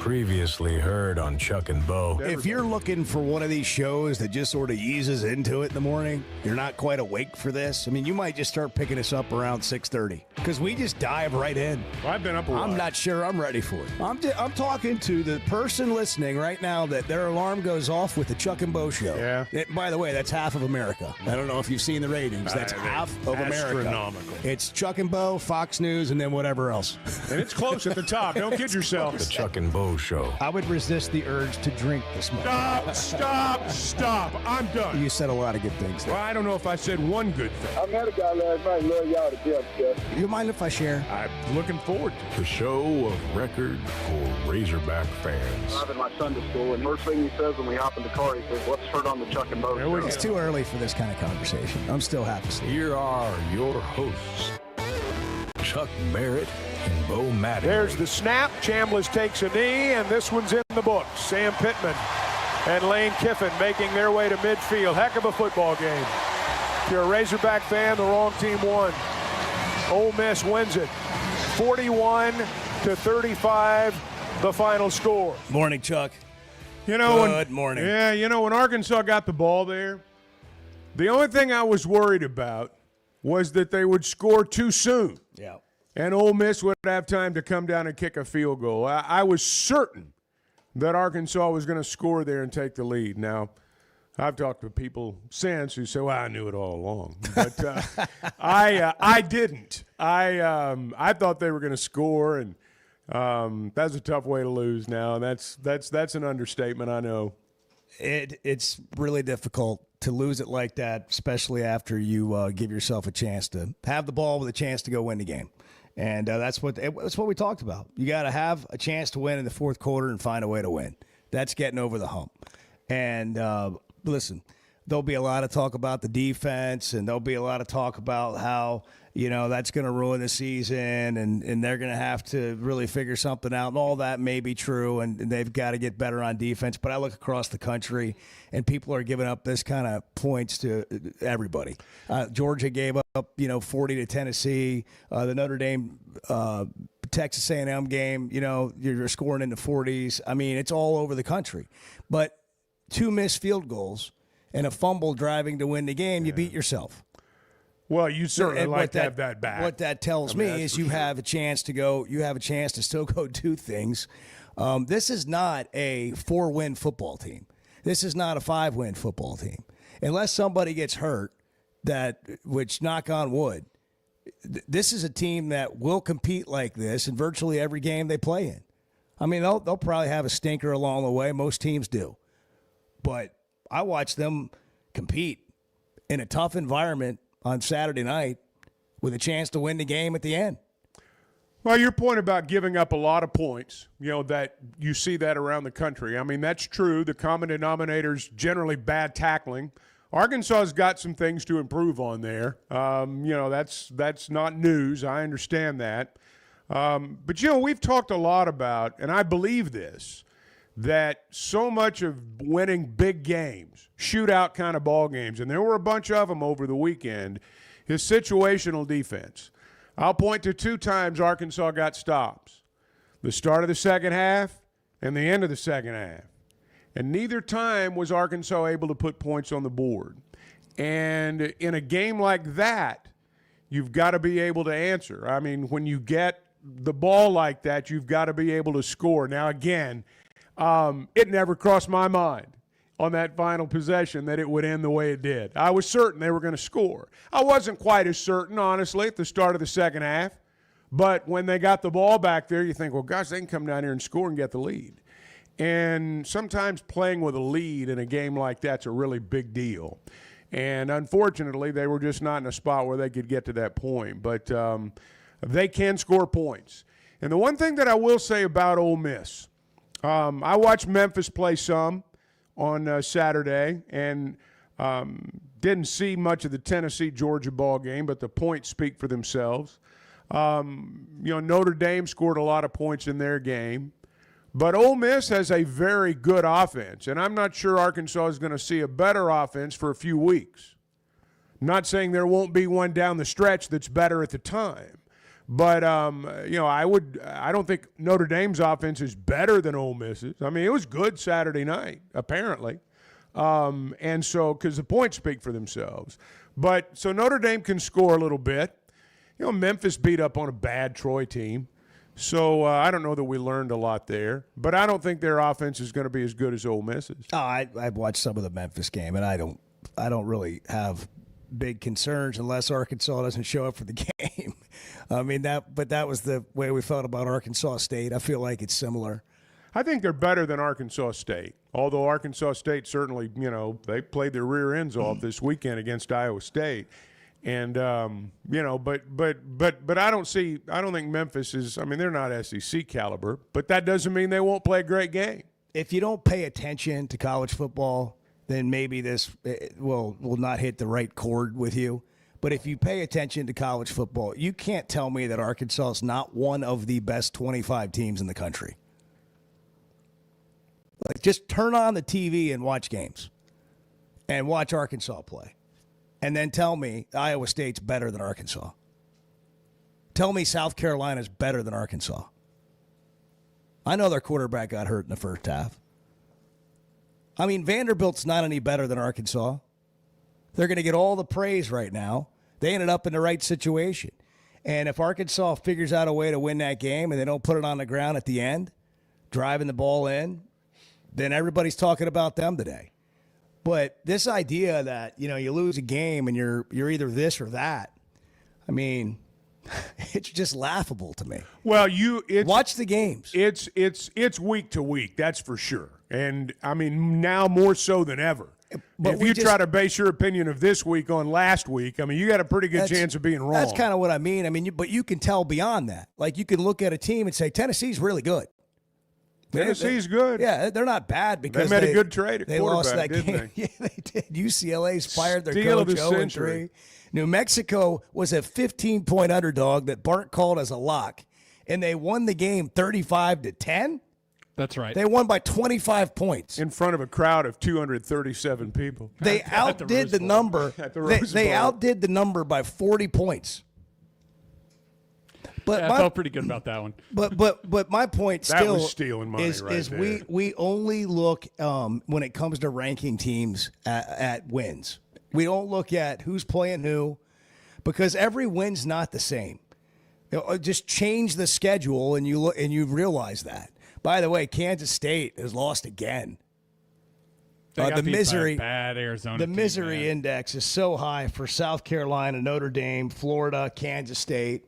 Previously heard on Chuck and Bo. If you're looking for one of these shows that just sort of eases into it in the morning, you're not quite awake for this. I mean, you might just start picking us up around 6:30 because we just dive right in. I've been up a while. I'm not sure I'm ready for it. I'm talking to the person listening right now that their alarm goes off with the Chuck and Bo show. Yeah. By the way, that's half of America. I don't know if you've seen the ratings. That's half of America. Astronomical. It's Chuck and Bo, Fox News, and then whatever else. And it's close at the top. Don't kid yourself. The Chuck and Bo Show. I would resist the urge to drink this morning. Stop. I'm done. You said a lot of good things there. Well, I don't know if I said one good thing. I met a guy last night. Love y'all to death, Jeff. You mind if I share? I'm looking forward to it. The show of record for Razorback fans. I'm in my Sunday school, and first thing he says when we hop in the car, he says, "Let's turn on the Chuck and Bo There we show." go. It's too early for this kind of conversation. I'm still half asleep. Here are your hosts, Chuck Barrett and Bo Mattingly. There's the snap. Chambliss takes a knee, and this one's in the books. Sam Pittman and Lane Kiffin making their way to midfield. Heck of a football game. If you're a Razorback fan, the wrong team won. Ole Miss wins it. 41-35, the final score. Morning, Chuck. Good morning. Yeah, when Arkansas got the ball there, the only thing I was worried about was that they would score too soon. Yeah. And Ole Miss would have time to come down and kick a field goal. I was certain that Arkansas was going to score there and take the lead. Now, I've talked to people since who say, well, I knew it all along. But I didn't. I thought they were going to score, and that's a tough way to lose now. And that's an understatement, I know. It's really difficult to lose it like that, especially after you give yourself a chance to have the ball with a chance to go win the game. And that's what we talked about. You got to have a chance to win in the fourth quarter and find a way to win. That's getting over the hump. And listen, there'll be a lot of talk about the defense, and there'll be a lot of talk about how, that's going to ruin the season, and they're going to have to really figure something out. And all that may be true, and they've got to get better on defense. But I look across the country, and people are giving up this kind of points to everybody. Georgia gave up, 40 to Tennessee. The Notre Dame Texas A&M game, you're scoring in the 40s. I mean, it's all over the country. But 2 missed field goals and a fumble driving to win the game, you beat yourself. Well, you certainly like to have that back. What that tells me is you have a chance to go. You have a chance to still go do things. This is not a 4-win football team. This is not a 5-win football team. Unless somebody gets hurt, which knock on wood, this is a team that will compete like this in virtually every game they play in. I mean, they'll probably have a stinker along the way. Most teams do. But I watched them compete in a tough environment on Saturday night with a chance to win the game at the end. Well, your point about giving up a lot of points, that you see that around the country. I mean, that's true. The common denominator is generally bad tackling. Arkansas's got some things to improve on there. That's not news. I understand that. But, we've talked a lot about, and I believe this, that so much of winning big games, shootout kind of ball games, and there were a bunch of them over the weekend, is situational defense. I'll point to 2 times Arkansas got stops, the start of the second half and the end of the second half. And neither time was Arkansas able to put points on the board. And in a game like that, you've got to be able to answer. I mean, when you get the ball like that, you've got to be able to score. Now, again, it never crossed my mind on that final possession that it would end the way it did. I was certain they were going to score. I wasn't quite as certain, honestly, at the start of the second half. But when they got the ball back there, you think, well, gosh, they can come down here and score and get the lead. And sometimes playing with a lead in a game like that's a really big deal. And unfortunately, they were just not in a spot where they could get to that point. But they can score points. And the one thing that I will say about Ole Miss, I watched Memphis play some on Saturday and didn't see much of the Tennessee-Georgia ball game, but the points speak for themselves. Notre Dame scored a lot of points in their game. But Ole Miss has a very good offense, and I'm not sure Arkansas is going to see a better offense for a few weeks. I'm not saying there won't be one down the stretch that's better at the time. But I don't think Notre Dame's offense is better than Ole Miss's. I mean, it was good Saturday night, apparently. And so, because the points speak for themselves. But so Notre Dame can score a little bit. Memphis beat up on a bad Troy team. So I don't know that we learned a lot there. But I don't think their offense is going to be as good as Ole Miss's. Oh, I've watched some of the Memphis game, and I don't really have big concerns unless Arkansas doesn't show up for the game. I mean, that was the way we felt about Arkansas State. I feel like it's similar. I think they're better than Arkansas State, although Arkansas State certainly, they played their rear ends off this weekend against Iowa State. And, but I don't think Memphis is, I mean, they're not SEC caliber, but that doesn't mean they won't play a great game. If you don't pay attention to college football, then maybe this will not hit the right chord with you. But if you pay attention to college football, you can't tell me that Arkansas is not one of the best 25 teams in the country. Like, just turn on the TV and watch games and watch Arkansas play. And then tell me Iowa State's better than Arkansas. Tell me South Carolina's better than Arkansas. I know their quarterback got hurt in the first half. I mean, Vanderbilt's not any better than Arkansas. They're going to get all the praise right now. They ended up in the right situation. And if Arkansas figures out a way to win that game and they don't put it on the ground at the end, driving the ball in, then everybody's talking about them today. But this idea that, you lose a game and you're either this or that, I mean, it's just laughable to me. Well, watch the games. It's week to week, that's for sure. And, I mean, now more so than ever. But if you try to base your opinion of this week on last week, I mean, you got a pretty good chance of being wrong. That's kind of what I mean. I mean, but you can tell beyond that. Like, you can look at a team and say, Tennessee's really good. Tennessee's good. Yeah, they're not bad because they made a good trade at they quarterback, lost that didn't game. they? Yeah, they did. UCLA's fired their Steal of coach the 0-3. New Mexico was a 15-point underdog that Bart called as a lock, and they won the game 35-10. That's right. They won by 25 points. In front of a crowd of 237 people. They outdid the number. They outdid the number by 40 points. But I felt pretty good about that one. But my point That still was stealing money is there. we only look when it comes to ranking teams at wins. We don't look at who's playing who, because every win's not the same. Just change the schedule and you realize that. By the way, Kansas State has lost again. The misery, bad Arizona. The misery index is so high for South Carolina, Notre Dame, Florida, Kansas State.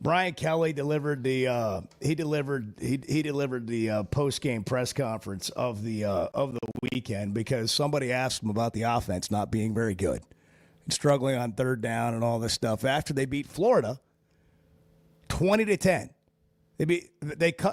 Brian Kelly delivered the post game press conference of the weekend because somebody asked him about the offense not being very good and struggling on third down and all this stuff. After they beat Florida 20-10,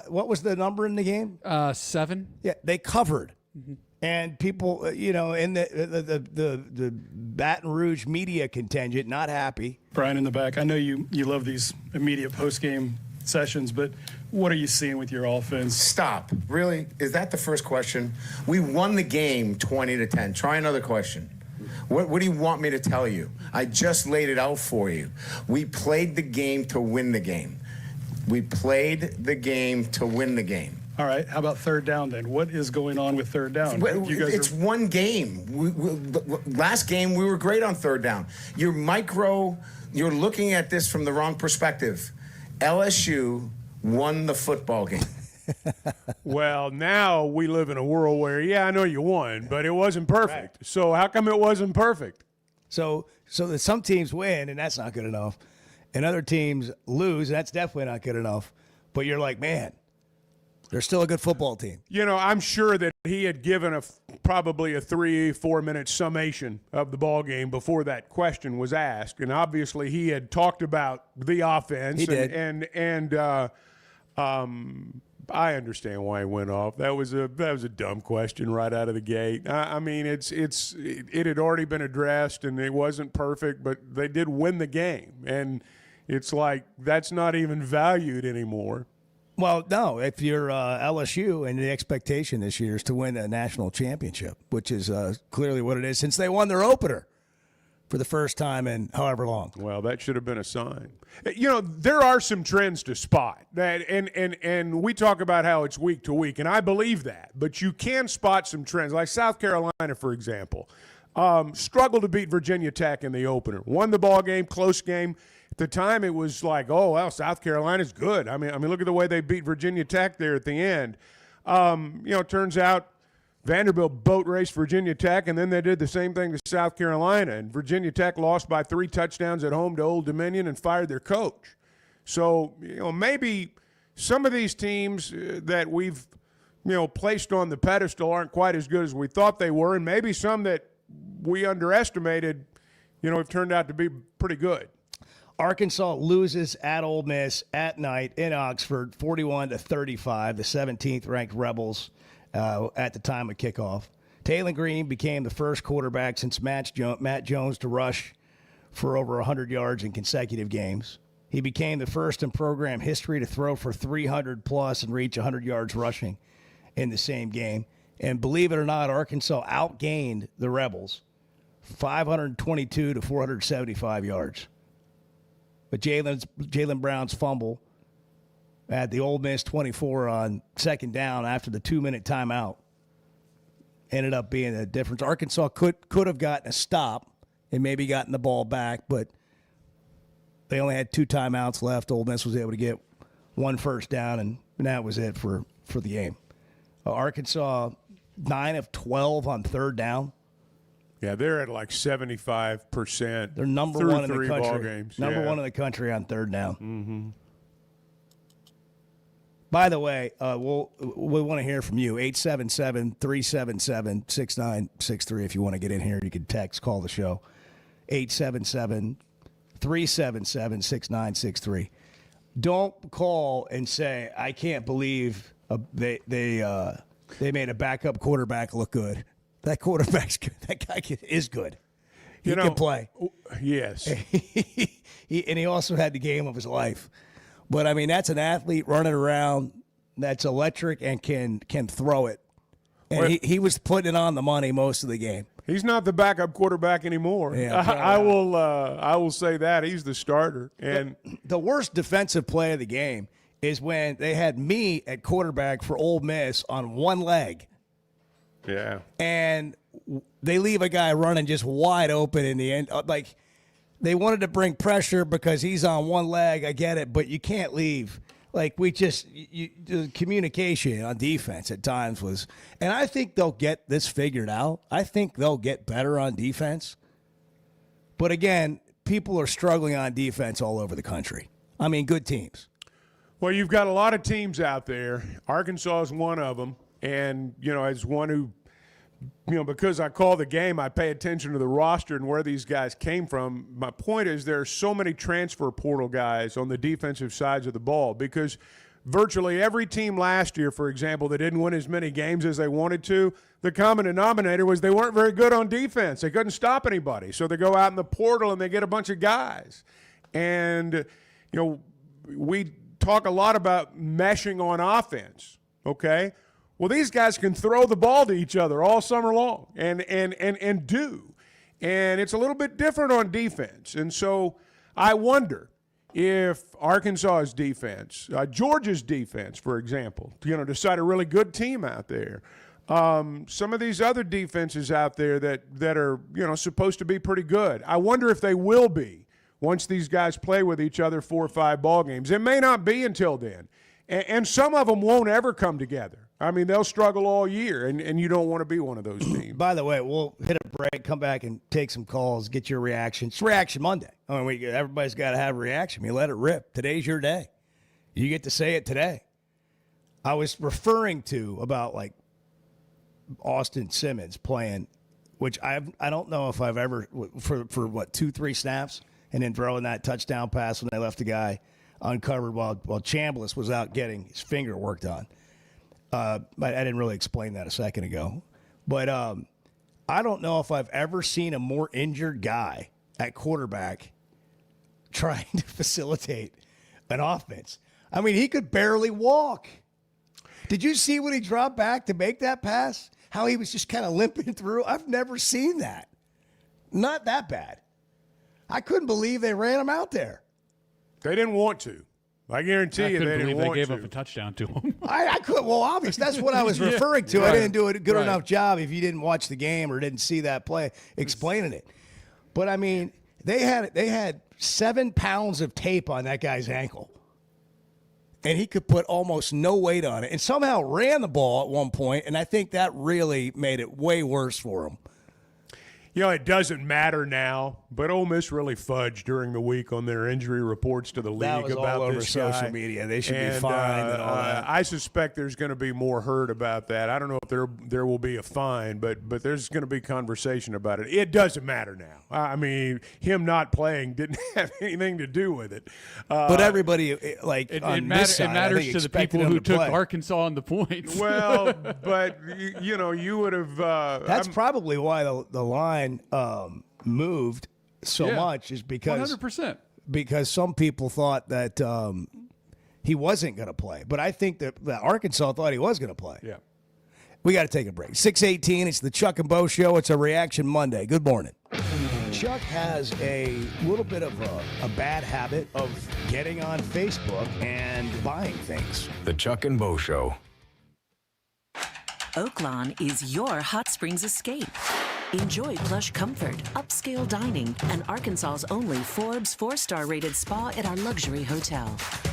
what was the number in the game? 7. Yeah, they covered. Mm-hmm. And people, in the Baton Rouge media contingent, not happy. Brian in the back, I know you love these immediate post-game sessions, but what are you seeing with your offense? Stop. Really? Is that the first question? We won the game 20-10. Try another question. What do you want me to tell you? I just laid it out for you. We played the game to win the game. We played the game to win the game. All right, how about third down then? What is going on with third down? It's one game. Last game, we were great on third down. You're looking at this from the wrong perspective. LSU won the football game. Well, now we live in a world where, I know you won, but it wasn't perfect. Right. So how come it wasn't perfect? So that some teams win, and that's not good enough, and other teams lose, and that's definitely not good enough. But you're like, man, they're still a good football team. I'm sure that he had given probably a 3-4 minute summation of the ball game before that question was asked, and obviously he had talked about the offense. He did. And I understand why he went off. That was a dumb question right out of the gate. I mean, it had already been addressed, and it wasn't perfect, but they did win the game, and it's like that's not even valued anymore. Well, no, if you're LSU and the expectation this year is to win a national championship, which is clearly what it is since they won their opener. for the first time in however long. Well, that should have been a sign. You know, there are some trends to spot, and we talk about how it's week to week, and I believe that. But you can spot some trends, like South Carolina, for example, struggled to beat Virginia Tech in the opener. Won the ball game, close game. At the time, it was like, oh, well, South Carolina's good. I mean, look at the way they beat Virginia Tech there at the end. It turns out Vanderbilt boat raced Virginia Tech, and then they did the same thing to South Carolina. And Virginia Tech lost by 3 touchdowns at home to Old Dominion and fired their coach. So, maybe some of these teams that we've, placed on the pedestal aren't quite as good as we thought they were, and maybe some that we underestimated, have turned out to be pretty good. Arkansas loses at Ole Miss at night in Oxford, 41-35, the 17th-ranked Rebels at the time of kickoff. Taylor Green became the first quarterback since Matt Jones to rush for over 100 yards in consecutive games. He became the first in program history to throw for 300-plus and reach 100 yards rushing in the same game. And believe it or not, Arkansas outgained the Rebels 522 to 475 yards. But Jalen Brown's fumble at the Ole Miss 24 on second down after the 2-minute timeout ended up being the difference. Arkansas could have gotten a stop and maybe gotten the ball back, but they only had 2 timeouts left. Ole Miss was able to get 1 first down, and that was it for the game. Arkansas, 9 of 12 on third down. Yeah, they're at like 75%. They're number 1 in the country. Ball games. Number 1 in the country on third down. Mm-hmm. By the way, we want to hear from you. 877-377-6963. If you want to get in here, you can text, call the show. 877-377-6963. Don't call and say, I can't believe they made a backup quarterback look good. That quarterback's good. That guy is good. He can play. Yes. And he also had the game of his life. But, I mean, that's an athlete running around that's electric and can throw it. And he was putting it on the money most of the game. He's not the backup quarterback anymore. Yeah, I will say that. He's the starter. And the worst defensive play of the game is when they had me at quarterback for Ole Miss on one leg. Yeah. And they leave a guy running just wide open in the end. Like, they wanted to bring pressure because he's on one leg. I get it, but you can't leave. Like, the communication on defense at times was, and I think they'll get this figured out. I think they'll get better on defense. But again, people are struggling on defense all over the country. I mean, good teams. Well, you've got a lot of teams out there. Arkansas is one of them. And, as one who, because I call the game, I pay attention to the roster and where these guys came from. My point is there are so many transfer portal guys on the defensive sides of the ball because virtually every team last year, for example, that didn't win as many games as they wanted to, the common denominator was they weren't very good on defense. They couldn't stop anybody. So they go out in the portal and they get a bunch of guys. And, we talk a lot about meshing on offense, okay? Well, these guys can throw the ball to each other all summer long and do. And it's a little bit different on defense. And so I wonder if Arkansas's defense, Georgia's defense, for example, decide a really good team out there. Some of these other defenses out there that are, supposed to be pretty good. I wonder if they will be once these guys play with each other 4 or 5 ball games. It may not be until then. And some of them won't ever come together. I mean, they'll struggle all year, and you don't want to be one of those teams. By the way, we'll hit a break, come back and take some calls, get your reaction. It's Reaction Monday. I mean, everybody's got to have a reaction. You let it rip. Today's your day. You get to say it today. I was referring to about, like, Austin Simmons playing, which I don't know if I've ever, for 2-3 snaps, and then throwing that touchdown pass when they left the guy uncovered while Chambliss was out getting his finger worked on. I didn't really explain that a second ago. But I don't know if I've ever seen a more injured guy at quarterback trying to facilitate an offense. I mean, he could barely walk. Did you see when he dropped back to make that pass? How he was just kind of limping through? I've never seen that. Not that bad. I couldn't believe they ran him out there. They didn't want to. I guarantee you they didn't want to. They gave up a touchdown to him. I could. Well, obviously, that's what I was referring to. Right. I didn't do a good Right. enough job if you didn't watch the game or didn't see that play explaining it. But, I mean, they had 7 pounds of tape on that guy's ankle. And he could put almost no weight on it and somehow ran the ball at one point, and I think that really made it way worse for him. You know, it doesn't matter now, but Ole Miss really fudged during the week on their injury reports to the league That was about all over this guy. social media. They should be fined and all that. I suspect there's going to be more heard about that. I don't know if there will be a fine, but there's going to be conversation about it. It doesn't matter now. I mean, him not playing didn't have anything to do with it. But everybody, like, It on this side, I matters think, to the expected people him who to took play. Arkansas on the points. Well, but, you know, you would have That's probably why the line moved so Yeah. much is because 100%. because some people thought that he wasn't going to play. But I think that Arkansas thought he was going to play. Yeah. We got to take a break. 6:18, it's the Chuck and Bo Show. It's a Reaction Monday. Good morning. Chuck has a little bit of a bad habit of getting on Facebook and buying things. The Chuck and Bo Show. Oaklawn is your hot springs escape. Enjoy plush comfort, upscale dining, and Arkansas's only Forbes 4-star rated spa at our luxury hotel.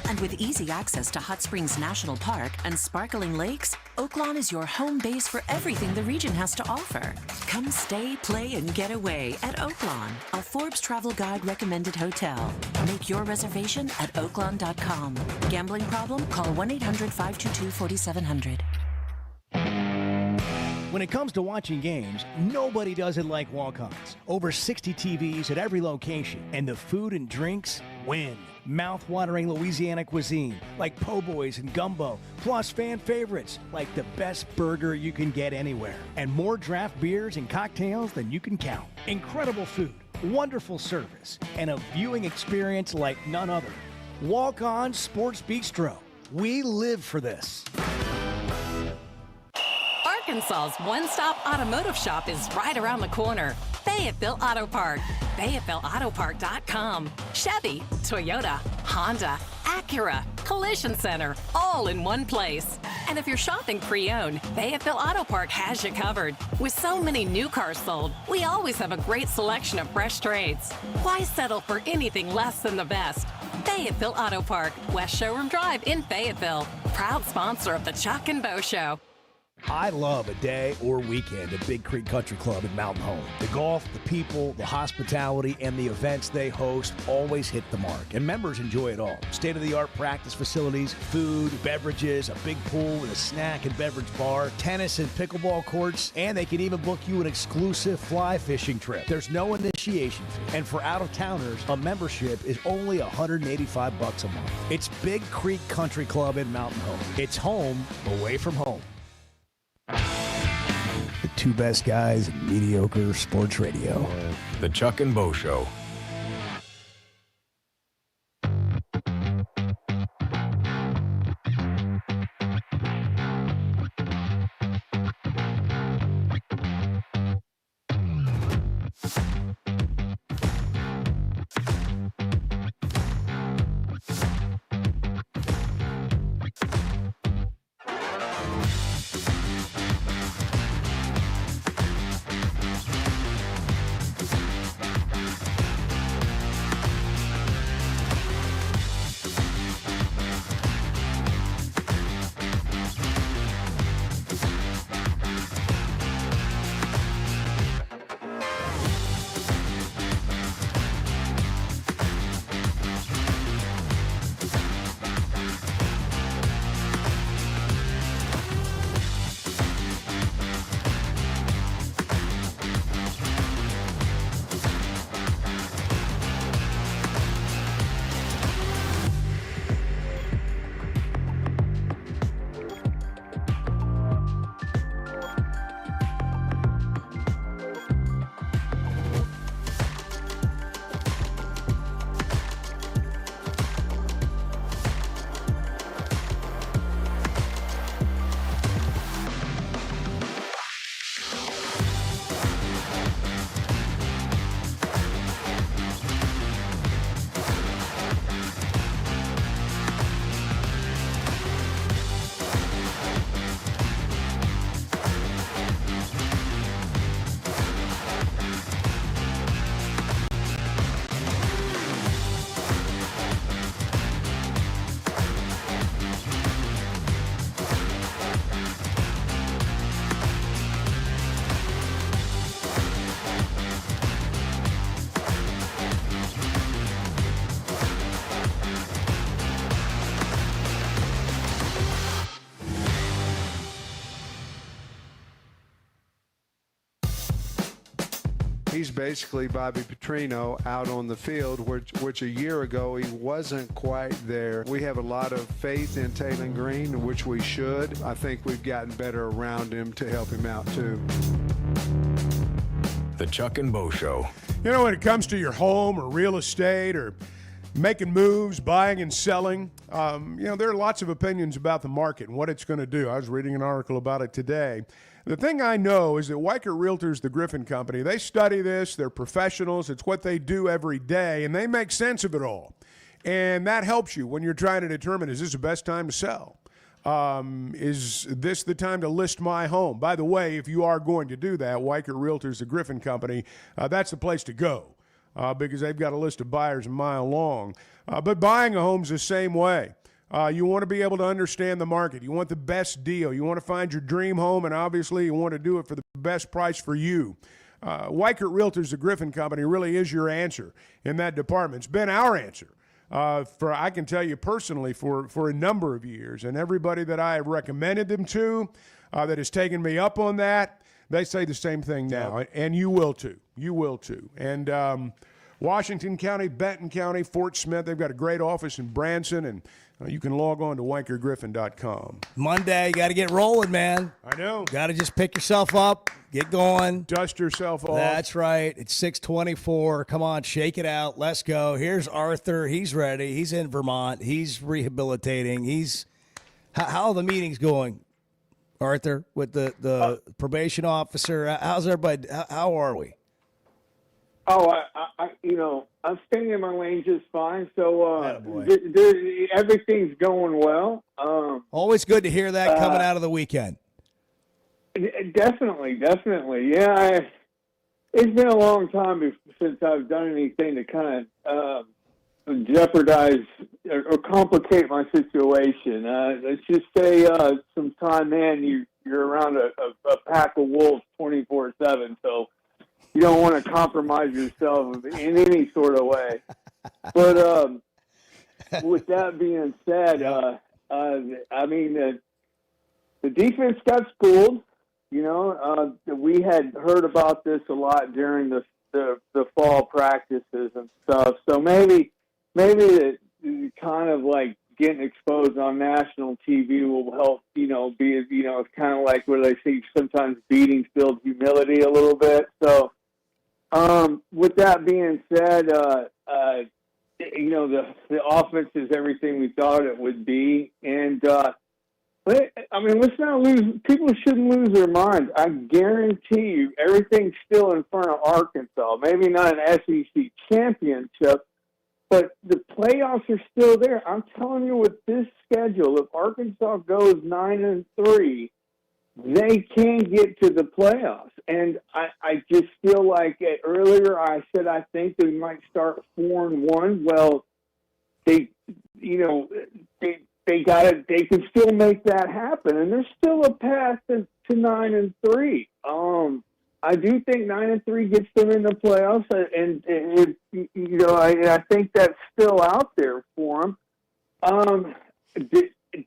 And with easy access to Hot Springs National Park and sparkling lakes, Oaklawn is your home base for everything the region has to offer. Come stay, play, and get away at Oaklawn, a Forbes Travel Guide recommended hotel. Make your reservation at oaklawn.com. Gambling problem? Call 1-800-522-4700. When it comes to watching games, nobody does it like walk-ons. Over 60 TVs at every location, and the food and drinks win. Mouth-watering Louisiana cuisine, like po' boys and gumbo, plus fan favorites, like the best burger you can get anywhere, and more draft beers and cocktails than you can count. Incredible food, wonderful service, and a viewing experience like none other. Walk-On Sports Bistro. We live for this. Arkansas's one-stop automotive shop is right around the corner. Fayetteville Auto Park. FayettevilleAutoPark.com. Chevy, Toyota, Honda, Acura, Collision Center, all in one place. And if you're shopping pre-owned, Fayetteville Auto Park has you covered. With so many new cars sold, we always have a great selection of fresh trades. Why settle for anything less than the best? Fayetteville Auto Park, West Showroom Drive in Fayetteville. Proud sponsor of the Chuck and Bo Show. I love a day or weekend at Big Creek Country Club in Mountain Home. The golf, the people, the hospitality, and the events they host always hit the mark, and members enjoy it all. State-of-the-art practice facilities, food, beverages, a big pool with a snack and beverage bar, tennis and pickleball courts, and they can even book you an exclusive fly fishing trip. There's no initiation fee, and for out-of-towners, a membership is only $185 a month. It's Big Creek Country Club in Mountain Home. It's home away from home. The two best guys in mediocre sports radio. The Chuck and Bo Show. He's basically Bobby Petrino out on the field, which a year ago he wasn't quite there. We have a lot of faith in Taylon Green, which we should. I think we've gotten better around him to help him out too. The Chuck and Bo Show. You know, when it comes to your home or real estate or making moves, buying and selling, there are lots of opinions about the market and what it's going to do. I was reading an article about it today. The thing I know is that Weichert Realtors, the Griffin Company, they study this. They're professionals. It's what they do every day, and they make sense of it all. And that helps you when you're trying to determine, is this the best time to sell? Is this the time to list my home? By the way, if you are going to do that, Weichert Realtors, the Griffin Company, that's the place to go because they've got a list of buyers a mile long. But buying a home's the same way. You want to be able to understand the market. You want the best deal. You want to find your dream home, and obviously you want to do it for the best price for you. Weichert Realtors, the Griffin Company, really is your answer in that department. It's been our answer I can tell you personally, for a number of years. And everybody that I have recommended them to that has taken me up on that, they say the same thing now. Yep. And you will too. You will too. And Washington County, Benton County, Fort Smith, they've got a great office in Branson, and you can log on to WeichertGriffin.com. Monday, you got to get rolling, man. I know. Got to just pick yourself up, get going. Dust yourself off. That's right. It's 6:24. Come on, shake it out. Let's go. Here's Arthur. He's ready. He's in Vermont. He's rehabilitating. How are the meetings going, Arthur, with the probation officer? How's everybody? How are we? Oh, I'm staying in my lane just fine. So everything's going well. Always good to hear that coming out of the weekend. Definitely. Yeah, it's been a long time since I've done anything to kind of jeopardize or complicate my situation. Let's just say some time in, you're around a pack of wolves 24/7, so you don't want to compromise yourself in any sort of way. But with that being said, the defense got schooled. We had heard about this a lot during the fall practices and stuff. So maybe it kind of like getting exposed on national TV will help. It's kind of like where they say sometimes beatings build humility a little bit. So. With that being said, the offense is everything we thought it would be, and let's not lose. People shouldn't lose their minds. I guarantee you, everything's still in front of Arkansas. Maybe not an SEC championship, but the playoffs are still there. I'm telling you, with this schedule, if Arkansas goes 9-3. They can get to the playoffs. And I just feel like earlier I said I think they might start 4-1. Well, they can still make that happen. And there's still a path to 9-3. I do think 9-3 gets them in the playoffs, and I think that's still out there for them.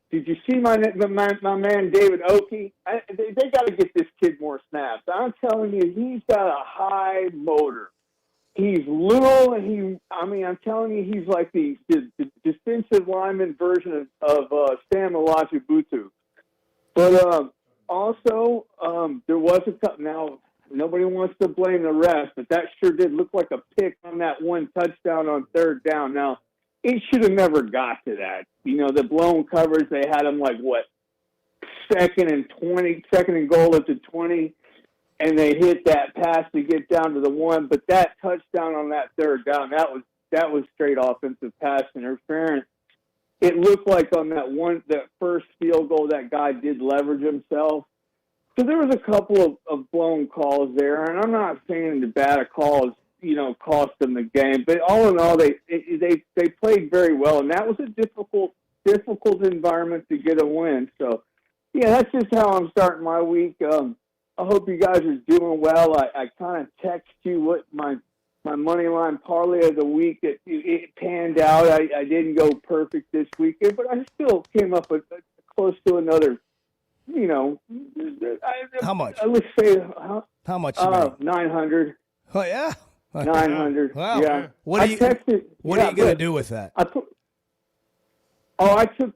Did you see my man David Oakey? They got to get this kid more snaps. I'm telling you, he's got a high motor. He's little, and I'm telling you, he's like the defensive lineman version of Sam Olajubutu. But also, there was a cut. Now, nobody wants to blame the refs, but that sure did look like a pick on that one touchdown on third down. Now, it should have never got to that. The blown covers, they had them second and goal at the 20, and they hit that pass to get down to the 1. But that touchdown on that third down, that was straight offensive pass interference. It looked like on that first field goal, that guy did leverage himself. So there was a couple of blown calls there, and I'm not saying the bad calls cost them the game. But all in all, they played very well, and that was a difficult environment to get a win. So, yeah, that's just how I'm starting my week. I hope you guys are doing well. I kind of text you what my money line parlay of the week. It panned out. I didn't go perfect this weekend, but I still came up with close to another. How much? Let's say how much? 900. Oh yeah. 900. Wow. Yeah. What are you going to do with that? I took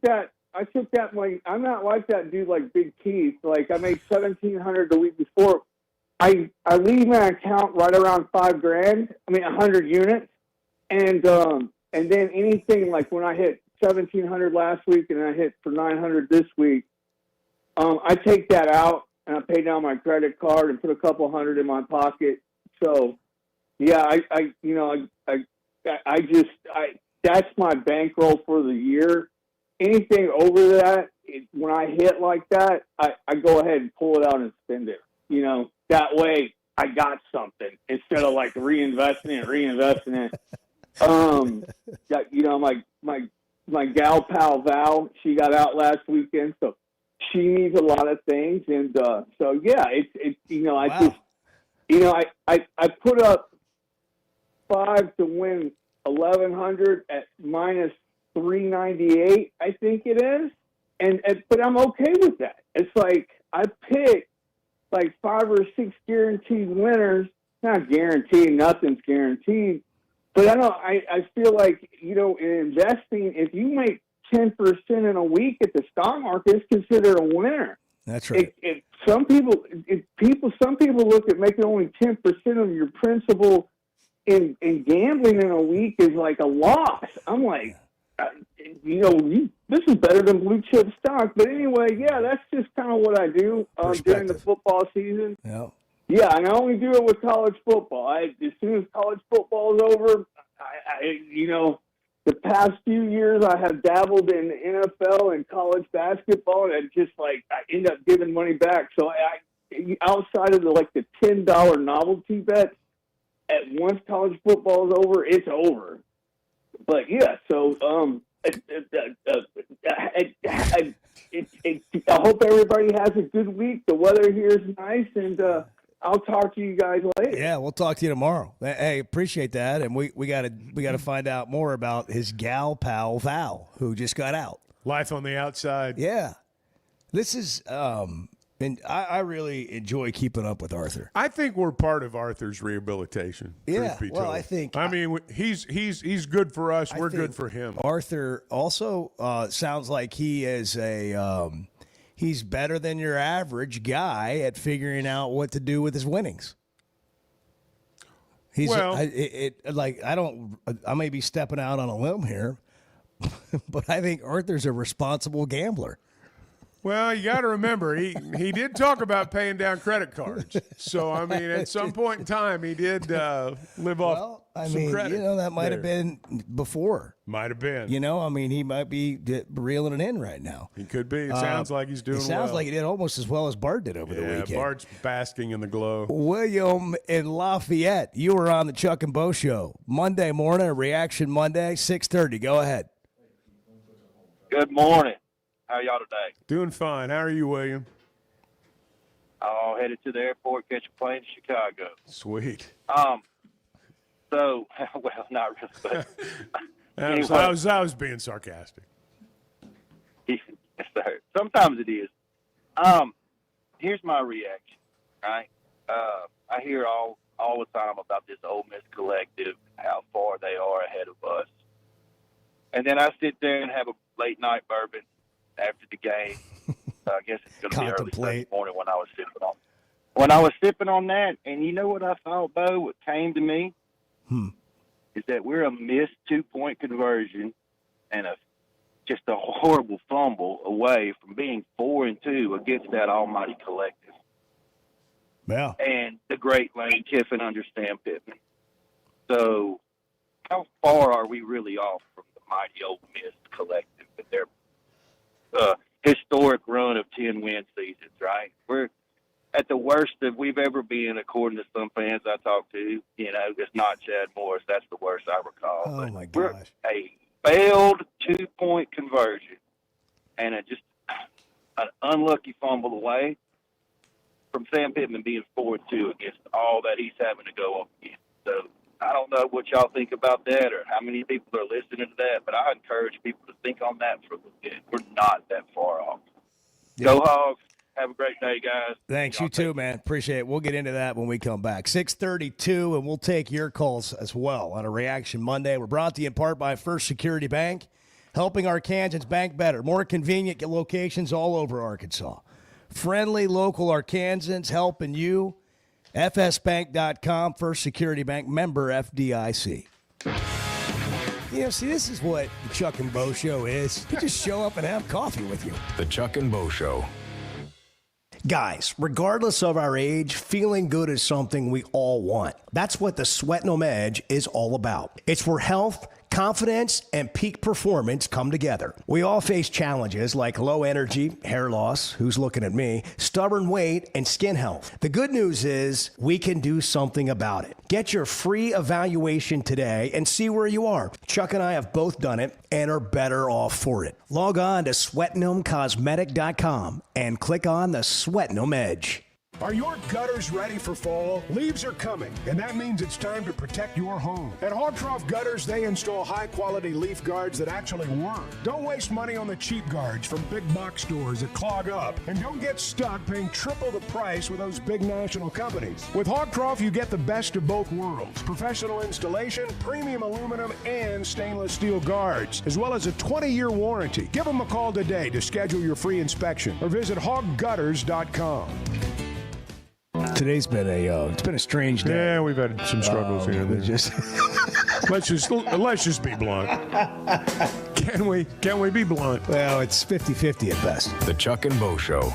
that. I'm not like that dude like Big Keith. Like I made $1,700 the week before. I leave my account right around $5,000. I mean 100 units, and then anything like when I hit 1,700 last week and I hit for 900 this week, I take that out and I pay down my credit card and put a couple hundred in my pocket. So, yeah, that's my bankroll for the year. Anything over that, when I hit like that, I go ahead and pull it out and spend it. That way I got something instead of like reinvesting it. My gal pal Val, she got out last weekend, so she needs a lot of things, and so yeah, I put up 5 to win 1,100 at minus 398, I think it is, but I'm okay with that. It's like I picked like 5 or 6 guaranteed winners. Not guaranteed, nothing's guaranteed. But I feel like, in investing, if you make 10% in a week at the stock market, it's considered a winner. That's right. Some people look at making only 10% of your principal in gambling in a week is like a loss. I'm like, this is better than blue chip stock. But anyway, yeah, that's just kind of what I do during the football season. Yeah. Yeah, and I only do it with college football. As soon as college football is over, the past few years I have dabbled in the NFL and college basketball, and just like I end up giving money back. So outside of the $10 novelty bets, once college football is over, it's over. But yeah, so I hope everybody has a good week. The weather here is nice, and I'll talk to you guys later. Yeah, we'll talk to you tomorrow. Hey, appreciate that, and we got to find out more about his gal pal Val, who just got out. Life on the outside. Yeah, this is and I really enjoy keeping up with Arthur. I think we're part of Arthur's rehabilitation. Yeah, well, I think. I mean, he's good for us. We're good for him. Arthur also sounds like he is he's better than your average guy at figuring out what to do with his winnings. I may be stepping out on a limb here, but I think Arthur's a responsible gambler. Well, you got to remember, he did talk about paying down credit cards. So, I mean, at some point in time, he did live off some credit. That might have been before. Might have been. He might be reeling it in right now. He could be. It sounds like he's doing well. It sounds like he did almost as well as Bart did over the weekend. Yeah, Bart's basking in the glow. William in Lafayette, you were on the Chuck and Bo Show. Monday morning, Reaction Monday, 6:30. Go ahead. Good morning. How y'all today? Doing fine. How are you, William? Oh, headed to the airport, catch a plane to Chicago. Sweet. So, well, not really, but anyway. I was being sarcastic. Yes, sir. Sometimes it is. Here's my reaction. Right? I hear all the time about this Ole Miss collective, how far they are ahead of us, and then I sit there and have a late night bourbon after the game. I guess it's going to be early Sunday morning when I was sipping on that. And you know what I thought, Bo? What came to me is that we're a missed 2-point conversion and just a horrible fumble away from being 4-2 against that almighty collective. Yeah. And the great Lane Kiffin under Sam Pittman. So how far are we really off from the mighty Ole Miss collective and their historic run of 10-win seasons, right? We're at the worst that we've ever been, according to some fans I talk to. It's not Chad Morris. That's the worst I recall. Oh, but my gosh. We're a failed 2-point conversion and just an unlucky fumble away from Sam Pittman being 4-2 against all that he's having to go up against. So I don't know what y'all think about that or how many people are listening to that, but I encourage people to think on that for a little bit. We're not that far off. Yeah. Go Hogs. Have a great day. day, guys. Thanks. You too, man. Appreciate it. We'll get into that when we come back. 6:32, and we'll take your calls as well on a Reaction Monday. We're brought to you in part by First Security Bank, helping Arkansans bank better. More convenient locations all over Arkansas. Friendly local Arkansans helping you. FSbank.com, First Security Bank, member FDIC. See, this is what the Chuck and Bo Show is. You just show up and have coffee with you. The Chuck and Bo Show. Guys, regardless of our age, feeling good is something we all want. That's what the Sweat No Edge is all about. It's where health, confidence, and peak performance come together. We all face challenges like low energy, hair loss, who's looking at me, stubborn weight, and skin health. The good news is we can do something about it. Get your free evaluation today and see where you are. Chuck and I have both done it and are better off for it. Log on to sweatgnomecosmetic.com and click on the Sweat Gnome Edge. Are your gutters ready for fall? Leaves are coming, and that means it's time to protect your home. At Hog Trough Gutters, they install high-quality leaf guards that actually work. Don't waste money on the cheap guards from big box stores that clog up, and don't get stuck paying triple the price with those big national companies. With Hog Trough, you get the best of both worlds: professional installation, premium aluminum, and stainless steel guards, as well as a 20-year warranty. Give them a call today to schedule your free inspection, or visit hoggutters.com. Today's been it's been a strange day. Yeah, we've had some struggles here. Let's just be blunt. Can we be blunt? Well, it's 50-50 at best. The Chuck and Bo Show.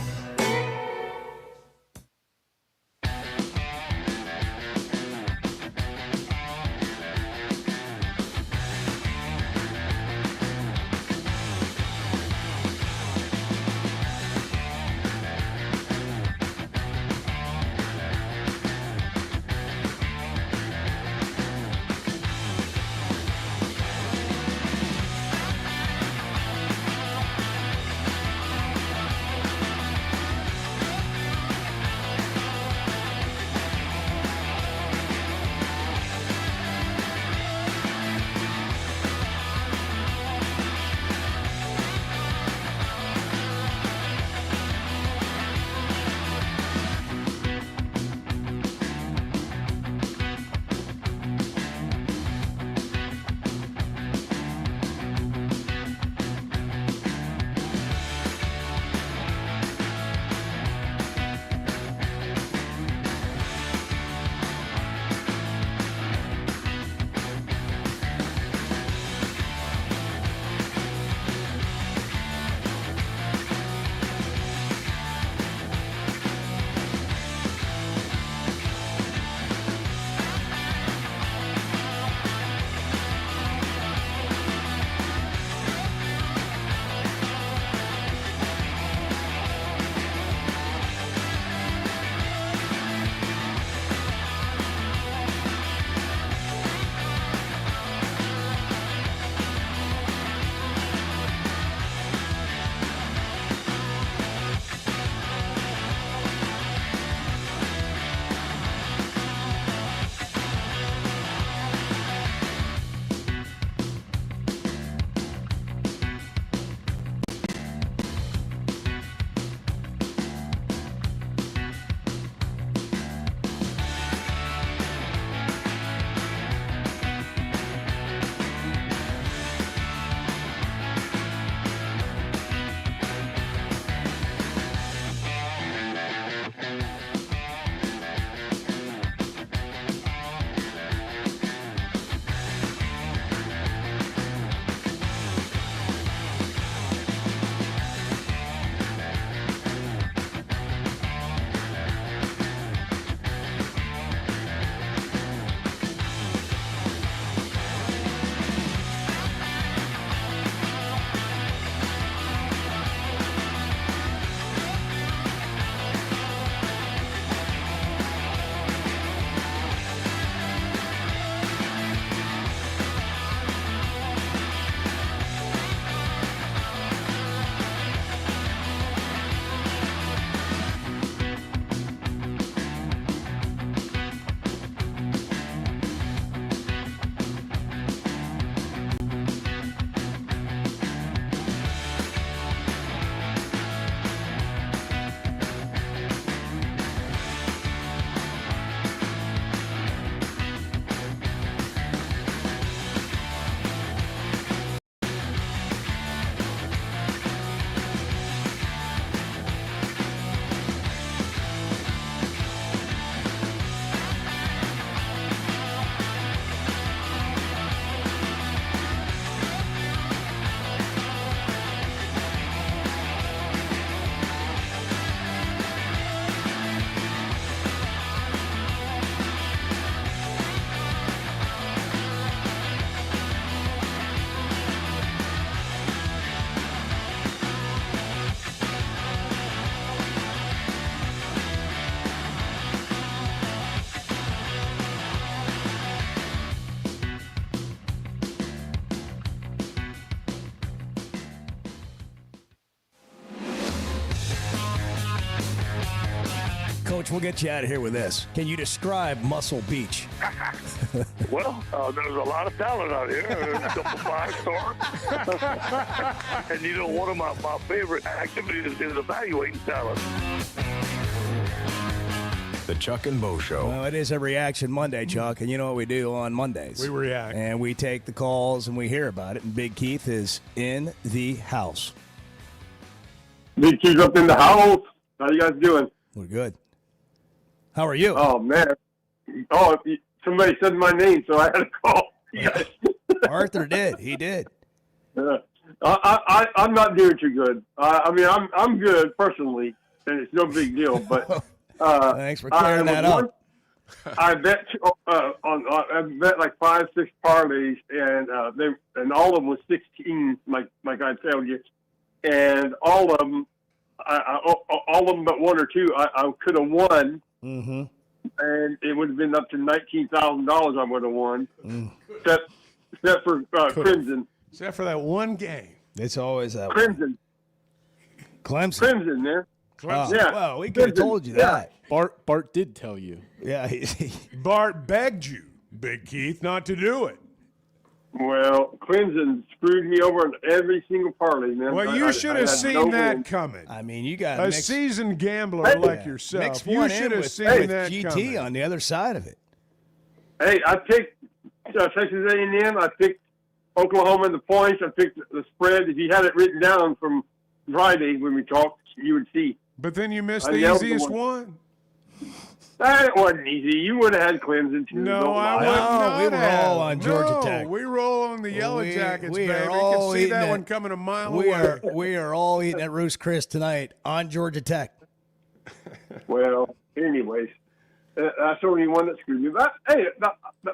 Coach, we'll get you out of here with this. Can you describe Muscle Beach? Well, there's a lot of talent out here. There's a couple 5 stars. And, one of my favorite activities is evaluating talent. The Chuck and Bo Show. Well, it is a Reaction Monday, Chuck, and you know what we do on Mondays? We react. And we take the calls and we hear about it, and Big Keith is in the house. Big Keith up in the house. How you guys doing? We're good. How are you? Oh, man. Oh, somebody said my name, so I had to call. Arthur did. He did. I'm not doing too good. I'm good personally, and it's no big deal, but... Thanks for clearing that up. I bet I bet like 5-6 parlays, and all of them was 16, like I tell you, and all of them, all of them but 1 or 2, I could have won, and it would have been up to $19,000. I would have won, except for Crimson. Except for that one game. It's always that Crimson. Clemson. Crimson there. Yeah. Well, we could have told you that. Bart did tell you. Yeah. Bart begged you, Big Keith, not to do it. Well, Clemson screwed me over in every single parlay, man. Well, you should have seen that coming. I mean, you got a seasoned gambler like yourself. You should have seen that GT coming. on the other side of it. Hey, I picked Texas A&M. I picked Oklahoma in the points. I picked the spread. If you had it written down from Friday when we talked, you would see. But then you missed the easiest one. That wasn't easy. You would have had Clemson too. No, I would not. We were all on Georgia Tech. We roll on the Yellow Jackets, we baby. are all You can see that eating one coming a mile away. We are all eating at Roost Chris tonight on Georgia Tech. Well, anyways, that's the only one that screwed me. But, hey,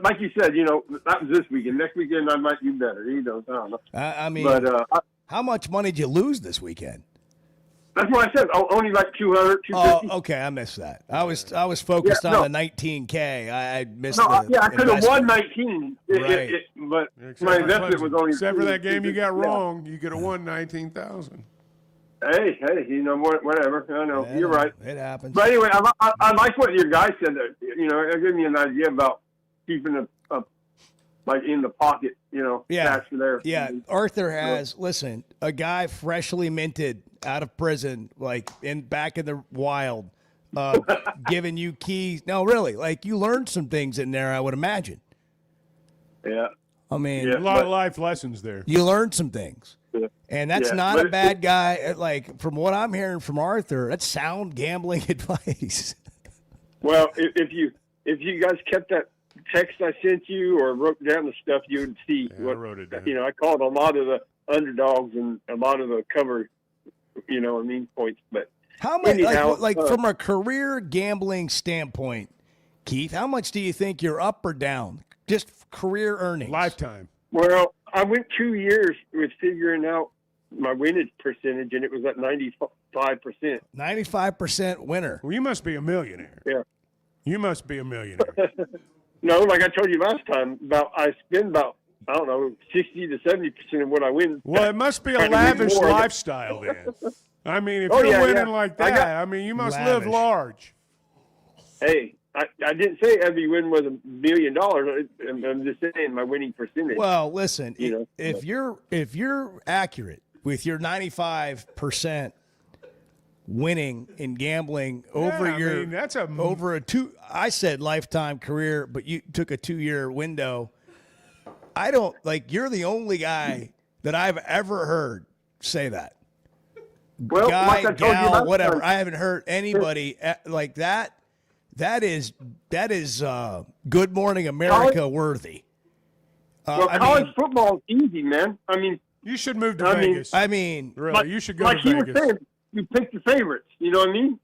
like you said, that was this weekend. Next weekend I might do better. I don't know. I mean, but, how much money did you lose this weekend? That's what I said. Only like 200, 250. Oh, okay. I missed that. I was focused on the 19K. I missed I could have won investment. 19. Right. But my investment was only. Except for that game you got wrong, you could have won 19,000. Hey, whatever. I know. You're right. It happens. But anyway, I like what your guy said. It gave me an idea about keeping like in the pocket, cash there. Yeah, Arthur has, listen, a guy freshly minted out of prison, like back in the wild, giving you keys. No, really, like you learned some things in there, I would imagine. Yeah. I mean, a lot of life lessons there. You learned some things. Yeah. And that's not a bad guy. Like, from what I'm hearing from Arthur, that's sound gambling advice. Well, if you guys kept that text I sent you or wrote down the stuff, you would see what I wrote it down. I called a lot of the underdogs and a lot of the cover, points. But how much, like from a career gambling standpoint, Keith, how much do you think you're up or down? Just career earnings. Lifetime. Well, I went 2 years with figuring out my winning percentage, and it was at 95%. 95% winner. Well, you must be a millionaire. Yeah. You must be a millionaire. No, like I told you last time, I spend about, 60 to 70% of what I win. Well, it must be a lavish lifestyle then. I mean, if you're winning like that, you must live large. Hey, I didn't say every win was $1 million. I'm just saying my winning percentage. Well, listen, if you're accurate with your 95% winning in gambling over that's over a I said lifetime career, but you took a 2-year window. I don't you're the only guy that I've ever heard say that. Well, guy, like I told gal, you whatever. time. I haven't heard anybody like that. That is Good Morning America worthy. College football is easy, man. I mean, you should move to Vegas. Really, you should go like to he Vegas. was saying, you pick the favorites. You know what I mean?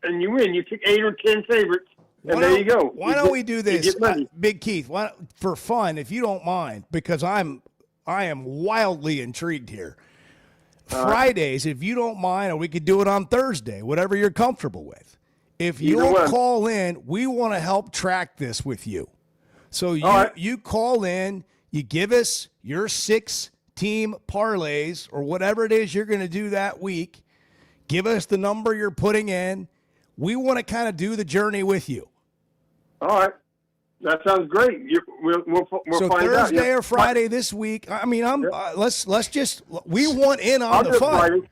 And you win. You pick 8 or 10 favorites, and there you go. Why don't we do this, Big Keith? For fun, if you don't mind, because I am wildly intrigued here. Fridays, if you don't mind, or we could do it on Thursday, whatever you're comfortable with. If you'll call in, we want to help track this with you. So you call in, you give us your 6-team parlays or whatever it is you're going to do that week. Give us the number you're putting in. We want to kind of do the journey with you. All right. That sounds great. We'll so find out. Thursday or Friday this week. I mean, let's just we want in on the fun. Friday.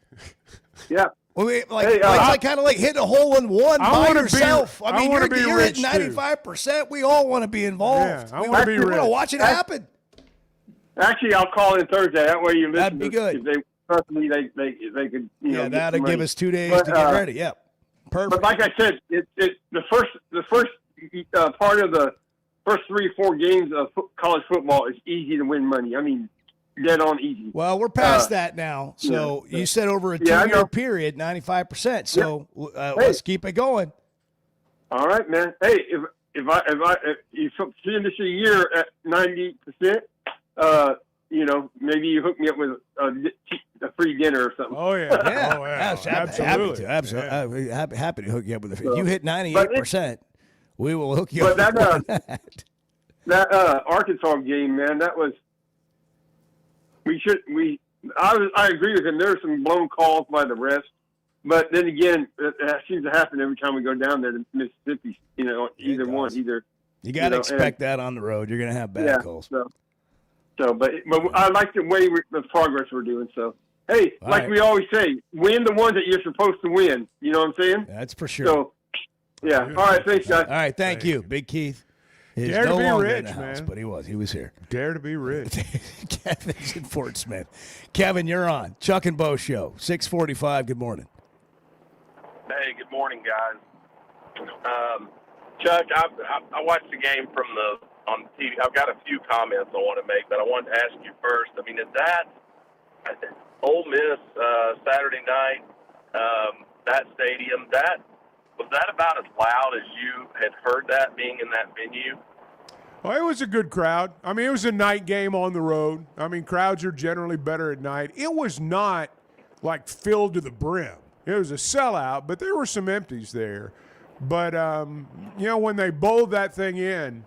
Yeah. It's like kind of like hitting a hole in one by yourself. I mean, you're at 95%. We all want to be involved. Yeah, I want to be rich. We want to watch it happen. Actually, I'll call in Thursday. That way you listen. That'd be good. If they trust me, they could. That'll give us 2 days to get ready. Yeah, perfect. But like I said, the first part of the first 3 or 4 games of college football is easy to win money. I mean, dead on easy. Well, we're past that now. So you said over a 2-year period, 95%. So let's keep it going. All right, man. Hey, if you finish a year at 90%, maybe you hook me up with a free dinner or something. Oh yeah, absolutely. Happy to hook you up with a free. You hit 98%. We will hook you up. But that Arkansas game, man, that was. I agree with him. There are some blown calls by the refs, but then again, that seems to happen every time we go down there to Mississippi. Either one. You got to expect that on the road. You're going to have bad calls. But I like the way the progress we're doing. So hey, we always say, win the ones that you're supposed to win. You know what I'm saying? That's for sure. So yeah. All right. Thanks, guys. All right. Thank you, Big Keith. Dare to be rich, man. But he was here. Dare to be rich. Kevin's in Fort Smith. Kevin, you're on. Chuck and Bo Show, 645. Good morning. Hey, good morning, guys. Chuck, I watched the game on TV. I've got a few comments I want to make, but I wanted to ask you first. I mean, is that Ole Miss Saturday night, that stadium, was that about as loud as you had heard that being in that venue? Well, it was a good crowd. I mean, it was a night game on the road. I mean, crowds are generally better at night. It was not like filled to the brim. It was a sellout, but there were some empties there. But, when they bowled that thing in,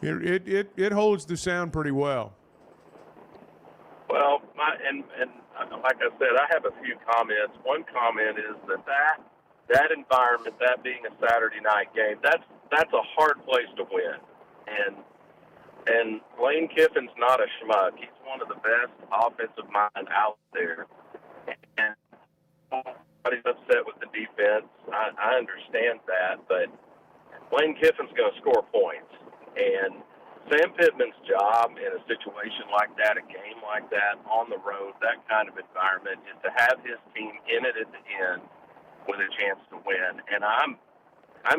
it holds the sound pretty well. Well, and like I said, I have a few comments. One comment is that environment, that being a Saturday night game, that's a hard place to win. And Lane Kiffin's not a schmuck. He's one of the best offensive minds out there. And nobody's upset with the defense. I understand that, but Lane Kiffin's going to score points. And Sam Pittman's job in a situation like that, a game like that, on the road, that kind of environment, is to have his team in it at the end with a chance to win. And I'm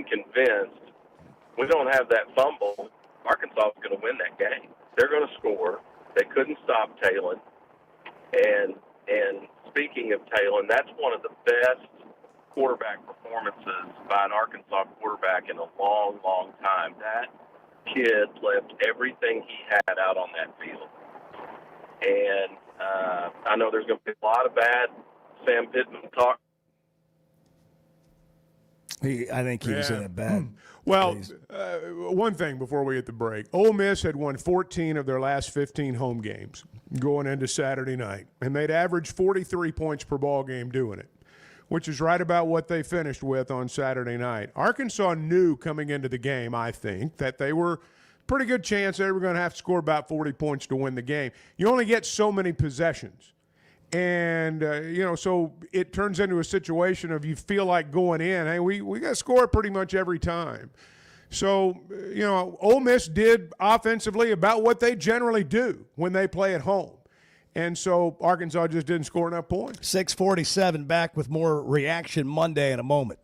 convinced we don't have that fumble, Arkansas is going to win that game. They're going to score. They couldn't stop Talon. And speaking of Talon, that's one of the best quarterback performances by an Arkansas quarterback in a long, long time. That kid left everything he had out on that field. And I know there's going to be a lot of bad Sam Pittman talk. I think he was in a bad. Well, one thing before we hit the break. Ole Miss had won 14 of their last 15 home games going into Saturday night, and they'd averaged 43 points per ball game doing it, which is right about what they finished with on Saturday night. Arkansas knew coming into the game, I think, that they were pretty good chance they were going to have to score about 40 points to win the game. You only get so many possessions. And, so it turns into a situation of you feel like going in, hey, we got to score pretty much every time. So, Ole Miss did offensively about what they generally do when they play at home. And so Arkansas just didn't score enough points. 647, back with more Reaction Monday in a moment.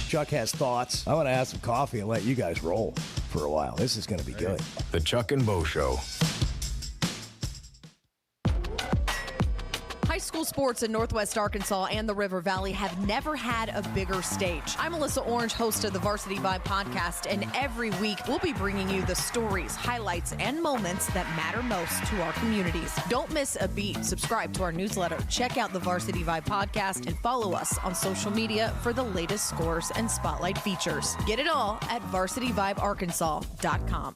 Chuck has thoughts. I want to have some coffee and let you guys roll for a while. This is going to be good. The Chuck and Bo Show. High school sports in Northwest Arkansas and the River Valley have never had a bigger stage. I'm Melissa Orange, host of the Varsity Vibe podcast, and every week we'll be bringing you the stories, highlights, and moments that matter most to our communities. Don't miss a beat. Subscribe to our newsletter, check out the Varsity Vibe podcast, and follow us on social media for the latest scores and spotlight features. Get it all at varsityvibearkansas.com.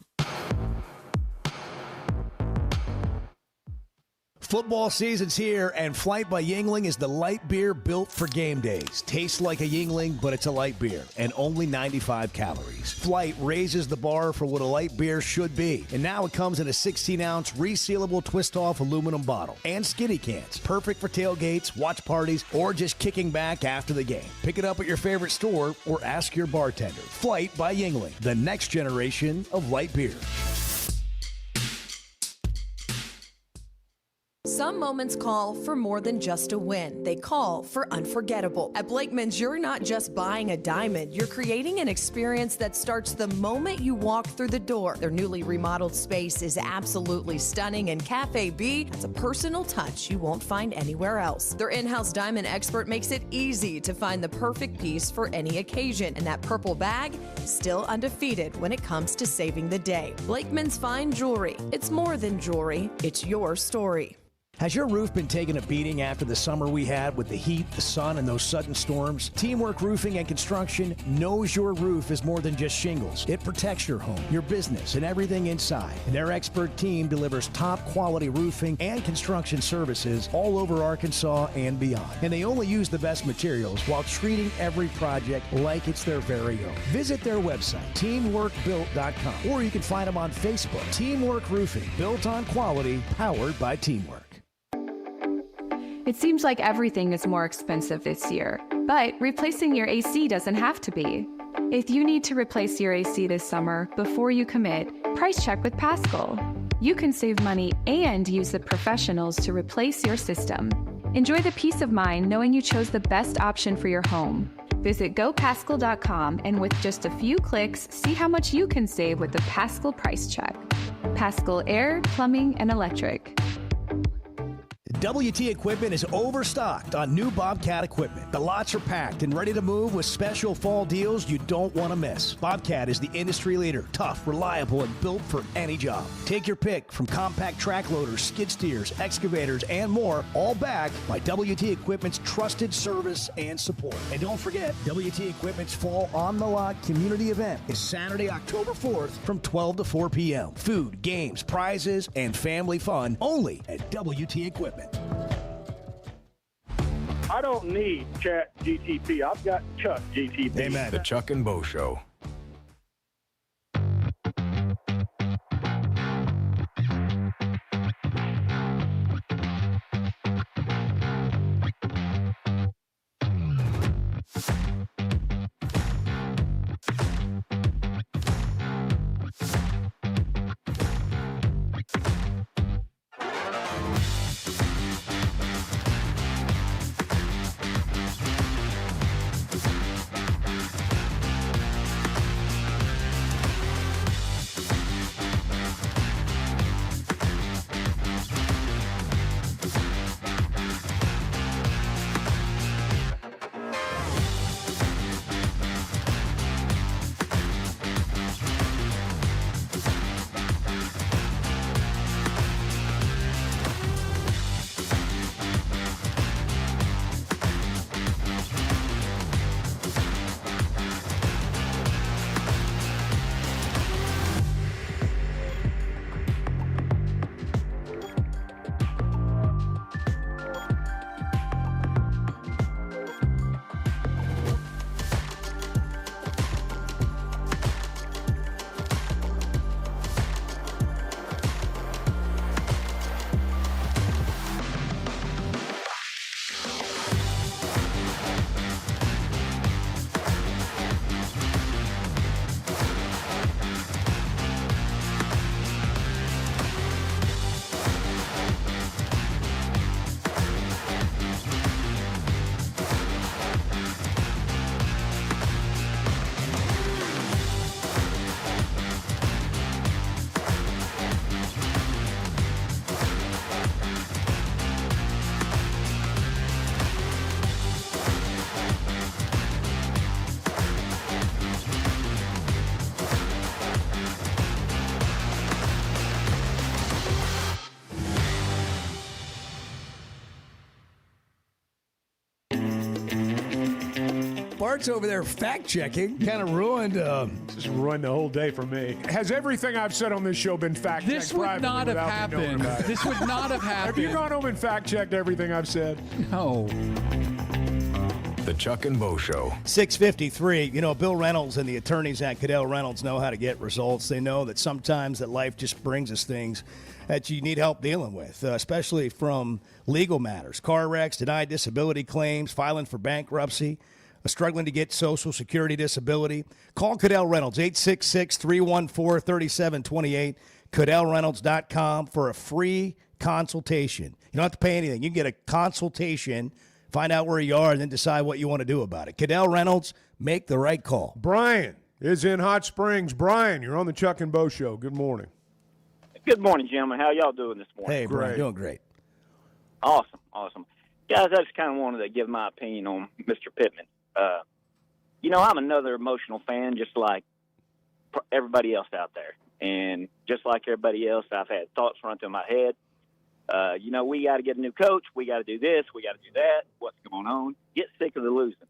Football season's here, and Flight by Yuengling is the light beer built for game days. Tastes like a Yuengling, but it's a light beer, and only 95 calories. Flight raises the bar for what a light beer should be, and now it comes in a 16-ounce resealable twist-off aluminum bottle and skinny cans. Perfect for tailgates, watch parties, or just kicking back after the game. Pick it up at your favorite store or ask your bartender. Flight by Yuengling, the next generation of light beer. Some moments call for more than just a win. They call for unforgettable. At Blakeman's, you're not just buying a diamond. You're creating an experience that starts the moment you walk through the door. Their newly remodeled space is absolutely stunning, and Cafe B has a personal touch you won't find anywhere else. Their in-house diamond expert makes it easy to find the perfect piece for any occasion, and that purple bag is still undefeated when it comes to saving the day. Blakeman's Fine Jewelry. It's more than jewelry. It's your story. Has your roof been taking a beating after the summer we had with the heat, the sun, and those sudden storms? Teamwork Roofing and Construction knows your roof is more than just shingles. It protects your home, your business, and everything inside. And their expert team delivers top-quality roofing and construction services all over Arkansas and beyond. And they only use the best materials while treating every project like it's their very own. Visit their website, teamworkbuilt.com, or you can find them on Facebook. Teamwork Roofing, built on quality, powered by teamwork. It seems like everything is more expensive this year, but replacing your AC doesn't have to be. If you need to replace your AC this summer, before you commit, price check with Paschal. You can save money and use the professionals to replace your system. Enjoy the peace of mind knowing you chose the best option for your home. Visit gopaschal.com and with just a few clicks, see how much you can save with the Paschal price check. Paschal Air, Plumbing, and Electric. WT Equipment is overstocked on new Bobcat equipment. The lots are packed and ready to move with special fall deals you don't want to miss. Bobcat is the industry leader, tough, reliable, and built for any job. Take your pick from compact track loaders, skid steers, excavators, and more, all backed by WT Equipment's trusted service and support. And don't forget, WT Equipment's Fall on the Lot community event is Saturday, October 4th from 12 to 4 p.m. Food, games, prizes, and family fun only at WT Equipment. I don't need Chat GTP. I've got Chuck GTP. Amen. The Chuck and Bo Show. Bart's over there fact-checking. Kind of ruined. Just ruined the whole day for me. Has everything I've said on this show been fact-checked? This would not have happened. This would not have happened. Have you gone home and fact-checked everything I've said? No. The Chuck and Bo Show. 6:53. You know, Bill Reynolds and the attorneys at Cadell Reynolds know how to get results. They know that sometimes that life just brings us things that you need help dealing with, especially from legal matters, car wrecks, denied disability claims, filing for bankruptcy, struggling to get Social Security disability. Call Cadell Reynolds, 866-314-3728, CadellReynolds.com for a free consultation. You don't have to pay anything. You can get a consultation, find out where you are, and then decide what you want to do about it. Cadell Reynolds, make the right call. Brian is in Hot Springs. Brian, you're on the Chuck and Bo Show. Good morning. Good morning, gentlemen. How y'all doing this morning? Hey, Brian, doing great. Awesome. Guys, I just kind of wanted to give my opinion on Mr. Pittman. You know, I'm another emotional fan just like everybody else out there. And just like everybody else, I've had thoughts run through my head. You know, we got to get a new coach. We got to do this. We got to do that. What's going on? Get sick of the losing.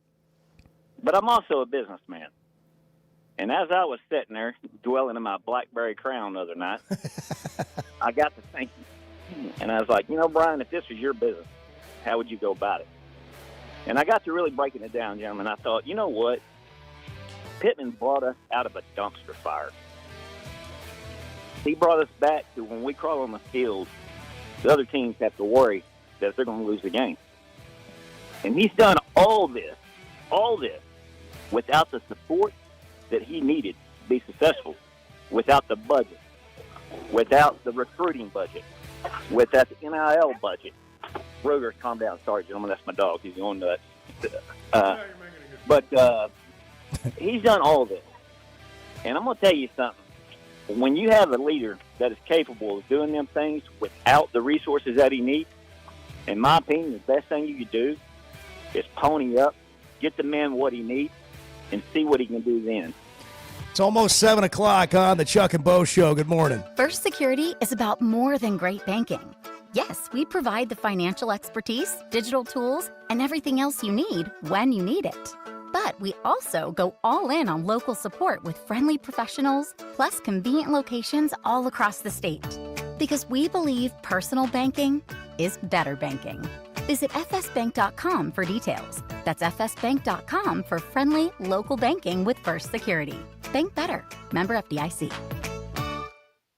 But I'm also a businessman. And as I was sitting there dwelling in my BlackBerry Crown the other night, I got to thinking. And I was like, you know, Brian, if this was your business, how would you go about it? And I got to really breaking it down, gentlemen. I thought, you know what? Pittman brought us out of a dumpster fire. He brought us back to when we crawl on the field, the other teams have to worry that they're going to lose the game. And he's done all this, without the support that he needed to be successful, without the budget, without the recruiting budget, without the NIL budget. Ruger, calm down. Sorry, gentlemen, that's my dog. He's going nuts. But he's done all this. And I'm going to tell you something. When you have a leader that is capable of doing them things without the resources that he needs, in my opinion, the best thing you could do is pony up, get the man what he needs, and see what he can do then. It's almost 7 o'clock on the Chuck and Bo Show. Good morning. First Security is about more than great banking. Yes, we provide the financial expertise, digital tools, and everything else you need when you need it. But we also go all in on local support with friendly professionals, plus convenient locations all across the state. Because we believe personal banking is better banking. Visit fsbank.com for details. That's fsbank.com for friendly local banking with First Security. Bank better. Member FDIC.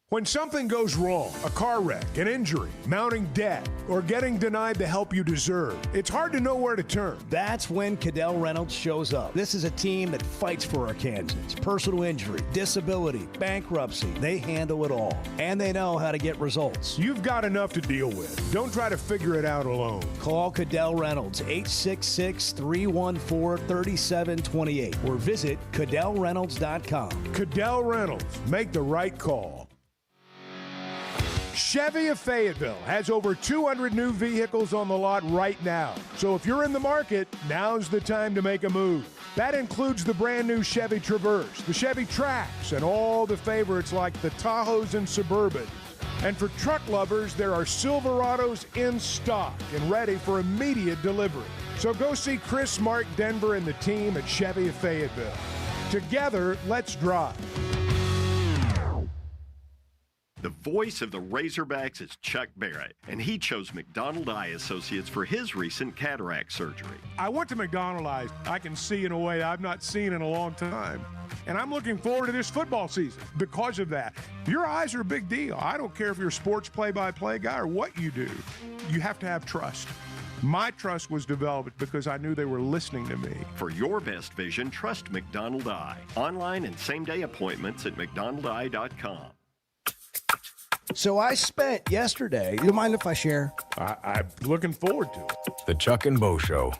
When something goes wrong, a car wreck, an injury, mounting debt, or getting denied the help you deserve, it's hard to know where to turn. That's when Cadell Reynolds shows up. This is a team that fights for Arkansans. Personal injury, disability, bankruptcy, they handle it all. And they know how to get results. You've got enough to deal with. Don't try to figure it out alone. Call Cadell Reynolds, 866-314-3728, or visit CadellReynolds.com. Cadell Reynolds. Make the right call. Chevy of Fayetteville has over 200 new vehicles on the lot right now. So if you're in the market, now's the time to make a move. That includes the brand new Chevy Traverse, the Chevy Trax, and all the favorites like the Tahoes and Suburbans. And for truck lovers, there are Silverados in stock and ready for immediate delivery. So go see Chris, Mark, Denver, and the team at Chevy of Fayetteville. Together, let's drive. The voice of the Razorbacks is Chuck Barrett, and he chose McDonald Eye Associates for his recent cataract surgery. I went to McDonald Eye. I can see in a way I've not seen in a long time. And I'm looking forward to this football season because of that. Your eyes are a big deal. I don't care if you're a sports play-by-play guy or what you do. You have to have trust. My trust was developed because I knew they were listening to me. For your best vision, trust McDonald Eye. Online and same-day appointments at McDonaldEye.com. So I spent yesterday, you don't mind if I share? I'm looking forward to it. The Chuck and Bo Show.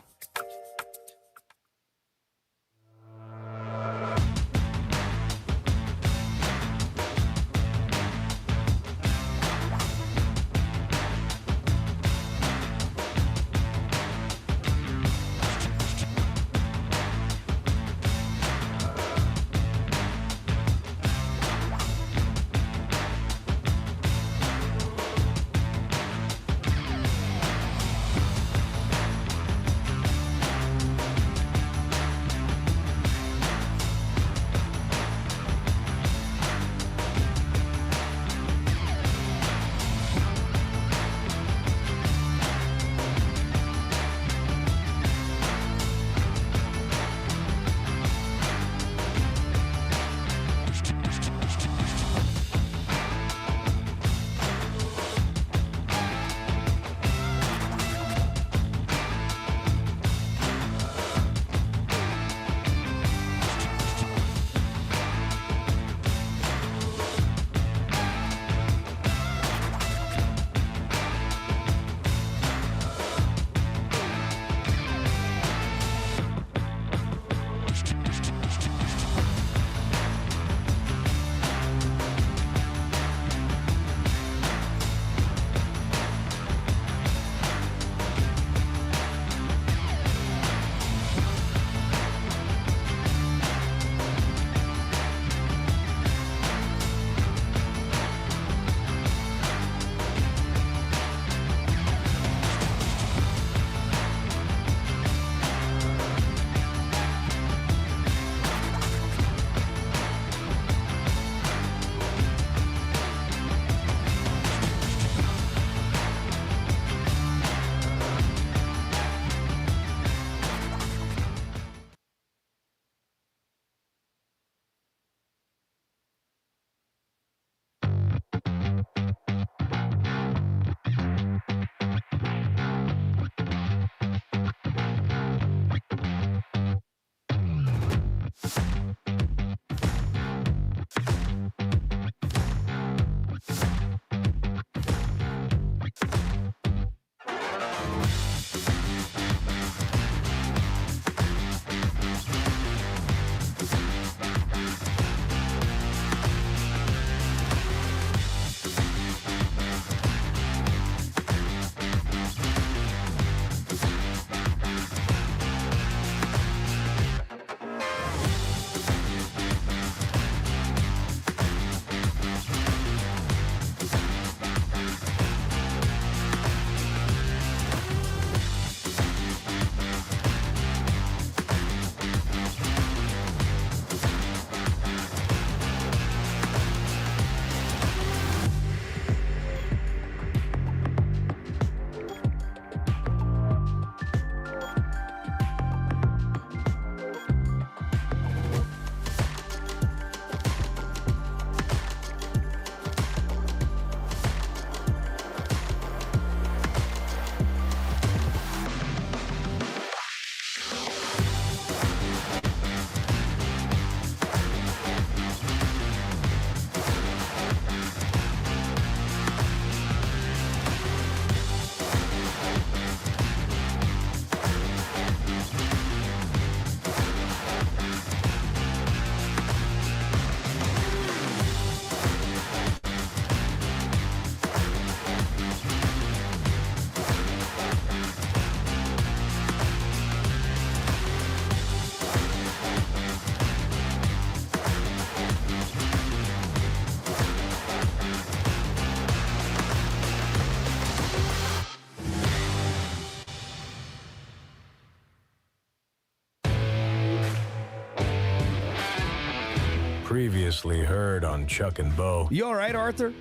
Previously heard on Chuck and Bo. You all right, Arthur?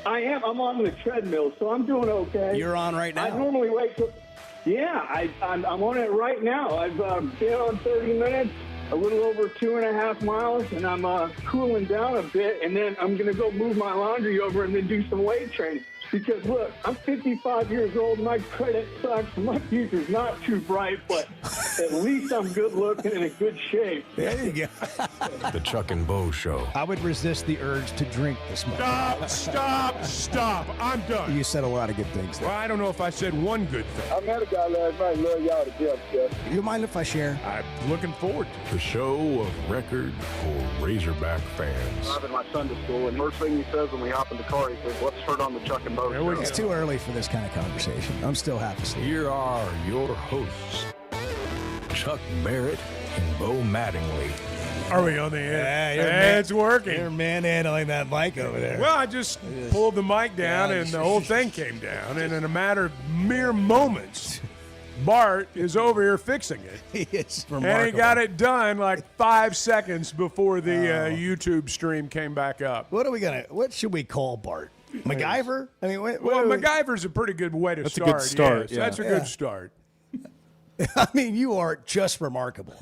I am. I'm on the treadmill, so I'm doing okay. You're on right now? I normally wait till... Yeah, I'm on it right now. I've been on 30 minutes, a little over 2.5 miles, and I'm cooling down a bit, and then I'm going to go move my laundry over and then do some weight training. Because, look, I'm 55 years old, my credit sucks, my future's not too bright, but at least I'm good looking and in good shape. There you go. The Chuck and Bo Show. I would resist the urge to drink this morning. Stop. I'm done. You said a lot of good things there. Well, I don't know if I said one good thing. I met a guy last night, love y'all to death, Jeff. You mind if I share? I'm looking forward to it. The show of record for Razorback fans. Driving my son to school, and first thing he says when we hop in the car, he says, "Let's turn on the Chuck and Bo Show." It's too early for this kind of conversation. I'm still half asleep. Here are your hosts, Chuck Barrett and Bo Mattingly. Are we on the air? It's working. You're manhandling that mic over there. Well, I just pulled the mic down, and the whole thing came down. And in a matter of mere moments, Bart is over here fixing it. It's remarkable. And he got it done like 5 seconds before the YouTube stream came back up. What should we call Bart? MacGyver? I mean, MacGyver's a pretty good way to That's start. a good start. Yes, Yeah. that's a good start. I mean, you are just remarkable.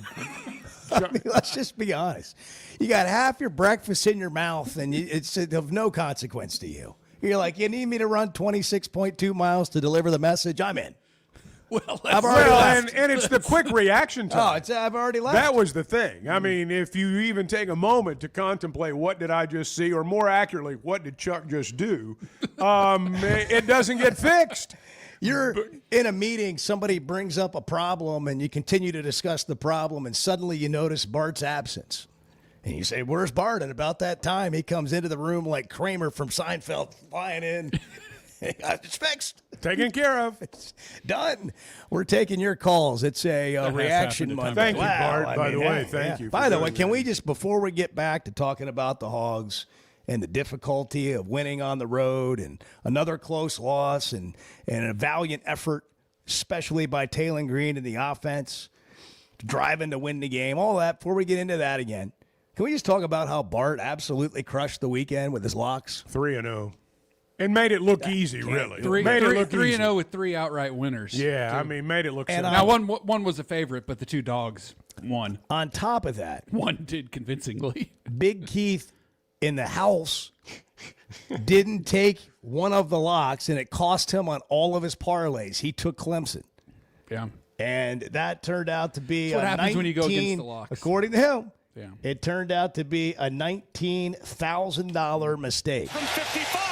I mean, let's just be honest. You got half your breakfast in your mouth, and it's of no consequence to you. You're like, you need me to run 26.2 miles to deliver the message? I'm in. Well, I've already left. And it's the quick reaction time. I've already left. That was the thing. I mean, if you even take a moment to contemplate what did I just see, or more accurately, what did Chuck just do, it doesn't get fixed. You're in a meeting, somebody brings up a problem, and you continue to discuss the problem, and suddenly you notice Bart's absence. And you say, "Where's Bart?" And about that time, he comes into the room like Kramer from Seinfeld, flying in. It's fixed. Taken care of. It's done. We're taking your calls. It's a reaction Monday. Thank you, Bart, by the way. Thank you. By the way, can we just, before we get back to talking about the Hogs and the difficulty of winning on the road and another close loss and a valiant effort, especially by Taylor Green and the offense, driving to win the game, all that, before we get into that again, can we just talk about how Bart absolutely crushed the weekend with his locks? 3-0. And made it look easy, really. 3-0 with 3 outright winners. Yeah, I mean, made it look simple. Now, one was a favorite, but the two dogs won. On top of that, one did convincingly. Big Keith in the house didn't take one of the locks, and it cost him on all of his parlays. He took Clemson. Yeah. And that turned out to be what happens when you go against the locks. According to him, yeah. It turned out to be a $19,000 mistake. From 55.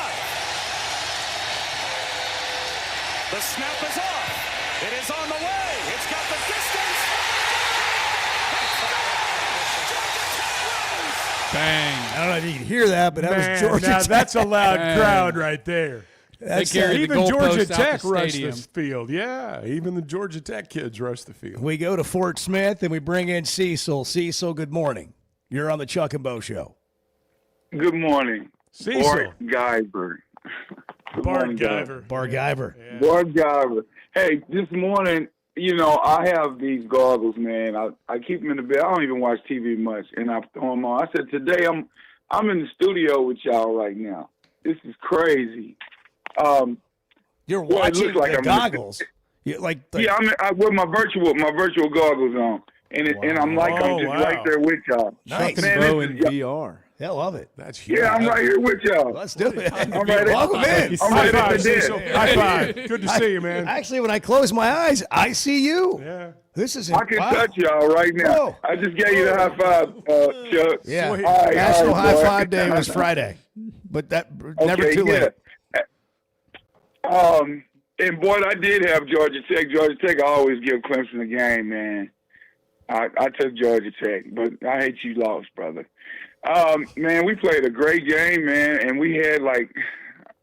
The snap is off. It is on the way. It's got the distance. Bang. I don't know if you can hear that, but that was Georgia now Tech. That's a loud crowd right there. Even Georgia Tech rushed this field. Yeah, even the Georgia Tech kids rushed the field. We go to Fort Smith, and we bring in Cecil. Cecil, good morning. You're on the Chuck and Bo Show. Good morning. Cecil. Bart Guyver. Bart Guyver. Bart Guyver. Yeah. Bart Guyver. Hey, this morning, I have these goggles, man. I keep them in the bed. I don't even watch TV much, and I throw them on. I said, today I'm in the studio with y'all right now. This is crazy. You're watching the goggles. Yeah, I'm with my virtual goggles on, and I'm like I'm just right there with y'all. Nice. Man, Bo in VR. I love it. That's huge. Yeah, I'm right here with y'all. Let's do it. I'm right Welcome in. I'm right at the desk. High five. Good to see you, man. Actually, when I close my eyes, I see you. Yeah. This is I can touch y'all right now. Whoa. I just gave you the high five, Chuck. Yeah. All right, National all right, High boy. Five Day was Friday, but that never too late. And boy, I did have Georgia Tech. Georgia Tech, I always give Clemson a game, man. I took Georgia Tech, but I hate you lost, brother. Man, we played a great game, man, and we had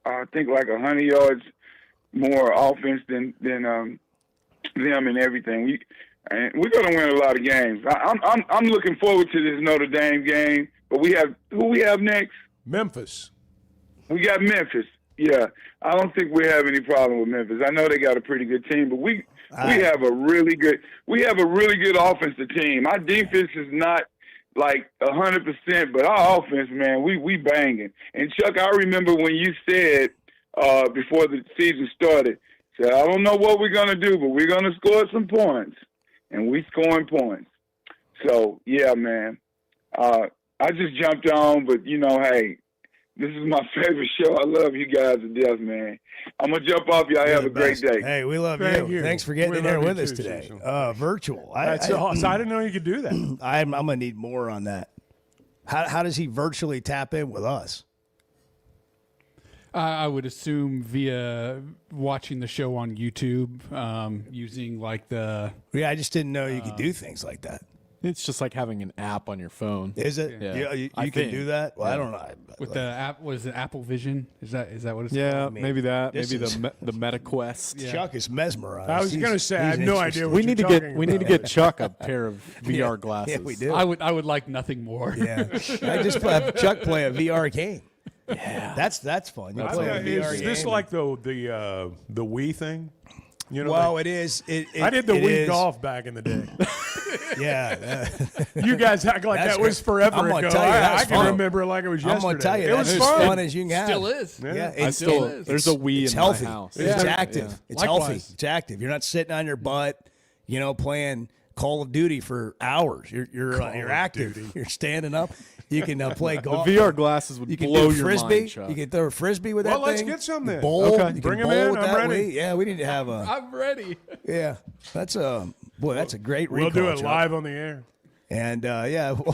I think 100 yards more offense than them and everything. We're gonna win a lot of games. I'm looking forward to this Notre Dame game. But who we have next? Memphis. We got Memphis. Yeah, I don't think we have any problem with Memphis. I know they got a pretty good team, but we have a really good offensive team. Our defense is not like 100%, but our offense, man, we banging. And Chuck, I remember when you said before the season started, said, I don't know what we're gonna do, but we're gonna score some points, and we scoring points. So yeah, man, I just jumped on, but hey, this is my favorite show. I love you guys to death, man. I'm going to jump off. Y'all have a great day. Hey, we love Thank you. you. Thanks for getting in there with us too, today. Cecil. Virtual. That's awesome. I didn't know you could do that. I'm going to need more on that. How does he virtually tap in with us? I would assume via watching the show on YouTube, using like the... Yeah, I just didn't know you could do things like that. It's just like having an app on your phone. Is it? Yeah. You can do that? Well, I don't know. With the app, was it Apple Vision? Is that what it's Yeah, called? maybe that. this Maybe is- the Meta Quest. Yeah. Chuck is mesmerized. I was going to say, I have he's no interested. idea what We you're need to talking get we need to about. get Chuck a pair of VR glasses. Yeah, we do. I would like nothing more. Yeah. I just have Chuck play a VR game. Yeah. That's fun. You play a VR Is game. this like the Wii thing? You know, Well, like- it is. I did the it Wii is. golf back in the day. Yeah. You guys act like That's that was great. forever I'm gonna ago. tell you, I that's can fun. remember it like it was yesterday. I'm going to tell you, it was that's as fun. fun as you can have. Still is. Yeah, I still there's a Wii it's in healthy. my house. It's Yeah. active. Yeah. It's Likewise. healthy. It's active. You're not sitting on your butt, playing Call of Duty for hours. You're active. Duty. You're standing up. You can play The golf. VR glasses would You can blow do your frisbee. mind, Chuck. You can throw a frisbee with Well, that let's thing. get some then. Bowl. Okay. You Bring can 'em bowl in. with I'm that ready. Wii. Yeah, we need to have a. I'm ready. Yeah, that's a that's a great. We'll recall, do it Chuck. live on the air. And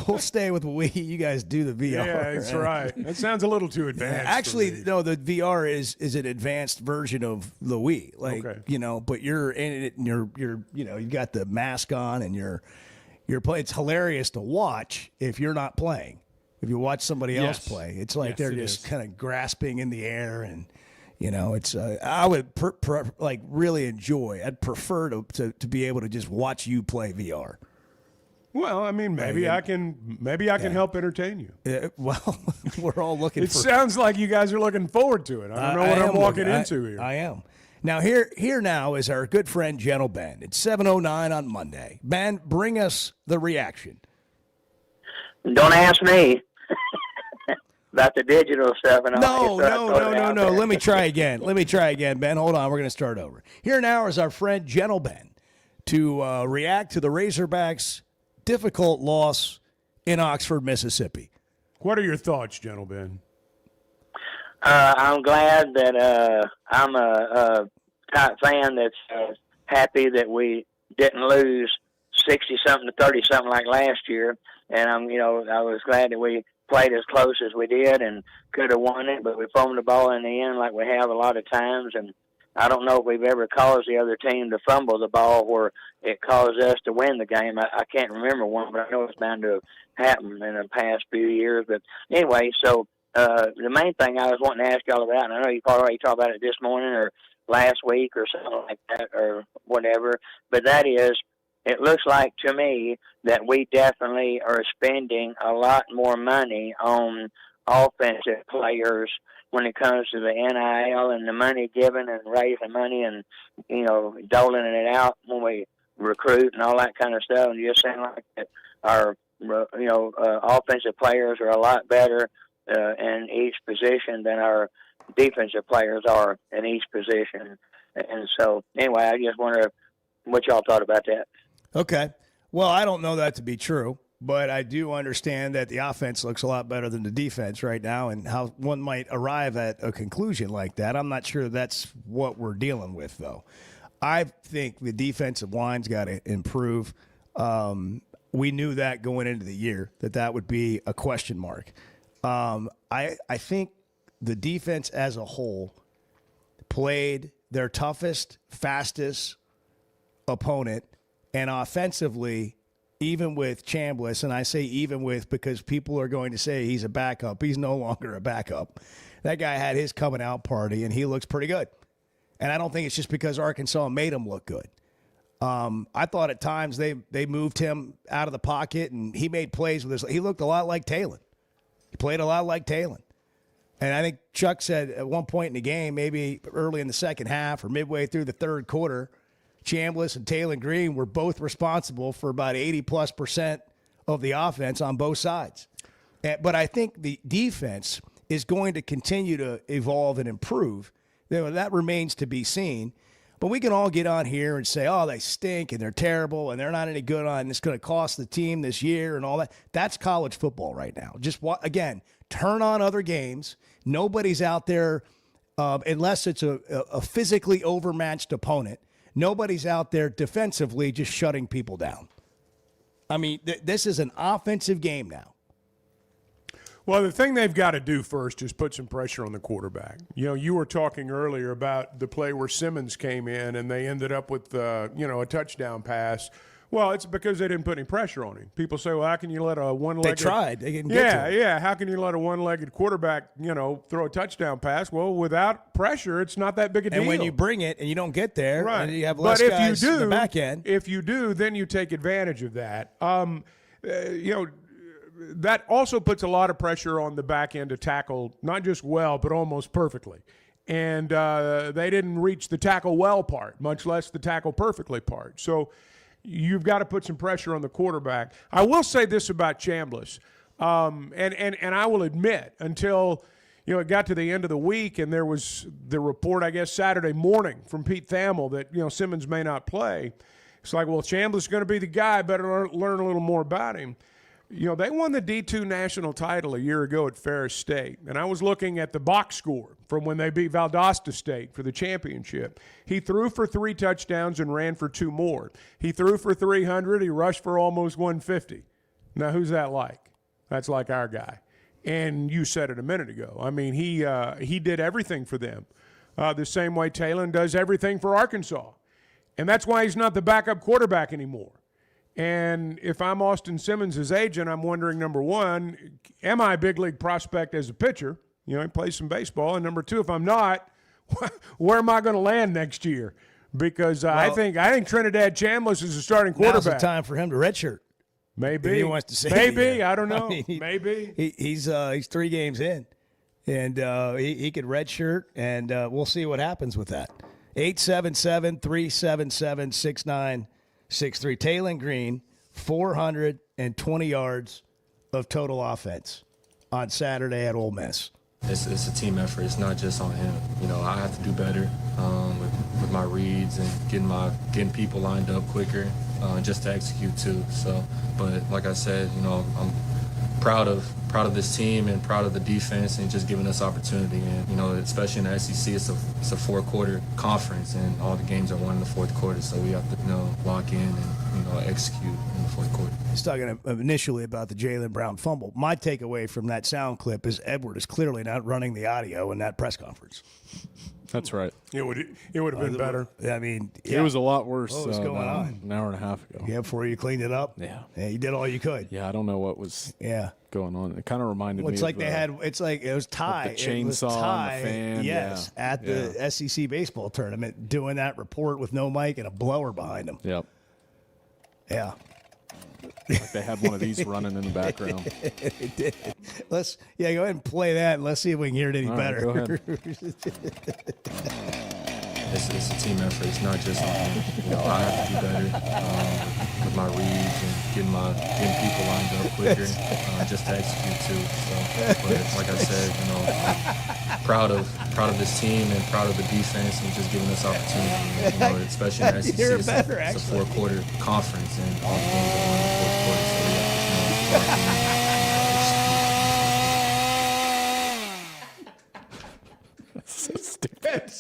we'll stay with the Wii. You guys do the VR. Yeah, that's right. That sounds a little too advanced. for Actually, me. no. The VR is an advanced version of the Wii. Like Okay. but you're in it, and you're you've got the mask on, and you're playing. It's hilarious to watch if you're not playing. If you watch somebody else Yes. play, it's like Yes, they're it just is. kind of grasping in the air, and it's. I would really enjoy. I'd prefer to be able to just watch you play VR. Well, I mean, maybe I can help entertain you. Well, we're all looking. It for sounds like you guys are looking forward to it. I don't know what I'm walking into here. I am. Now, here now is our good friend, Gentle Ben. It's 7:09 on Monday. Ben, bring us the reaction. Don't ask me about the digital stuff. And all that stuff. No. Let me try again. Ben, hold on. We're going to start over. Here now is our friend, Gentle Ben, to react to the Razorbacks' difficult loss in Oxford, Mississippi. What are your thoughts, Gentle Ben? I'm glad that I'm a type fan that's happy that we didn't lose 60-something to 30-something like last year. And I was glad that we played as close as we did and could have won it, but we fumbled the ball in the end like we have a lot of times. And I don't know if we've ever caused the other team to fumble the ball where it caused us to win the game. I can't remember one, but I know it's bound to have happened in the past few years. But anyway, so the main thing I was wanting to ask y'all about, and I know you probably already talked about it this morning or last week or something like that or whatever, but that is, it looks like to me that we definitely are spending a lot more money on offensive players when it comes to the NIL and the money given and raising money and, doling it out when we recruit and all that kind of stuff. And just saying like that our, offensive players are a lot better in each position than our defensive players are in each position. And so, anyway, I just wonder what y'all thought about that. Okay. Well, I don't know that to be true, but I do understand that the offense looks a lot better than the defense right now, and how one might arrive at a conclusion like that. I'm not sure that's what we're dealing with, though. I think the defensive line's got to improve. We knew that going into the year, that would be a question mark. I think the defense as a whole played their toughest, fastest opponent, and offensively, even with Chambliss, and I say even with because people are going to say he's a backup. He's no longer a backup. That guy had his coming out party, and he looks pretty good. And I don't think it's just because Arkansas made him look good. I thought at times they moved him out of the pocket, and he made plays with his. He looked a lot like Talon. He played a lot like Talon. And I think Chuck said at one point in the game, maybe early in the second half or midway through the third quarter, Chambliss and Talon Green were both responsible for about 80+% of the offense on both sides. But I think the defense is going to continue to evolve and improve. That remains to be seen. But we can all get on here and say, oh, they stink and they're terrible and they're not any good and it's going to cost the team this year and all that. That's college football right now. Just, again, turn on other games. Nobody's out there, unless it's a physically overmatched opponent, nobody's out there defensively just shutting people down. I mean, this is an offensive game now. Well, the thing they've got to do first is put some pressure on the quarterback. You know, you were talking earlier about the play where Simmons came in and they ended up with, a touchdown pass. Well, it's because they didn't put any pressure on him. People say, well, how can you let a one-legged – They tried. They didn't get to him. Yeah. How can you let a one-legged quarterback, throw a touchdown pass? Well, without pressure, it's not that big a deal. And when you bring it and you don't get there, right. and you have less guys in the back end. If you do, then you take advantage of that. That also puts a lot of pressure on the back end to tackle, not just well, but almost perfectly. And they didn't reach the tackle well part, much less the tackle perfectly part. So you've got to put some pressure on the quarterback. I will say this about Chambliss, and I will admit, until it got to the end of the week and there was the report, I guess, Saturday morning from Pete Thamel that Simmons may not play. It's like, well, Chambliss is going to be the guy. Better learn a little more about him. They won the D2 national title a year ago at Ferris State, and I was looking at the box score from when they beat Valdosta State for the championship. He threw for 3 touchdowns and ran for 2 more. He threw for 300. He rushed for almost 150. Now, who's that like? That's like our guy. And you said it a minute ago. I mean, he did everything for them, the same way Talon does everything for Arkansas. And that's why he's not the backup quarterback anymore. And if I'm Austin Simmons' agent, I'm wondering, number one, am I a big league prospect as a pitcher? He plays some baseball. And number two, if I'm not, where am I going to land next year? Because I think Trinidad Chambliss is a starting quarterback. Now's the time for him to redshirt. Maybe. If he wants to say maybe. I don't know. Maybe. He's 3 games in. And he could redshirt, and we'll see what happens with that. 877-377-6963. Talon Green, 420 yards of total offense on Saturday at Ole Miss. It's a team effort. It's not just on him. I have to do better with my reads and getting people lined up quicker, just to execute too. So, but like I said, I'm proud of this team and proud of the defense and just giving us opportunity. And especially in the SEC, it's a 4-quarter conference, and all the games are won in the 4th quarter. So we have to lock in and execute in the 4th quarter. I was talking initially about the Jaylen Brown fumble. My takeaway from that sound clip is Edward is clearly not running the audio in that press conference. That's right. It would have been better. I mean, it was a lot worse. What was going on? An hour and a half ago. Yeah, before you cleaned it up. Yeah, you did all you could. Yeah, I don't know what was. going on. It kind of reminded me. It's like it was Ty. The chainsaw and the fan. Yes, at the SEC baseball tournament, doing that report with no mic and a blower behind him. Yep. Yeah. Like they had one of these running in the background. It did. Go ahead and play that and let's see if we can hear it any better. Go ahead. It's a team effort. It's not just on him. I have to do better with my reads and getting people lined up quicker, just to execute too. So, but like I said, I'm proud of this team and proud of the defense and just giving us opportunity. Especially in the SEC, it's a 4-quarter conference and all the games are won in the 4th quarter. So we have to lock in and execute. That's so stupid.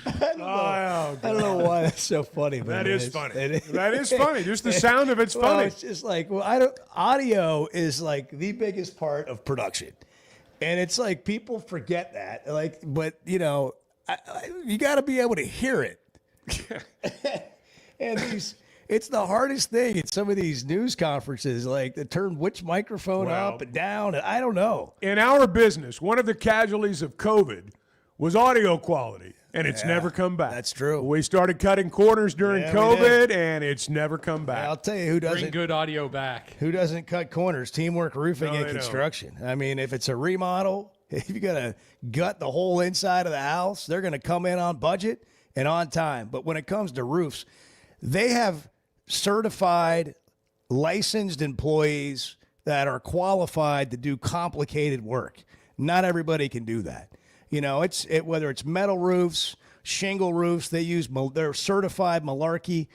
I don't know why that's so funny, but that is funny. That is funny. Just the sound of it's funny. It's just like audio is like the biggest part of production, and it's like people forget that. But you got to be able to hear it. And it's the hardest thing in some of these news conferences, like to turn which microphone up and down. And I don't know. In our business, one of the casualties of COVID was audio quality. And it's never come back. That's true. We started cutting corners during COVID, and it's never come back. I'll tell you who doesn't. Bring good audio back. Who doesn't cut corners? Teamwork Roofing and Construction. I mean, if it's a remodel, if you're going to gut the whole inside of the house, they're going to come in on budget and on time. But when it comes to roofs, they have certified licensed employees that are qualified to do complicated work. Not everybody can do that. You know, whether it's metal roofs, shingle roofs, they're certified Malarkey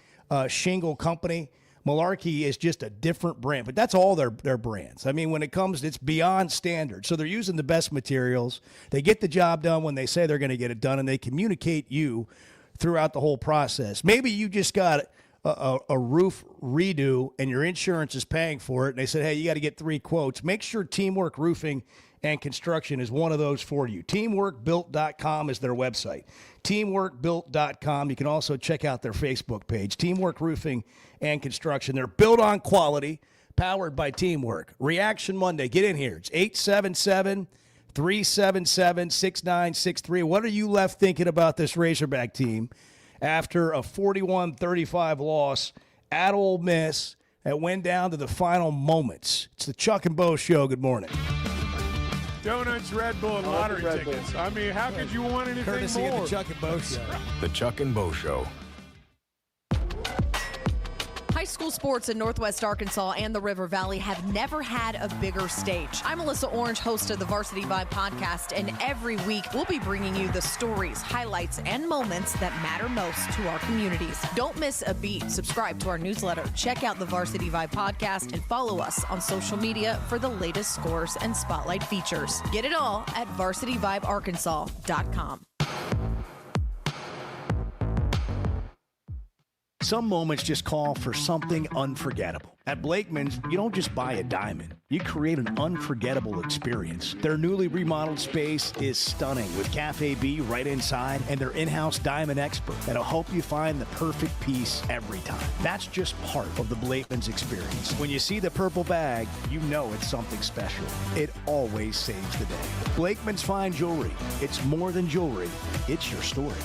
shingle company. Malarkey is just a different brand, but that's all their brands. I mean, when it comes, it's beyond standard. So they're using the best materials. They get the job done when they say they're going to get it done, and they communicate you throughout the whole process. Maybe you just got a roof redo and your insurance is paying for it, and they said, hey, you got to get 3 quotes. Make sure Teamwork Roofing and Construction is one of those for you. Teamworkbuilt.com is their website. Teamworkbuilt.com. You can also check out their Facebook page, Teamwork Roofing and Construction. They're built on quality, powered by teamwork. Reaction Monday. Get in here. It's 877-377-6963. What are you left thinking about this Razorback team after a 41-35 loss at Ole Miss that went down to the final moments? It's the Chuck and Bo Show. Good morning. Donuts, Red Bull, and lottery tickets. I mean, how could you want anything Courtesy more? of the Chuck and Bo Show. The Chuck and Bo Show. High school sports in Northwest Arkansas and the River Valley have never had a bigger stage. I'm Alyssa Orange, host of the Varsity Vibe podcast, and every week we'll be bringing you the stories, highlights, and moments that matter most to our communities. Don't miss a beat. Subscribe to our newsletter, check out the Varsity Vibe podcast, and follow us on social media for the latest scores and spotlight features. Get it all at varsityvibearkansas.com. Some moments just call for something unforgettable. At Blakeman's, you don't just buy a diamond. You create an unforgettable experience. Their newly remodeled space is stunning with Cafe B right inside and their in-house diamond expert that'll help you find the perfect piece every time. That's just part of the Blakeman's experience. When you see the purple bag, you know it's something special. It always saves the day. Blakeman's Fine Jewelry. It's more than jewelry. It's your story.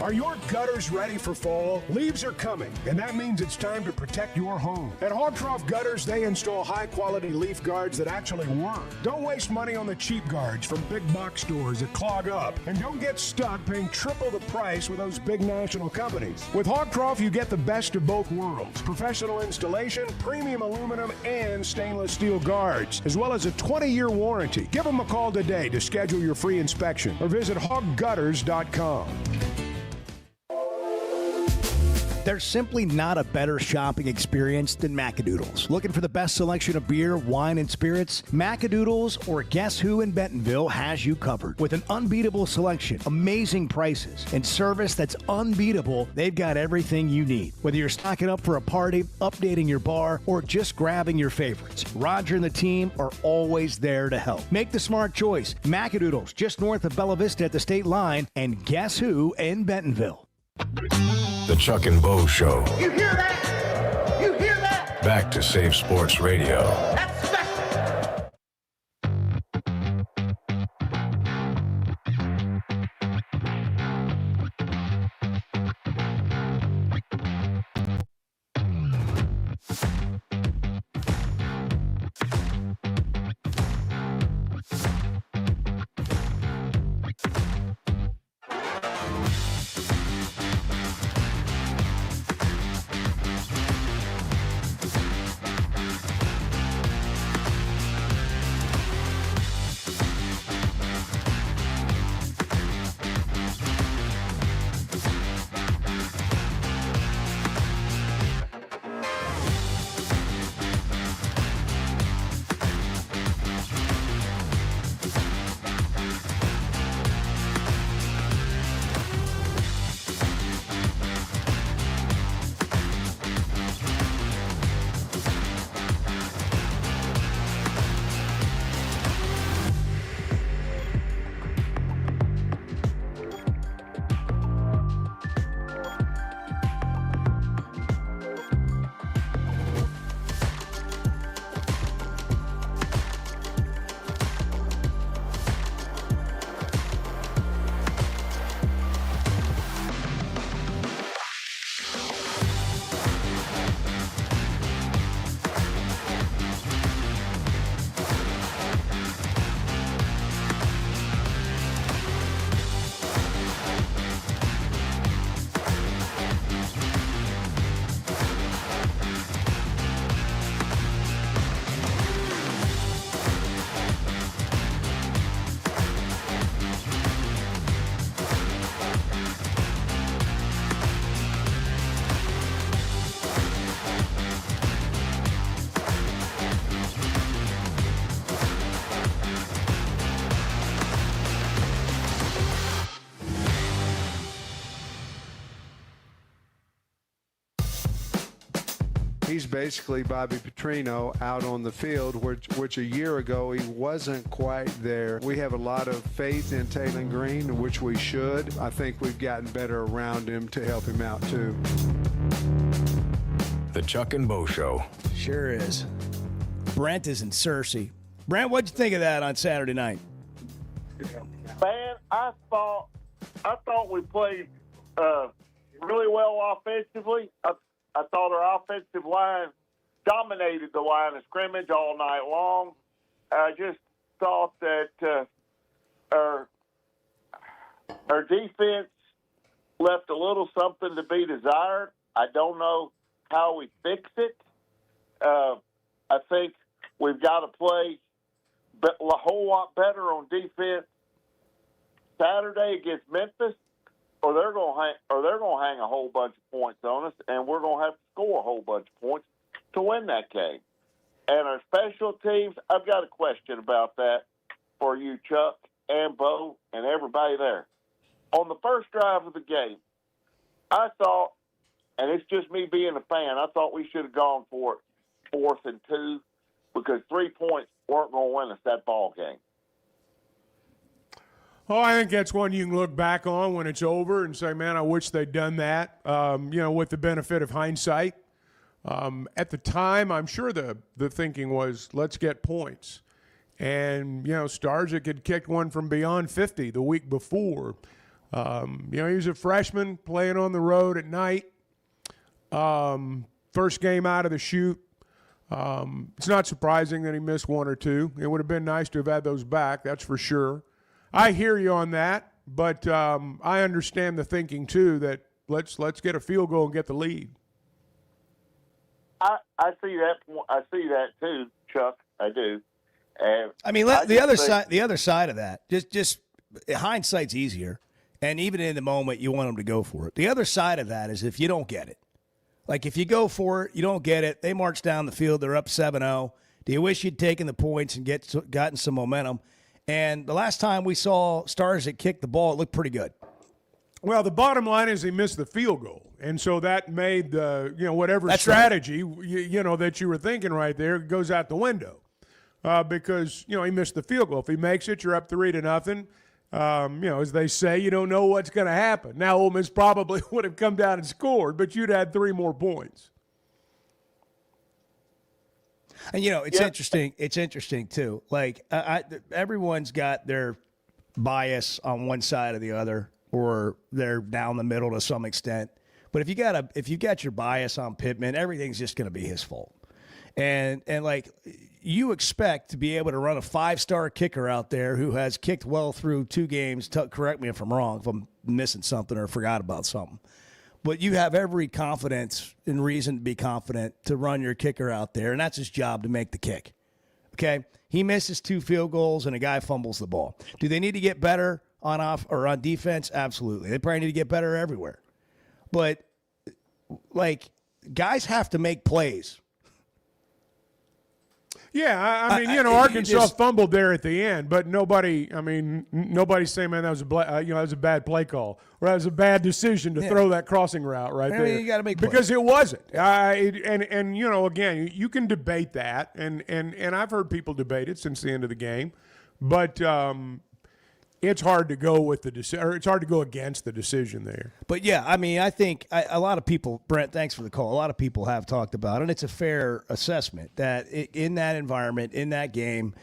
Are your gutters ready for fall? Leaves are coming, and that means it's time to protect your home. At Hogtroff Gutters, they install high-quality leaf guards that actually work. Don't waste money on the cheap guards from big box stores that clog up, and don't get stuck paying triple the price with those big national companies. With Hogtroff, you get the best of both worlds: professional installation, premium aluminum, and stainless steel guards, as well as a 20-year warranty. Give them a call today to schedule your free inspection, or visit hoggutters.com. There's simply not a better shopping experience than Macadoodles. Looking for the best selection of beer, wine, and spirits? Macadoodles or Guess Who in Bentonville has you covered. With an unbeatable selection, amazing prices, and service that's unbeatable, they've got everything you need. Whether you're stocking up for a party, updating your bar, or just grabbing your favorites, Roger and the team are always there to help. Make the smart choice. Macadoodles, just north of Bella Vista at the state line, and Guess Who in Bentonville. The Chuck and Bo Show. You hear that? You hear that? Back to Save Sports Radio. That's special. he's basically Bobby Petrino out on the field, which a year ago he wasn't quite there. We have a lot of faith in Taylon Green, which we should. I think we've gotten better around him to help him out too. The Chuck and Bo Show. Sure is. Brent is in Searcy. Brent, what'd you think of that on Saturday night? Man, I thought we played really well offensively. I thought our offensive line dominated the line of scrimmage all night long. I just thought that our defense left a little something to be desired. I don't know how we fix it. I think we've got to play a whole lot better on defense Saturday against Memphis, or they're going to hang a whole bunch of points on us, and we're going to have to score a whole bunch of points to win that game. And our special teams, I've got a question about that for you, Chuck and Bo and everybody there. On the first drive of the game, I thought, and it's just me being a fan, I thought we should have gone for it 4th and 2, because 3 points weren't going to win us that ball game. Oh, I think that's one you can look back on when it's over and say, man, I wish they'd done that, with the benefit of hindsight. At the time, I'm sure the thinking was, let's get points. And, Starzyk had kicked one from beyond 50 the week before. He was a freshman playing on the road at night. First game out of the chute. It's not surprising that he missed one or two. It would have been nice to have had those back, that's for sure. I hear you on that, but I understand the thinking too that let's get a field goal and get the lead. I see that. I see that too, Chuck. I do. And the other side of that, just hindsight's easier, and even in the moment you want them to go for it. The other side of that is if you don't get it. Like, if you go for it, you don't get it, they march down the field, they're up 7-0. Do you wish you'd taken the points and gotten some momentum? And the last time we saw Starzyk kick the ball, it looked pretty good. Well, the bottom line is he missed the field goal. And so that made the, whatever That's strategy, right. That you were thinking right there goes out the window. Because, he missed the field goal. If he makes it, you're up 3-0. As they say, you don't know what's going to happen. Now, Ole Miss probably would have come down and scored, but you'd had 3 more points. And, it's interesting. It's interesting, too. Like, everyone's got their bias on one side or the other, or they're down the middle to some extent. But if you got your bias on Pittman, everything's just going to be his fault. And like, you expect to be able to run a 5-star kicker out there who has kicked well through 2 games. Correct me if I'm wrong, if I'm missing something or forgot about something. But you have every confidence and reason to be confident to run your kicker out there, and that's his job, to make the kick. Okay? He misses 2 field goals, and a guy fumbles the ball. Do they need to get better on defense? Absolutely. They probably need to get better everywhere. But, like, guys have to make plays. Yeah, Arkansas fumbled there at the end, but nobody's saying, man, that was a bad play call, or that was a bad decision to throw that crossing route right there. You got to make plays. Because it wasn't. Again, you can debate that, and I've heard people debate it since the end of the game, but it's hard to go with it's hard to go against the decision there. But yeah, I think a lot of people, Brent, thanks for the call. A lot of people have talked about it, and it's a fair assessment that in that environment, in that game,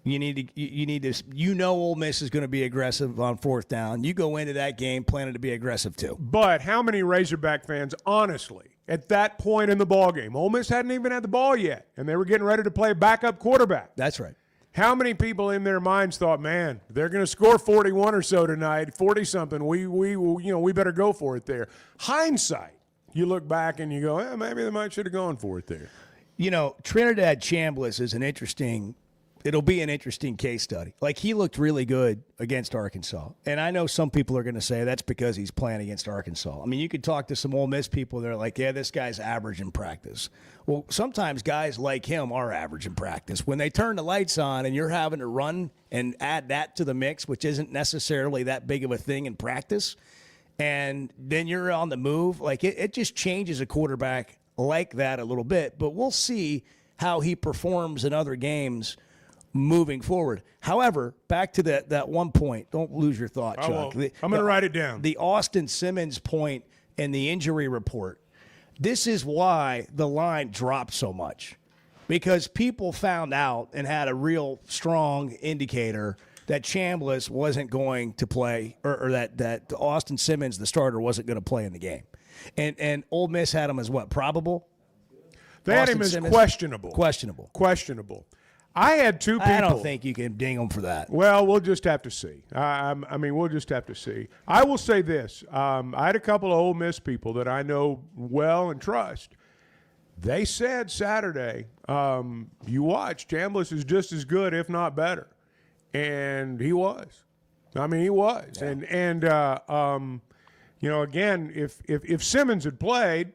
you need to, Ole Miss is going to be aggressive on 4th down. You go into that game planning to be aggressive too. But how many Razorback fans, honestly, at that point in the ball game, Ole Miss hadn't even had the ball yet, and they were getting ready to play backup quarterback. That's right. How many people in their minds thought, man, they're going to score 41 or so tonight, 40-something. We better go for it there. Hindsight, you look back and you go, maybe they might should have gone for it there. Trinidad Chambliss is it'll be an interesting case study. Like, he looked really good against Arkansas. And I know some people are going to say that's because he's playing against Arkansas. You could talk to some Ole Miss people, they're like, yeah, this guy's average in practice. Well, sometimes guys like him are average in practice. When they turn the lights on and you're having to run and add that to the mix, which isn't necessarily that big of a thing in practice, and then you're on the move, like, it just changes a quarterback like that a little bit, but we'll see how he performs in other games moving forward. However, back to that one point. Don't lose your thought, I Chuck. won't. I'm going to write it down. The Austin Simmons point in the injury report. This is why the line dropped so much, because people found out and had a real strong indicator that Chambliss wasn't going to play, or that Austin Simmons, the starter, wasn't going to play in the game. And Ole Miss had him as what, probable? They had Austin him as Simmons? questionable. Questionable. I had two people. I don't think you can ding them for that. Well, we'll just have to see. I mean, we'll just have to see. I will say this. I had a couple of Ole Miss people that I know well and trust. They said Saturday, you watch, Chambliss is just as good, if not better. And he was. I mean, he was. Yeah. And you know, again, if Simmons had played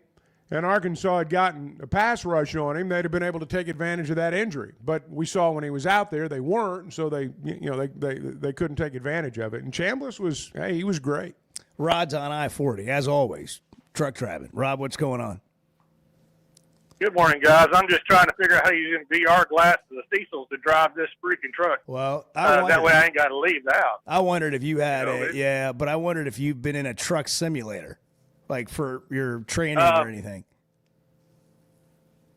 and Arkansas had gotten a pass rush on him, they'd have been able to take advantage of that injury. But we saw when he was out there, they weren't, and so they couldn't take advantage of it. And Chambliss he was great. Rod's on I-40, as always. Truck driving. Rod, what's going on? Good morning, guys. I'm just trying to figure out how you're using VR glasses of Cecil's to drive this freaking truck. Well, that way I ain't got to leave the house. I wondered if you had but I wondered if you've been in a truck simulator, like for your training or anything.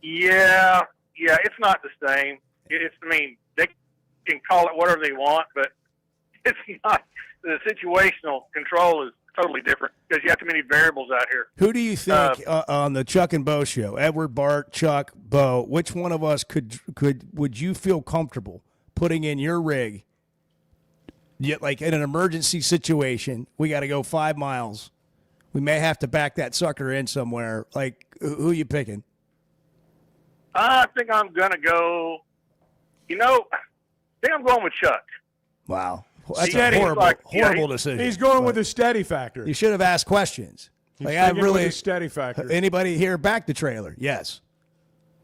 Yeah, it's not the same. I mean, they can call it whatever they want, but it's not. The situational control is totally different because you have too many variables out here. Who do you think on the Chuck and Bo show, Edward, Bart, Chuck, Bo, which one of us would you feel comfortable putting in your rig? Yet, like in an emergency situation, we got to go 5 miles. We may have to back that sucker in somewhere. Like, who are you picking? I think I'm gonna go. I think I'm going with Chuck. Wow. That's a horrible decision. He's going with a steady factor. You should have asked questions. He's with a steady factor. Anybody here back the trailer? Yes.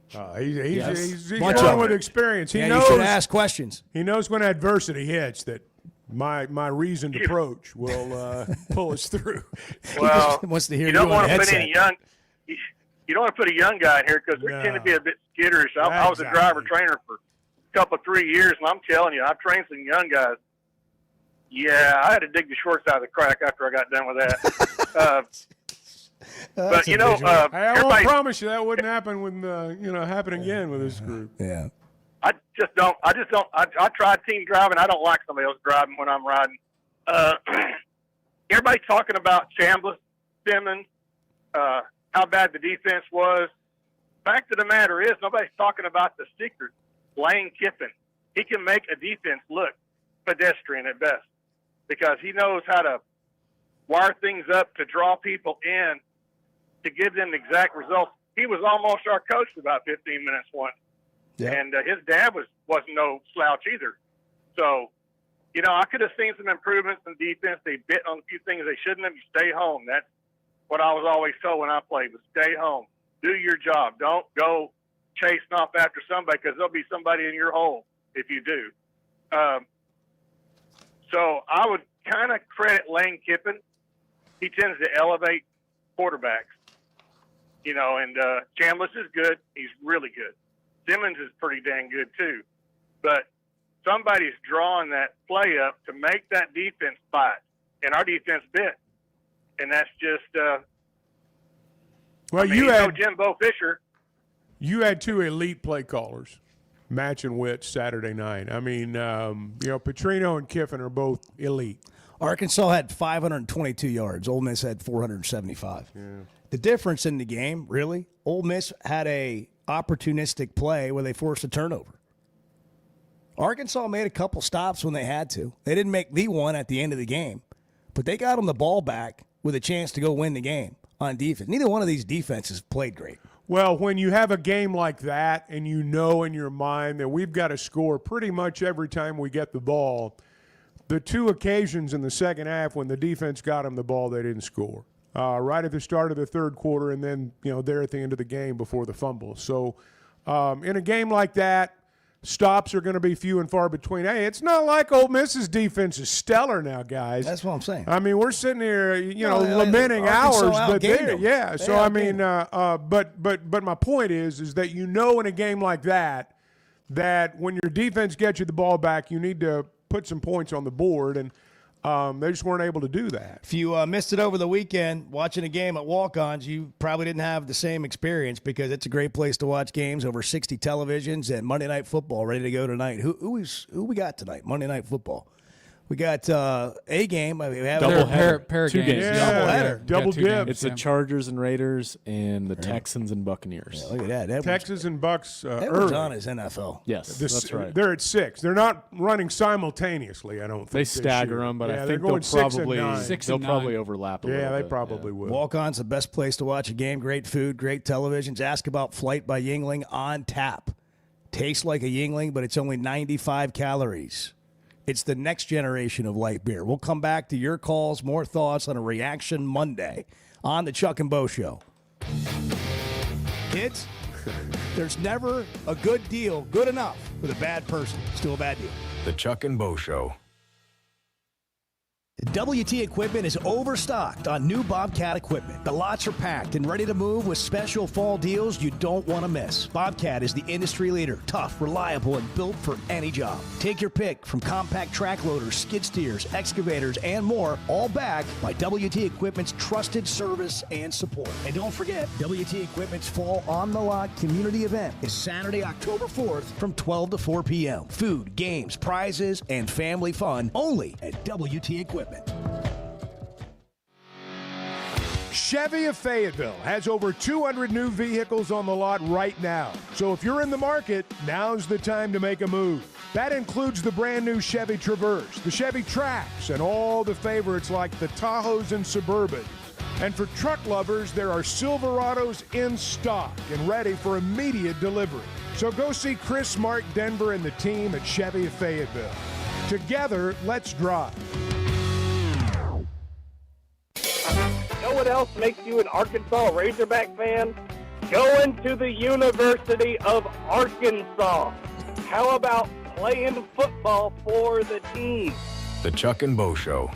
He's going with experience. He knows. You should ask questions. He knows when adversity hits that my reasoned approach will pull us through. Well, wants to hear you don't want to put any young. You don't want to put a young guy in here because we tend to be a bit skitterish. I was a driver trainer for a couple, 3 years, and I'm telling you, I've trained some young guys. Yeah, I had to dig the shorts out of the crack after I got done with that. But I won't promise you that wouldn't happen when happen again with this group. Yeah. I just don't. I tried team driving. I don't like somebody else driving when I'm riding. Everybody's talking about Chambliss, Simmons, how bad the defense was. Fact of the matter is, nobody's talking about the secret. Lane Kiffin. He can make a defense look pedestrian at best because he knows how to wire things up to draw people in to give them the exact results. He was almost our coach for about 15 minutes once. Yeah. And his dad wasn't no slouch either. So, I could have seen some improvements in defense. They bit on a few things they shouldn't have. You stay home. That's what I was always told when I played was stay home. Do your job. Don't go chasing off after somebody because there'll be somebody in your hole if you do. So I would kind of credit Lane Kiffin. He tends to elevate quarterbacks, and Chambliss is good. He's really good. Simmons is pretty dang good too. But somebody's drawing that play up to make that defense fight, and our defense bit. And that's just you had Jimbo Fisher. You had two elite play callers matching wits Saturday night. I mean, Petrino and Kiffin are both elite. Arkansas had 522 yards. Ole Miss had 475. Yeah. The difference in the game, really, Ole Miss had a opportunistic play where they forced a turnover. Arkansas made a couple stops when they had to. They didn't make the one at the end of the game, but they got them the ball back with a chance to go win the game on defense. Neither one of these defenses played great. Well, when you have a game like that and you know in your mind that we've got to score pretty much every time we get the ball, the two occasions in the second half when the defense got them the ball, they didn't score. Right at the start of the third quarter and then, there at the end of the game before the fumble. So in a game like that, stops are going to be few and far between. Hey, it's not like Ole Miss's defense is stellar now, guys. That's what I'm saying. I mean, we're sitting here, lamenting ours, but So I mean, but my point is that in a game like that when your defense gets you the ball back, you need to put some points on the board, and they just weren't able to do that. If you missed it over the weekend watching a game at Walk-Ons, you probably didn't have the same experience because it's a great place to watch games, over 60 televisions, and Monday Night Football ready to go tonight. Who we got tonight? Monday Night Football. We got a game. I mean, we have Pair two games. Double dip. It's the Chargers and Raiders and the Texans and Buccaneers. Yeah, look at that. Texas and Bucks Edwards early. on his NFL. Yes, that's right. They're at 6. They're not running simultaneously, I don't think. They stagger them, but I think they'll probably overlap a little bit. Yeah, they probably will. Walk-On's the best place to watch a game. Great food, great televisions. Ask about Flight by Yingling on tap. Tastes like a Yingling, but it's only 95 calories. It's the next generation of light beer. We'll come back to your calls, more thoughts on a Reaction Monday on the Chuck and Bo Show. Kids, there's never a good deal good enough with a bad person. Still a bad deal. The Chuck and Bo Show. WT Equipment is overstocked on new Bobcat equipment. The lots are packed and ready to move with special fall deals you don't want to miss. Bobcat is the industry leader, tough, reliable, and built for any job. Take your pick from compact track loaders, skid steers, excavators, and more, all backed by WT Equipment's trusted service and support. And don't forget, WT Equipment's Fall on the Lot community event is Saturday, October 4th from 12 to 4 p.m. Food, games, prizes, and family fun only at WT Equipment. Chevy of Fayetteville has over 200 new vehicles on the lot right now. So if you're in the market, now's the time to make a move. That includes the brand new Chevy Traverse, the Chevy Trax, and all the favorites like the Tahoes and Suburbans. And for truck lovers, there are Silverados in stock and ready for immediate delivery. So go see Chris, Mark, Denver, and the team at Chevy of Fayetteville. Together, let's drive. You know what else makes you an Arkansas Razorback fan? Going to the University of Arkansas. How about playing football for the team? The Chuck and Bo Show.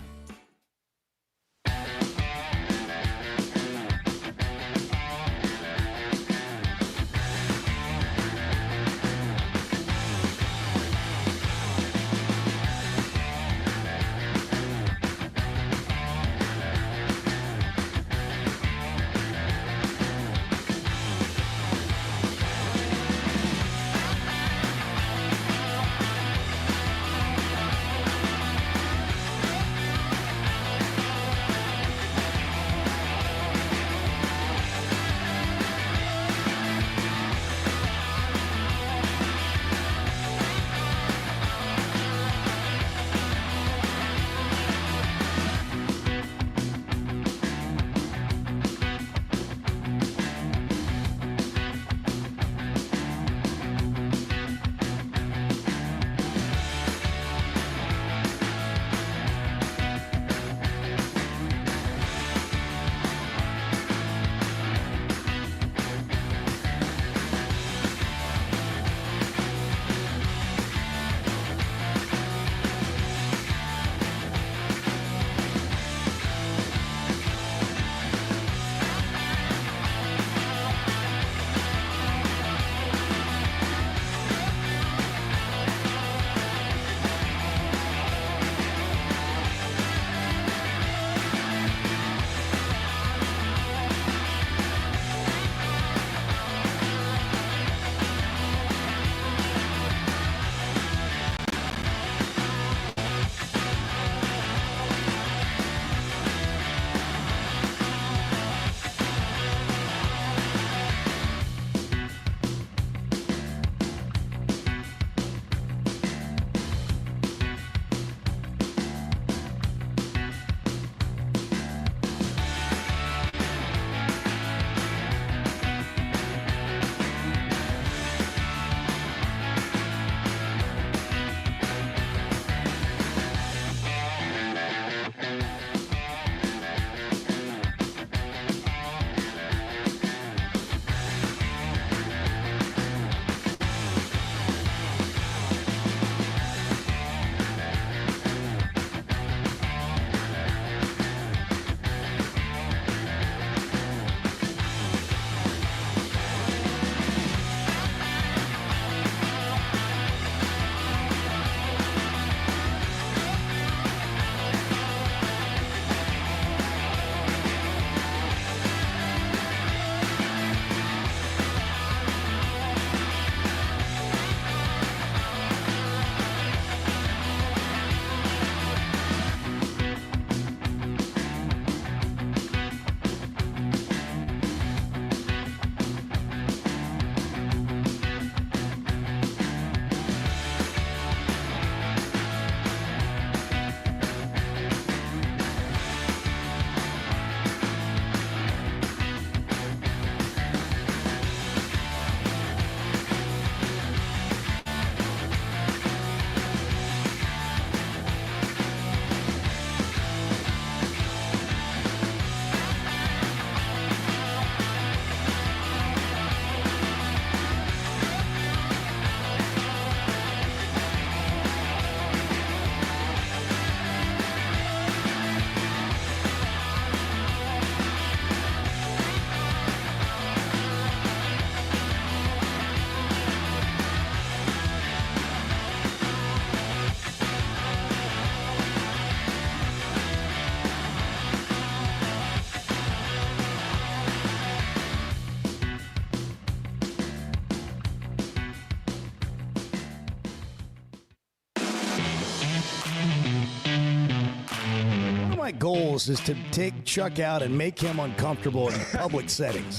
goals is to take Chuck out and make him uncomfortable in public settings.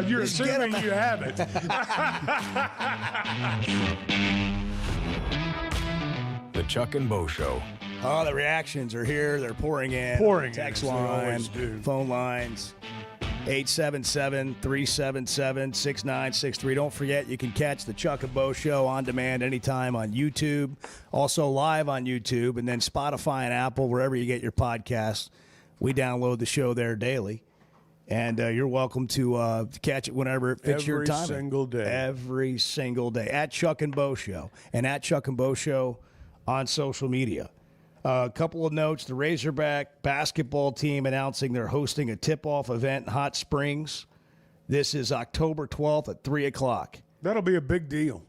You're Just get assuming him- you haven't. The Chuck and Bo Show. Oh, the reactions are here. They're pouring in. Pouring in, Text as they line, always do. phone lines. 877-377-6963. Don't forget, you can catch the Chuck and Bo Show on demand anytime on YouTube. Also live on YouTube, and then Spotify and Apple, wherever you get your podcasts. We download the show there daily. And you're welcome to catch it whenever it fits your time. Every single day. Every single day. At Chuck and Bo Show. And at Chuck and Bo Show on social media. A couple of notes. The Razorback basketball team announcing they're hosting a tip-off event in Hot Springs. This is October 12th at 3 o'clock. That'll be a big deal.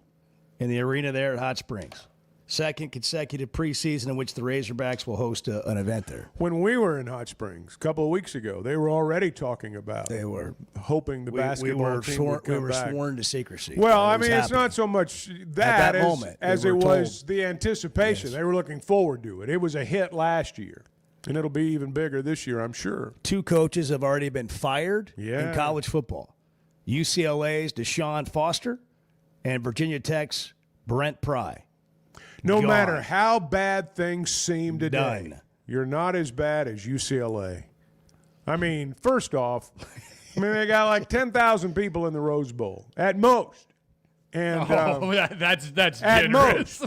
In the arena there at Hot Springs. Second consecutive preseason in which the Razorbacks will host an event there. When we were in Hot Springs a couple of weeks ago, they were already talking about They were hoping the basketball team would come back. sworn to secrecy. Well, It I was mean, it's happening. not so much that, that moment, as they it were was told. the anticipation. Yes. They were looking forward to it. It was a hit last year, and it'll be even bigger this year, I'm sure. 2 coaches have already been fired Yeah. in college football. UCLA's Deshaun Foster and Virginia Tech's Brent Pry. No Gone. matter how bad things seem today, Done. you're not as bad as UCLA. I mean, first off, they got like 10,000 people in the Rose Bowl at most. And that's at generous. most.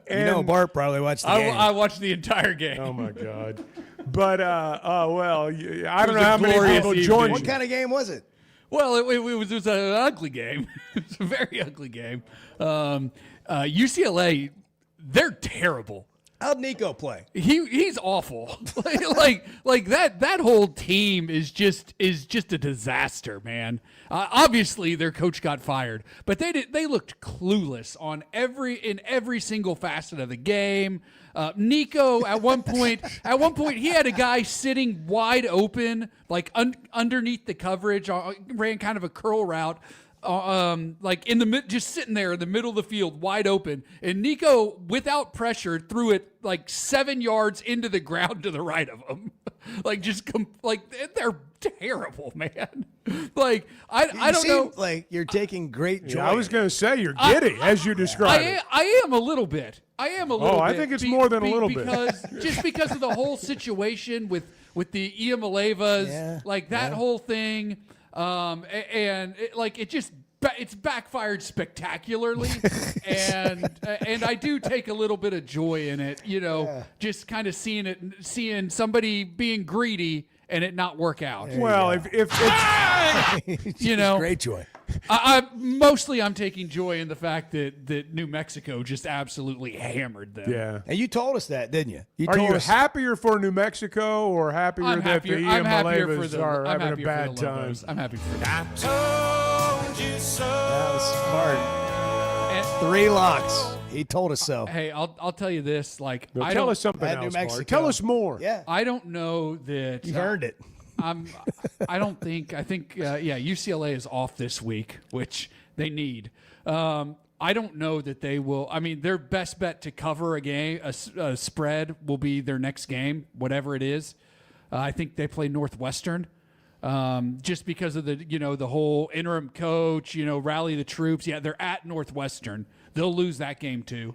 You Bart probably watched the game. I watched the entire game. Oh my God! But I don't know a how many glorious people evening. joined What you. kind of game was it? Well, it was an ugly game. It was a very ugly game. UCLA, they're terrible. How'd Nico play? He's awful. like that whole team is just a disaster, man. Obviously, their coach got fired, but they looked clueless on every single facet of the game. Nico at one point he had a guy sitting wide open, like underneath the coverage, ran kind of a curl route. Like in the just sitting there in the middle of the field, wide open, and Nico, without pressure, threw it like 7 yards into the ground to the right of him. They're terrible, man. Like I don't know. Like you're taking great joy. Yeah, I was going to say you're giddy as you described it. I am a little bit. I think it's more than a little bit. Just because of the whole situation with the Iamaleivas, like that whole thing. It's backfired spectacularly, and I do take a little bit of joy in it, just kind of seeing somebody being greedy and it not work out. Well, if it's great joy. I'm taking joy in the fact that New Mexico just absolutely hammered them. Yeah. And you told us that, didn't you? Are you happier for New Mexico or happier I'm that the happier for Iamaleivas the are I'm having a happier bad for the time? Lobos. I'm happy for them. That was smart. 3 locks. He told us so. Hey, I'll tell you this. Like, No, I tell don't. us something At New else, Mexico. Mark. Tell us more. Yeah. I don't know that You've earned it. I think UCLA is off this week, which they need. I don't know that they will. I mean, their best bet to cover a game, a spread, will be their next game, whatever it is. I think they play Northwestern, just because of the whole interim coach, rally the troops. Yeah, they're at Northwestern. They'll lose that game too.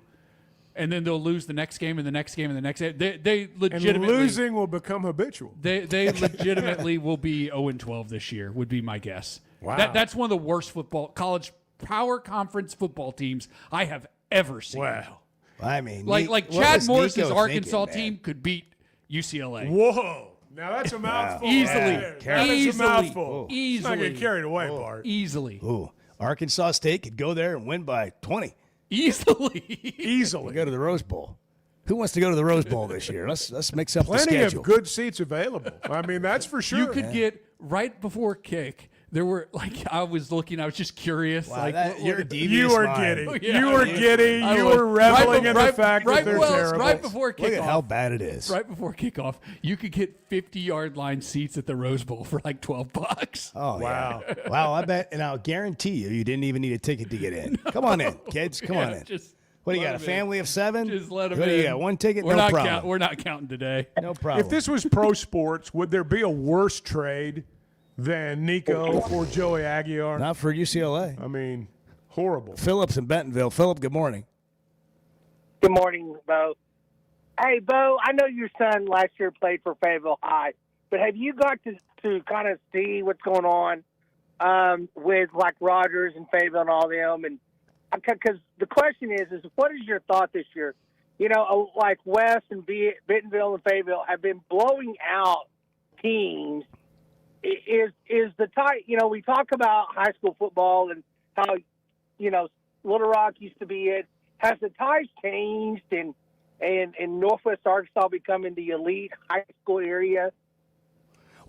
And then they'll lose the next game and the next game and the next game. They legitimately, And losing will become habitual. They legitimately will be 0-12 this year, would be my guess. Wow. That's one of the worst college power conference football teams I have ever seen. Wow. I mean, Like what Chad was Morris's Nico Arkansas thinking, team could beat UCLA. Whoa. Now that's a mouthful. Easily. Right there. That is a mouthful. Easily. Let's not get carried away, Bart. Easily. Ooh, Arkansas State could go there and win by 20. Easily. Easily. Go to the Rose Bowl. Who wants to go to the Rose Bowl this year? Let's mix up the Plenty schedule. of good seats available. I mean, that's for sure. You could get right before kick. There were I was just curious. Wow, like that- you're a devious You were mind. giddy. Oh, yeah. You were giddy. I You was. were reveling in the Right- fact right- that they're well, terrible. Right before kickoff. Look at how bad it is. Right before kickoff, you could get 50-yard line seats at the Rose Bowl for like $12. Oh, Wow. yeah. Wow, I bet, and I'll guarantee you didn't even need a ticket to get in. Come on in, kids. Come on in. What do you Let got? A him family of 7? Just let him What do in. you got? One ticket? We're No not problem. we're not counting today. No problem. If this was pro sports, would there be a worse trade than Nico for Joey Aguilar? Not for UCLA. I mean, horrible. Phillip's in Bentonville. Phillip, good morning. Good morning, Bo. Hey, Bo, I know your son last year played for Fayetteville High, but have you got to kind of see what's going on with, like, Rogers and Fayetteville and all them? And because the question is what is your thought this year? You know, like West and Bentonville and Fayetteville have been blowing out teams. Is the tie? You know, we talk about high school football and how, you know, Little Rock used to be it. Has the ties changed and Northwest Arkansas becoming the elite high school area?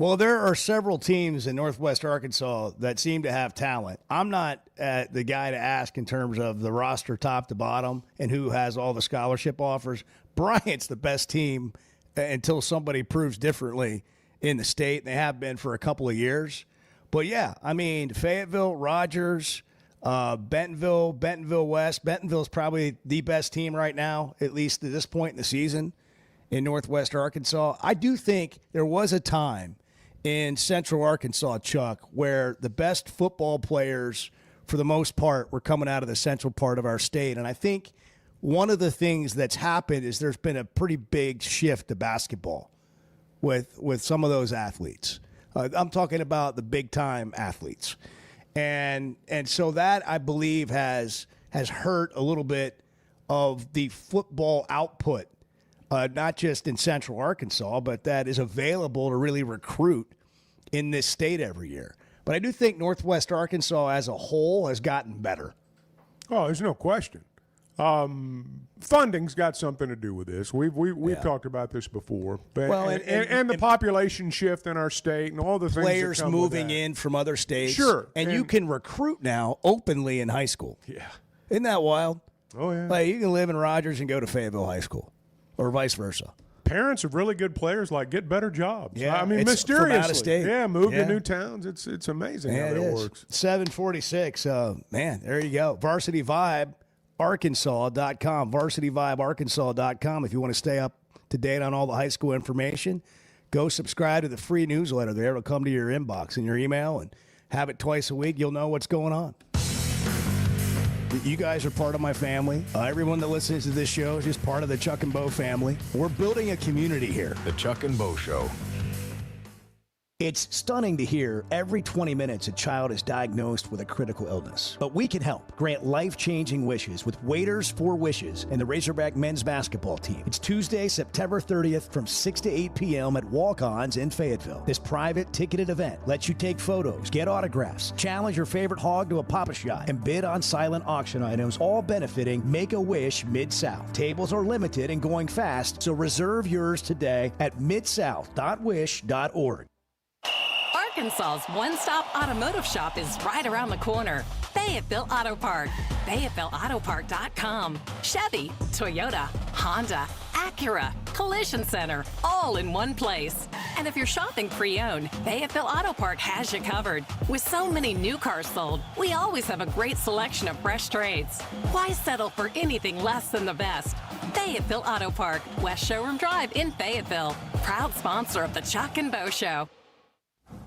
Well, there are several teams in Northwest Arkansas that seem to have talent. I'm not the guy to ask in terms of the roster top to bottom and who has all the scholarship offers. Bryant's the best team until somebody proves differently in the state, and they have been for a couple of years. But, yeah, I mean, Fayetteville, Rogers, Bentonville West. Bentonville's probably the best team right now, at least at this point in the season in Northwest Arkansas. I do think there was a time in Central Arkansas, Chuck, where the best football players, for the most part, were coming out of the central part of our state. And I think one of the things that's happened is there's been a pretty big shift to basketball with some of those athletes. I'm talking about the big-time athletes. And so that, I believe, has hurt a little bit of the football output, not just in Central Arkansas, but that is available to really recruit in this state every year. But I do think Northwest Arkansas as a whole has gotten better. Oh, there's no question. Funding's got something to do with this. We've talked about this before. But, Well, and the population shift in our state and all the things Players that come moving with that. in from other states. Sure. And you can recruit now openly in high school. Yeah. Isn't that wild? Oh, yeah. Like, you can live in Rogers and go to Fayetteville High School or vice versa. Parents of really good players get better jobs. Yeah, I mean, it's from mysteriously. out of state. Yeah, move Yeah. to new towns. It's amazing Yeah, how it that is. works. 746. Man, there you go. Varsity Vibe Arkansas.com. VarsityVibeArkansas.com. If you want to stay up to date on all the high school information, go subscribe to the free newsletter there. It'll come to your inbox in your email and have it twice a week. You'll know what's going on. You guys are part of my family. Everyone that listens to this show is just part of the Chuck and Bo family. We're building a community here. The Chuck and Bo Show. It's stunning to hear every 20 minutes a child is diagnosed with a critical illness. But we can help. Grant life-changing wishes with Waiters for Wishes and the Razorback men's basketball team. It's Tuesday, September 30th from 6 to 8 p.m. at Walk-Ons in Fayetteville. This private ticketed event lets you take photos, get autographs, challenge your favorite hog to a Pop-A-Shot, and bid on silent auction items, all benefiting Make-A-Wish Mid-South. Tables are limited and going fast, so reserve yours today at midsouth.wish.org. Arkansas's one-stop automotive shop is right around the corner. Fayetteville Auto Park. FayettevilleAutoPark.com. Chevy, Toyota, Honda, Acura, Collision Center, all in one place. And if you're shopping pre-owned, Fayetteville Auto Park has you covered. With so many new cars sold, we always have a great selection of fresh trades. Why settle for anything less than the best? Fayetteville Auto Park, West Showroom Drive in Fayetteville. Proud sponsor of the Chuck and Bo Show.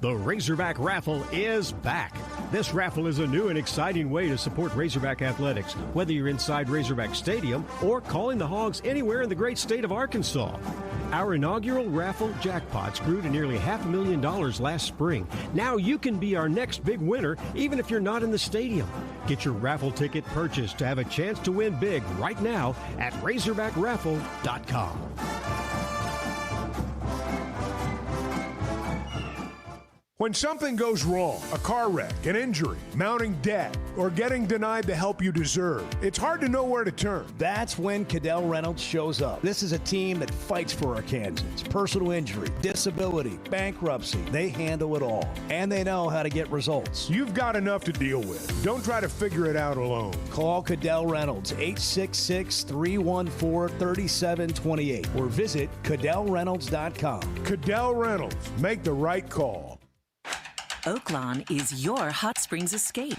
The Razorback Raffle is back. This raffle is a new and exciting way to support Razorback athletics, whether you're inside Razorback Stadium or calling the Hogs anywhere in the great state of Arkansas. Our inaugural raffle jackpots grew to nearly $500,000 last spring. Now you can be our next big winner, even if you're not in the stadium. Get your raffle ticket purchased to have a chance to win big right now at RazorbackRaffle.com. When something goes wrong, a car wreck, an injury, mounting debt, or getting denied the help you deserve, it's hard to know where to turn. That's when Cadell Reynolds shows up. This is a team that fights for Arkansans. Personal injury, disability, bankruptcy, they handle it all. And they know how to get results. You've got enough to deal with. Don't try to figure it out alone. Call Cadell Reynolds, 866-314-3728, or visit CadellReynolds.com. Cadell Reynolds. Make the right call. Oaklawn is your hot springs escape.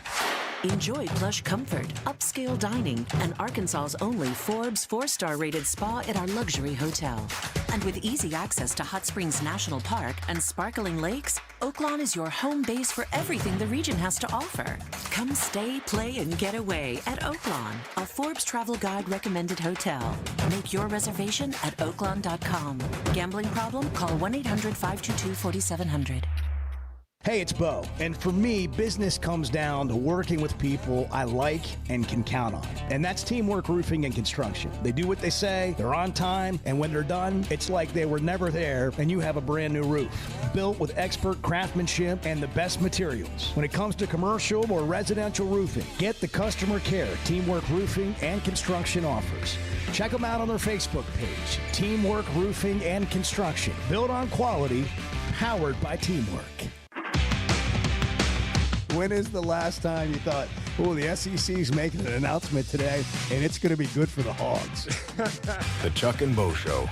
Enjoy plush comfort, upscale dining, and Arkansas's only Forbes 4-star rated spa at our luxury hotel. And with easy access to Hot Springs National Park and sparkling lakes, Oaklawn is your home base for everything the region has to offer. Come stay, play, and get away at Oaklawn, a Forbes Travel Guide recommended hotel. Make your reservation at oaklawn.com. Gambling problem? Call 1-800-522-4700. Hey, it's Bo. And for me, business comes down to working with people I like and can count on. And that's Teamwork Roofing and Construction. They do what they say, they're on time, and when they're done, it's like they were never there and you have a brand new roof. Built with expert craftsmanship and the best materials. When it comes to commercial or residential roofing, get the customer care Teamwork Roofing and Construction offers. Check them out on their Facebook page, Teamwork Roofing and Construction. Built on quality, powered by teamwork. When is the last time you thought, oh, the SEC's making an announcement today, and it's going to be good for the Hogs? The Chuck and Bo Show.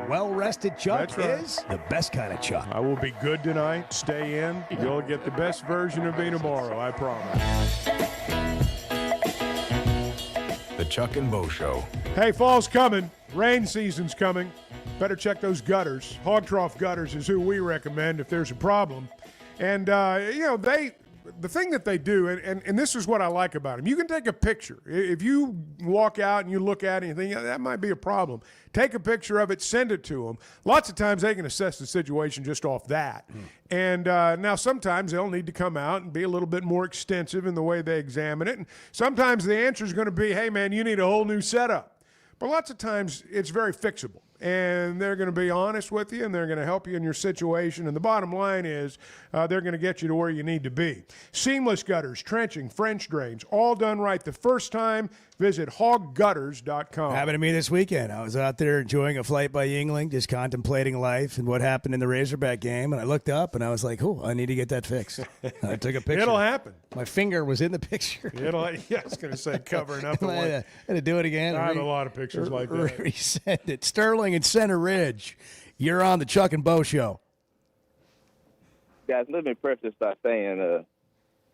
Well-rested Chuck That's right. is the best kind of Chuck. I will be good tonight. Stay in. You'll get the best version of me tomorrow, I promise. The Chuck and Bo Show. Hey, fall's coming. Rain season's coming. Better check those gutters. Hog Trough Gutters is who we recommend if there's a problem. And, the thing that they do, and this is what I like about them, you can take a picture. If you walk out and you look at it and you think, that might be a problem, take a picture of it, send it to them. Lots of times they can assess the situation just off that. And now sometimes they'll need to come out and be a little bit more extensive in the way they examine it. And sometimes the answer is going to be, hey, man, you need a whole new setup. But lots of times it's very fixable. And they're going to be honest with you, and they're going to help you in your situation. And the bottom line is they're going to get you to where you need to be. Seamless gutters, trenching, French drains, all done right the first time. Visit hoggutters.com. Happened to me this weekend. I was out there enjoying a flight by Yuengling, just contemplating life and what happened in the Razorback game. And I looked up, and I was like, I need to get that fixed. I took a picture. It'll happen. My finger was in the picture. I was going to say covering up. I had to do it again. I have a lot of pictures like that. Resend it. Sterling and Center Ridge, you're on the Chuck and Bo Show. Guys, let me preface by saying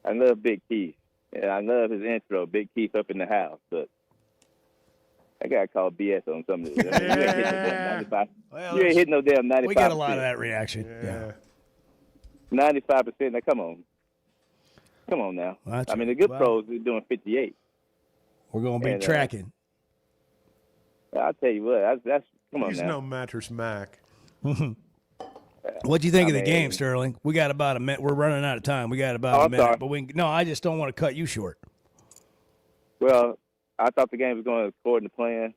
I love Big Keith. And I love his intro, Big Keith up in the house. But I got to call BS on some of this. You ain't hitting no damn 95%. We got a lot of that reaction. Yeah. 95%. Now, come on. Come on now. Well, the good pros are doing 58. We're going to be tracking. I'll tell you what. That's come on He's now. no Mattress Mac. What'd you think of the game, Sterling? We got about a minute. We're running out of time. We got about a minute. Sorry. But I just don't want to cut you short. Well, I thought the game was going according to plan.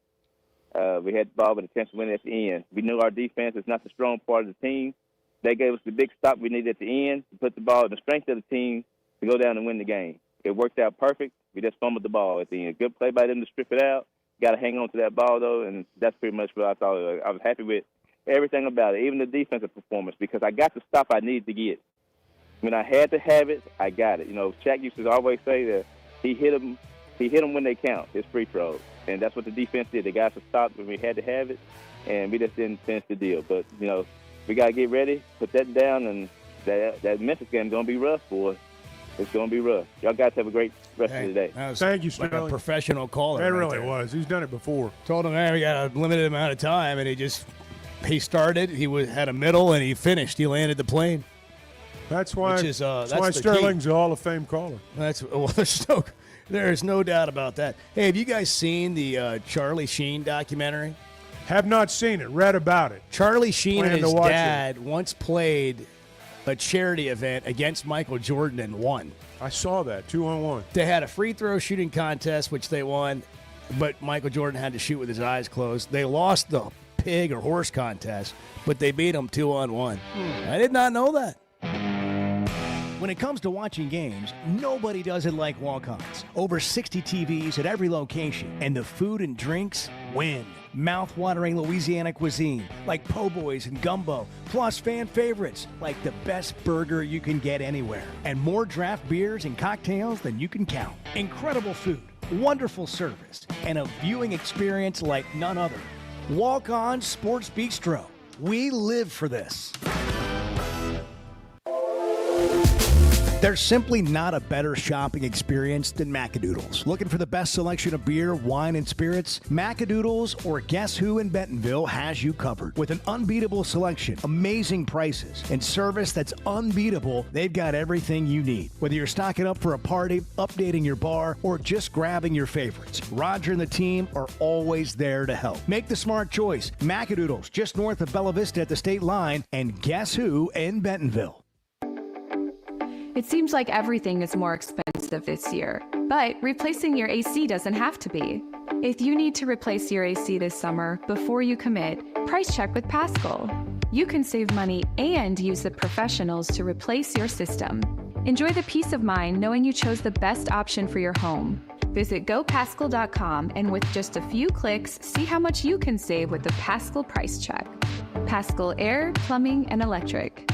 We had the ball with a chance to win at the end. We knew our defense is not the strong part of the team. They gave us the big stop we needed at the end to put the ball in the strength of the team to go down and win the game. It worked out perfect. We just fumbled the ball at the end. Good play by them to strip it out. Got to hang on to that ball, though, and that's pretty much what I thought. I was happy with everything about it, even the defensive performance, because I got the stop I needed to get. When I had to have it, I got it. Shaq used to always say that he hit them when they count, his free throws, and that's what the defense did. They got us to stop when we had to have it, and we just didn't finish the deal. But, we got to get ready, put that down, and that Memphis game is going to be rough for us. It's going to be rough. Y'all guys have a great rest of the day. Thank you, Sterling. Like a professional caller. That right really there. was. He's done it before. Told him, we got a limited amount of time, and he started, had a middle, and he finished. He landed the plane. That's why. That's why the Sterling's a Hall of Fame caller. There's no doubt about that. Hey, have you guys seen the Charlie Sheen documentary? Have not seen it. Read about it. Charlie Sheen Plan and to his watch dad once played a charity event against Michael Jordan and won. I saw that, 2-on-1. They had a free throw shooting contest, which they won, but Michael Jordan had to shoot with his eyes closed. They lost the pig or horse contest, but they beat him 2-on-1. I did not know that. When it comes to watching games, nobody does it like Walk-Ons. Over 60 TVs at every location, and the food and drinks win. Mouth-watering Louisiana cuisine like po' boys and gumbo, plus fan favorites like the best burger you can get anywhere, and more draft beers and cocktails than you can count. Incredible food, wonderful service, and a viewing experience like none other. Walk-On Sports Bistro. We live for this. There's simply not a better shopping experience than Macadoodles. Looking for the best selection of beer, wine, and spirits? Macadoodles or Guess Who in Bentonville has you covered. With an unbeatable selection, amazing prices, and service that's unbeatable, they've got everything you need. Whether you're stocking up for a party, updating your bar, or just grabbing your favorites, Roger and the team are always there to help. Make the smart choice. Macadoodles, just north of Bella Vista at the state line, and Guess Who in Bentonville. It seems like everything is more expensive this year, but replacing your AC doesn't have to be. If you need to replace your AC this summer, before you commit, price check with Paschal. You can save money and use the professionals to replace your system. Enjoy the peace of mind knowing you chose the best option for your home. Visit GoPaschal.com and with just a few clicks, see how much you can save with the Paschal price check. Paschal Air, Plumbing, and Electric.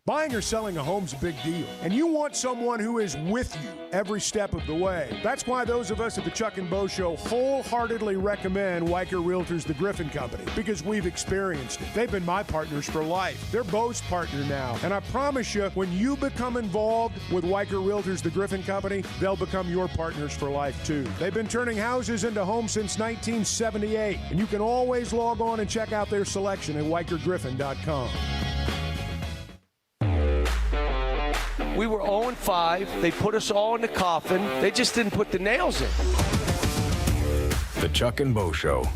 Buying or selling a home's a big deal, and you want someone who is with you every step of the way. That's why those of us at the Chuck and Bo Show wholeheartedly recommend Weicker Realtors, the Griffin Company, because we've experienced it. They've been my partners for life. They're Bo's partner now, and I promise you, when you become involved with Weicker Realtors, the Griffin Company, they'll become your partners for life, too. They've been turning houses into homes since 1978, and you can always log on and check out their selection at WeicherGriffin.com. We were 0-5. They put us all in the coffin. They just didn't put the nails in. The Chuck and Bo Show.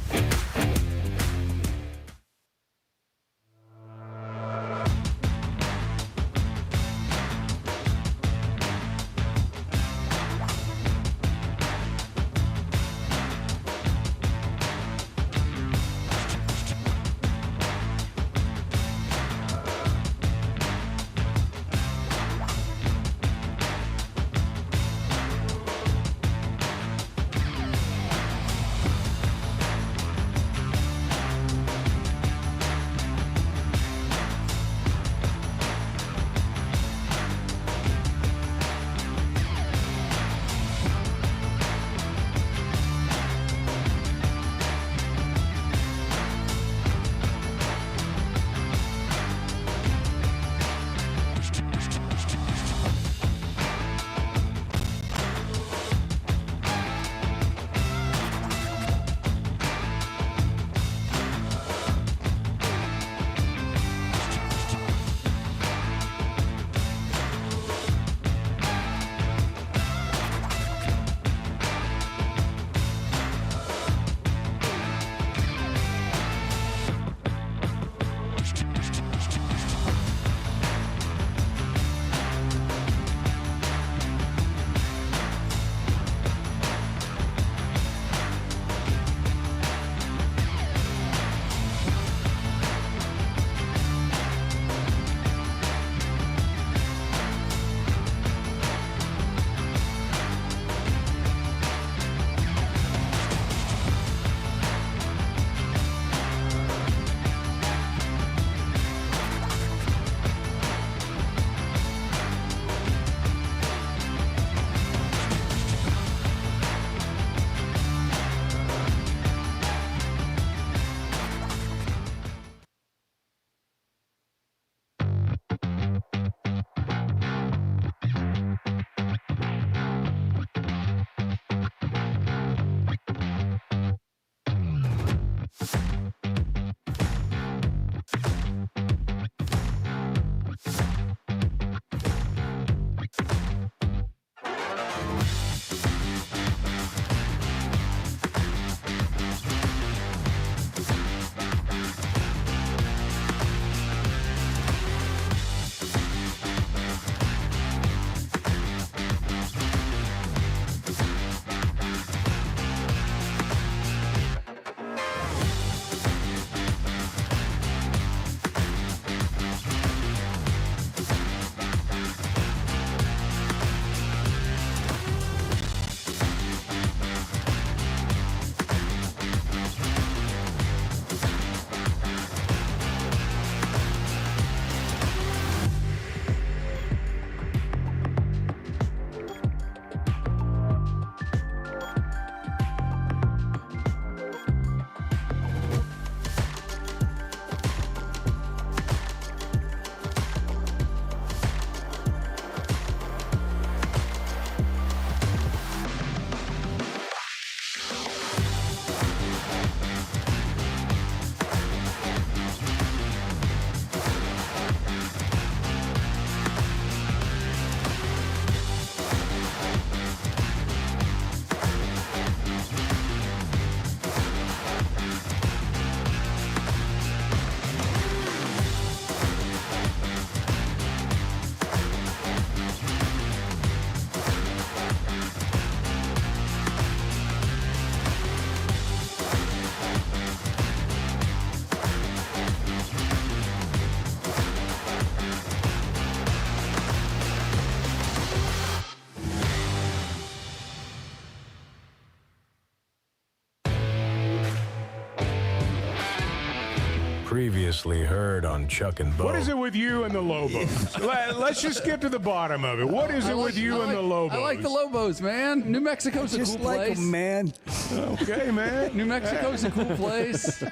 Previously heard on Chuck and Bo. What is it with you and the Lobos? Let's just get to the bottom of it. What is it with you and the Lobos? I like the Lobos, man. New Mexico's a cool place. Man. Okay, man. New Mexico's a cool place.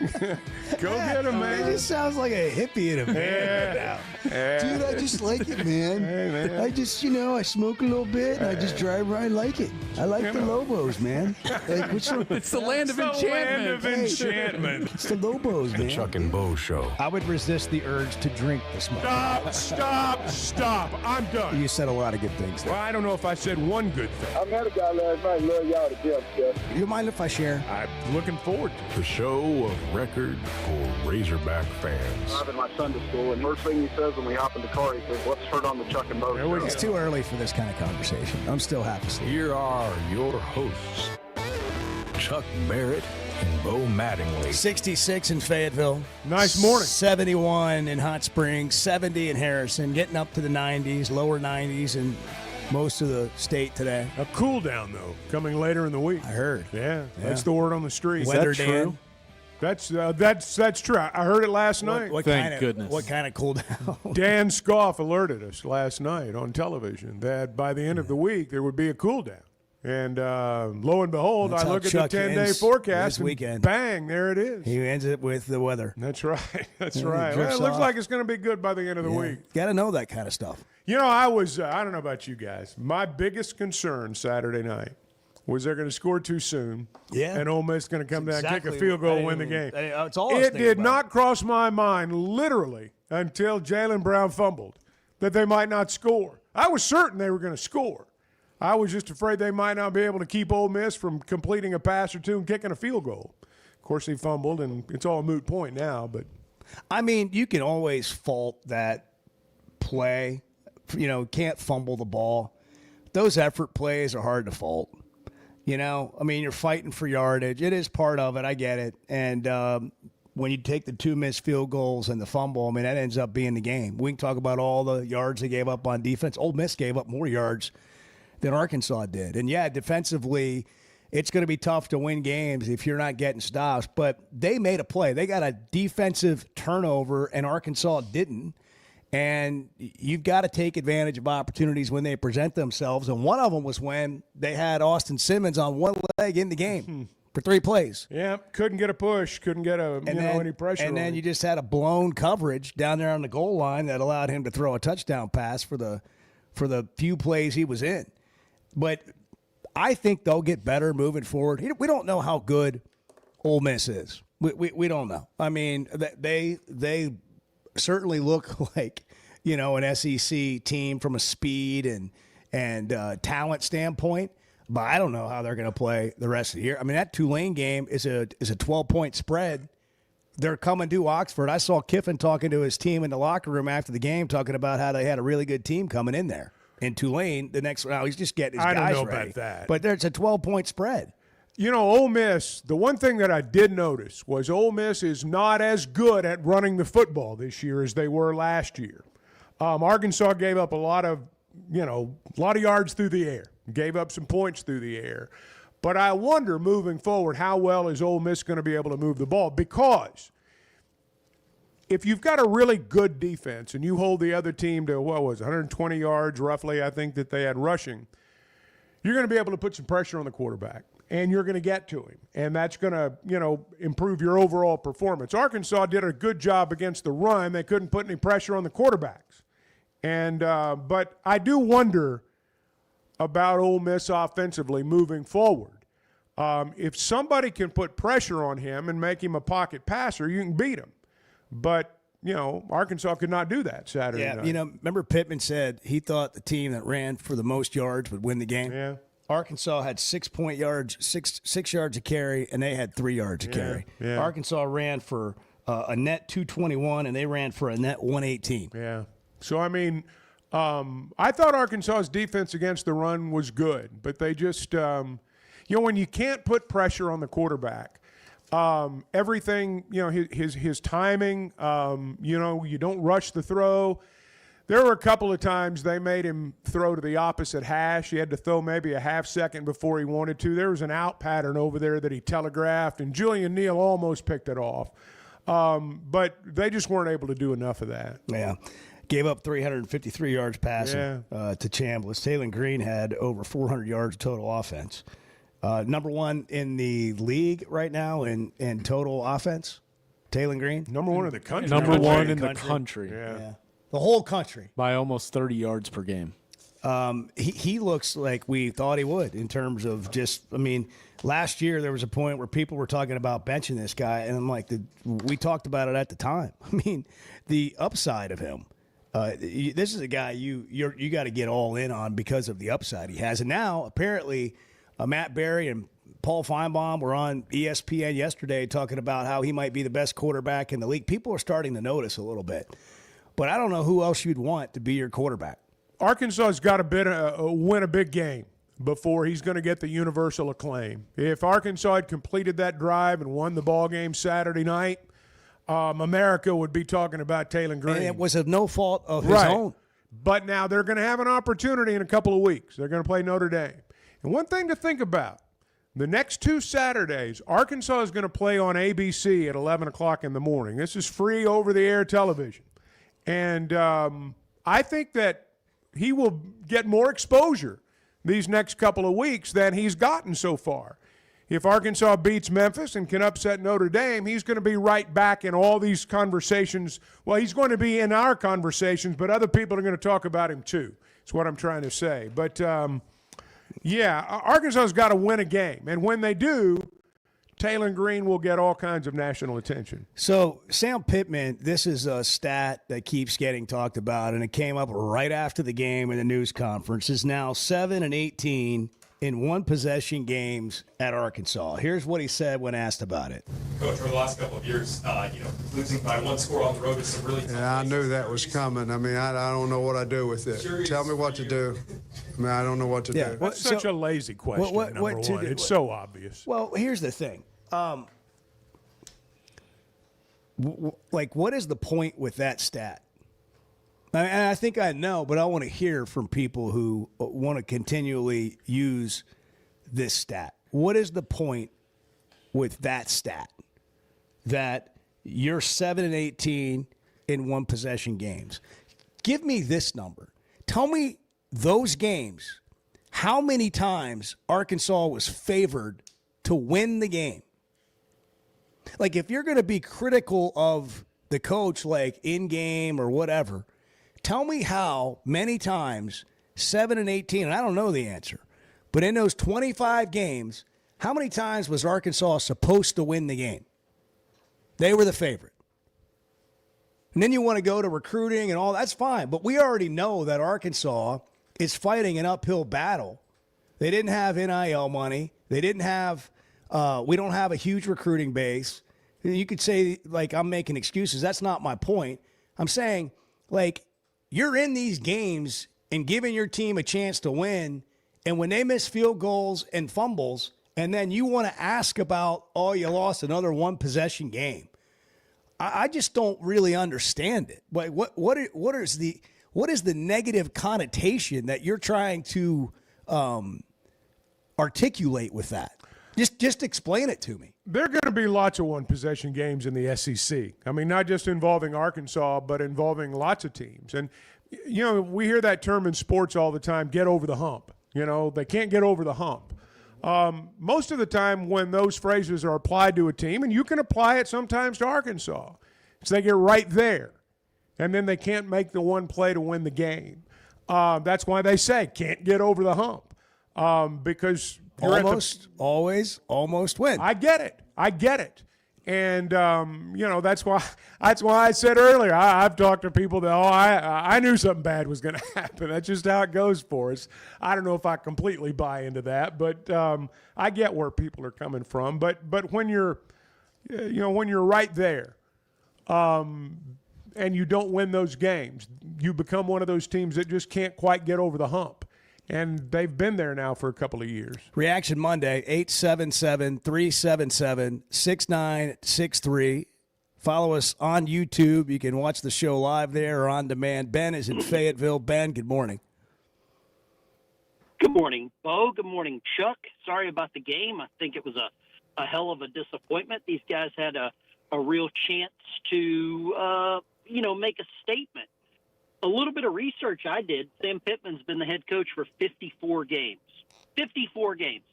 Go get him, man. It just sounds like a hippie in a man. Dude, I just like it, man. Hey, man. I just, I smoke a little bit and I just drive around. I like it. I like the Lobos, man. Like, It's the land of enchantment. Land of enchantment. It's the Lobos, man. The Chuck and Bo Show. I would resist the urge to drink the smoke. Stop. I'm done. You said a lot of good things there. Well, I don't know if I said one good thing. I met a guy last night. Love y'all to death, Jeff. You mind if I share? I'm looking forward to it. The show of record for Razorback fans. I'm in my Sunday school, and first thing he says when we hop in the car, he says, "Let's turn on the Chuck and Bo show." It's too early for this kind of conversation. I'm still half asleep. Here are your hosts, Chuck Barrett and Bo Mattingly. 66 in Fayetteville. Nice morning. 71 in Hot Springs, 70 in Harrison, getting up to the 90s, lower 90s in most of the state today. A cool down, though, coming later in the week. I heard. Yeah, that's the word on the street. Weather That's Dan. true. That's true. I heard it last night. Thank goodness. What kind of cool down? Dan Scoff alerted us last night on television that by the end of the week there would be a cool down. And lo and behold, That's I how look Chuck at the 10-day ends forecast this and weekend. bang, there it is. He ends it with the weather. That's right. That's Yeah, right. it Well, drifts it looks off. like it's going to be good by the end of the week. Got to know that kind of stuff. I was, I don't know about you guys. My biggest concern Saturday night was they're going to score too soon. Yeah. And Ole Miss is going to come down, kick exactly a field goal, what I win the even- game. It's all I was It thinking did about. not cross my mind, literally, until Jalen Brown fumbled, that they might not score. I was certain they were going to score. I was just afraid they might not be able to keep Ole Miss from completing a pass or two and kicking a field goal. Of course, he fumbled, and it's all a moot point now. But I mean, you can always fault that play. Can't fumble the ball. Those effort plays are hard to fault. I mean, you're fighting for yardage. It is part of it. I get it. And when you take the 2 missed field goals and the fumble, I mean, that ends up being the game. We can talk about all the yards they gave up on defense. Ole Miss gave up more yards than Arkansas did. And, yeah, defensively, it's going to be tough to win games if you're not getting stops. But they made a play. They got a defensive turnover, and Arkansas didn't. And you've got to take advantage of opportunities when they present themselves. And one of them was when they had Austin Simmons on one leg in the game for 3 plays. yeah, couldn't get a push, couldn't get any pressure. And on then him. you just had a blown coverage down there on the goal line that allowed him to throw a touchdown pass for the few plays he was in. But I think they'll get better moving forward. We don't know how good Ole Miss is. We don't know. I mean, they certainly look like, an SEC team from a speed and talent standpoint. But I don't know how they're going to play the rest of the year. I mean, that Tulane game is a 12-point spread. They're coming to Oxford. I saw Kiffin talking to his team in the locker room after the game, talking about how they had a really good team coming in there. In Tulane, the next round, he's just getting his guys ready. I don't know about that. But it's a 12-point spread. Ole Miss, the one thing that I did notice was Ole Miss is not as good at running the football this year as they were last year. Arkansas gave up a lot of yards through the air, gave up some points through the air. But I wonder, moving forward, how well is Ole Miss going to be able to move the ball? Because if you've got a really good defense and you hold the other team to, 120 yards roughly, I think that they had rushing, you're going to be able to put some pressure on the quarterback. And you're going to get to him. And that's going to, improve your overall performance. Arkansas did a good job against the run. They couldn't put any pressure on the quarterbacks. And but I do wonder about Ole Miss offensively moving forward. If somebody can put pressure on him and make him a pocket passer, you can beat him. But, Arkansas could not do that Saturday night. Remember Pittman said he thought the team that ran for the most yards would win the game? Yeah. Arkansas had 6 yards, six yards a carry, and they had 3 yards a carry. Yeah. Arkansas ran for a net 221, and they ran for a net 118. Yeah. So, I mean, I thought Arkansas's defense against the run was good, but they just, when you can't put pressure on the quarterback, everything, his timing, you don't rush the throw. There were a couple of times they made him throw to the opposite hash. He had to throw maybe a half second before he wanted to. There was an out pattern over there that he telegraphed, and Julian Neal almost picked it off. But they just weren't able to do enough of that. Yeah. Gave up 353 yards passing to Chambliss. Taylor Green had over 400 yards total offense. Number one in the league right now in total offense, Taylor Green. Number one in the country. Number one in the country. Yeah. The whole country. By almost 30 yards per game. He looks like we thought he would in terms of last year there was a point where people were talking about benching this guy, and I'm like, we talked about it at the time. I mean, the upside of him. This is a guy you got to get all in on because of the upside he has. And now, apparently, Matt Berry and Paul Feinbaum were on ESPN yesterday talking about how he might be the best quarterback in the league. People are starting to notice a little bit. But I don't know who else you'd want to be your quarterback. Arkansas's got to win a big game before he's going to get the universal acclaim. If Arkansas had completed that drive and won the ball game Saturday night, America would be talking about Taylor Green. And it was of no fault of his own. But now they're going to have an opportunity in a couple of weeks. They're going to play Notre Dame. And one thing to think about, the next 2 Saturdays, Arkansas is going to play on ABC at 11 o'clock in the morning. This is free over-the-air television. And I think that he will get more exposure these next couple of weeks than he's gotten so far. If Arkansas beats Memphis and can upset Notre Dame, he's going to be right back in all these conversations. Well, he's going to be in our conversations, but other people are going to talk about him too. That's what I'm trying to say. But, Arkansas's got to win a game. And when they do, Taylor Green will get all kinds of national attention. So, Sam Pittman, this is a stat that keeps getting talked about, and it came up right after the game in the news conference, is now 7-18 in one-possession games at Arkansas. Here's what he said when asked about it. Coach, over the last couple of years, losing by 1 score on the road is some really tough. Yeah, I knew that was coming. I mean, I don't know what I do with it. Tell me what to do. I mean, I don't know what to do. That's such a lazy question, number one. It's so obvious. Well, here's the thing. What is the point with that stat? And I think I know, but I want to hear from people who want to continually use this stat. What is the point with that stat? That you're 7-18 in one-possession games. Give me this number. Tell me those games, how many times Arkansas was favored to win the game. Like, if you're going to be critical of the coach, like in-game or whatever, tell me how many times 7-18, and I don't know the answer, but in those 25 games, how many times was Arkansas supposed to win the game? They were the favorite. And then you want to go to recruiting and all, that's fine. But we already know that Arkansas is fighting an uphill battle. They didn't have NIL money. They didn't have, we don't have a huge recruiting base. You could say, like, I'm making excuses. That's not my point. I'm saying, like, you're in these games and giving your team a chance to win, and when they miss field goals and fumbles, and then you want to ask about, oh, you lost another one-possession game. I just don't really understand it. Like, what is the negative connotation that you're trying to articulate with that? Just explain it to me. There are going to be lots of one-possession games in the SEC. I mean, not just involving Arkansas, but involving lots of teams. And, you know, we hear that term in sports all the time, get over the hump. You know, they can't get over the hump. Most of the time when those phrases are applied to a team, and you can apply it sometimes to Arkansas, so they get right there, and then they can't make the one play to win the game. That's why they say can't get over the hump, because you're almost win. I get it. And, you know, that's why I said earlier, I've talked to people that, I knew something bad was going to happen. That's just how it goes for us. I don't know if I completely buy into that, but I get where people are coming from. But when you're, you know, when you're right there and you don't win those games, you become one of those teams that just can't quite get over the hump. And they've been there now for a couple of years. Reaction Monday, 877-377-6963. Follow us on YouTube. You can watch the show live there or on demand. Ben is in Fayetteville. Ben, good morning. Good morning, Bo. Good morning, Chuck. Sorry about the game. I think it was a hell of a disappointment. These guys had a a real chance to, make a statement. A little bit of research I did, Sam Pittman's been the head coach for 54 games. 54 games.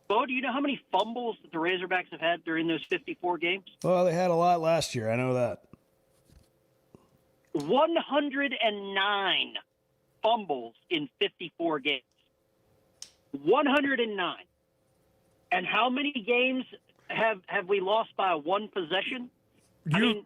Bo, do you know how many fumbles that the Razorbacks have had during those 54 games? Well, they had a lot last year. I know that. 109 fumbles in 54 games. 109. And how many games have we lost by one possession? I mean,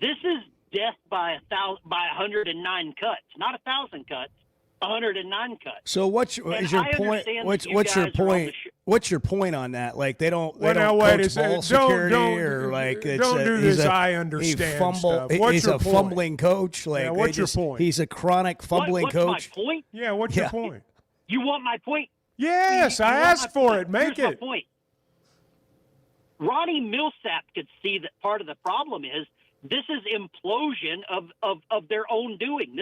this is death by 109 cuts, not 1,000 cuts, 109 cuts. So what's your point? What's your point? What's your point on that? Like they don't coach ball security or like it's don't do this. I He's understand stuff. What's he's your a point? fumbling coach. Like what's your point? He's a chronic fumbling what's coach. My point? Yeah, what's your point? You want my point? Yes, I asked for it. Make Here's it. My point. Ronnie Millsap could see that part of the problem is this is implosion of their own doing.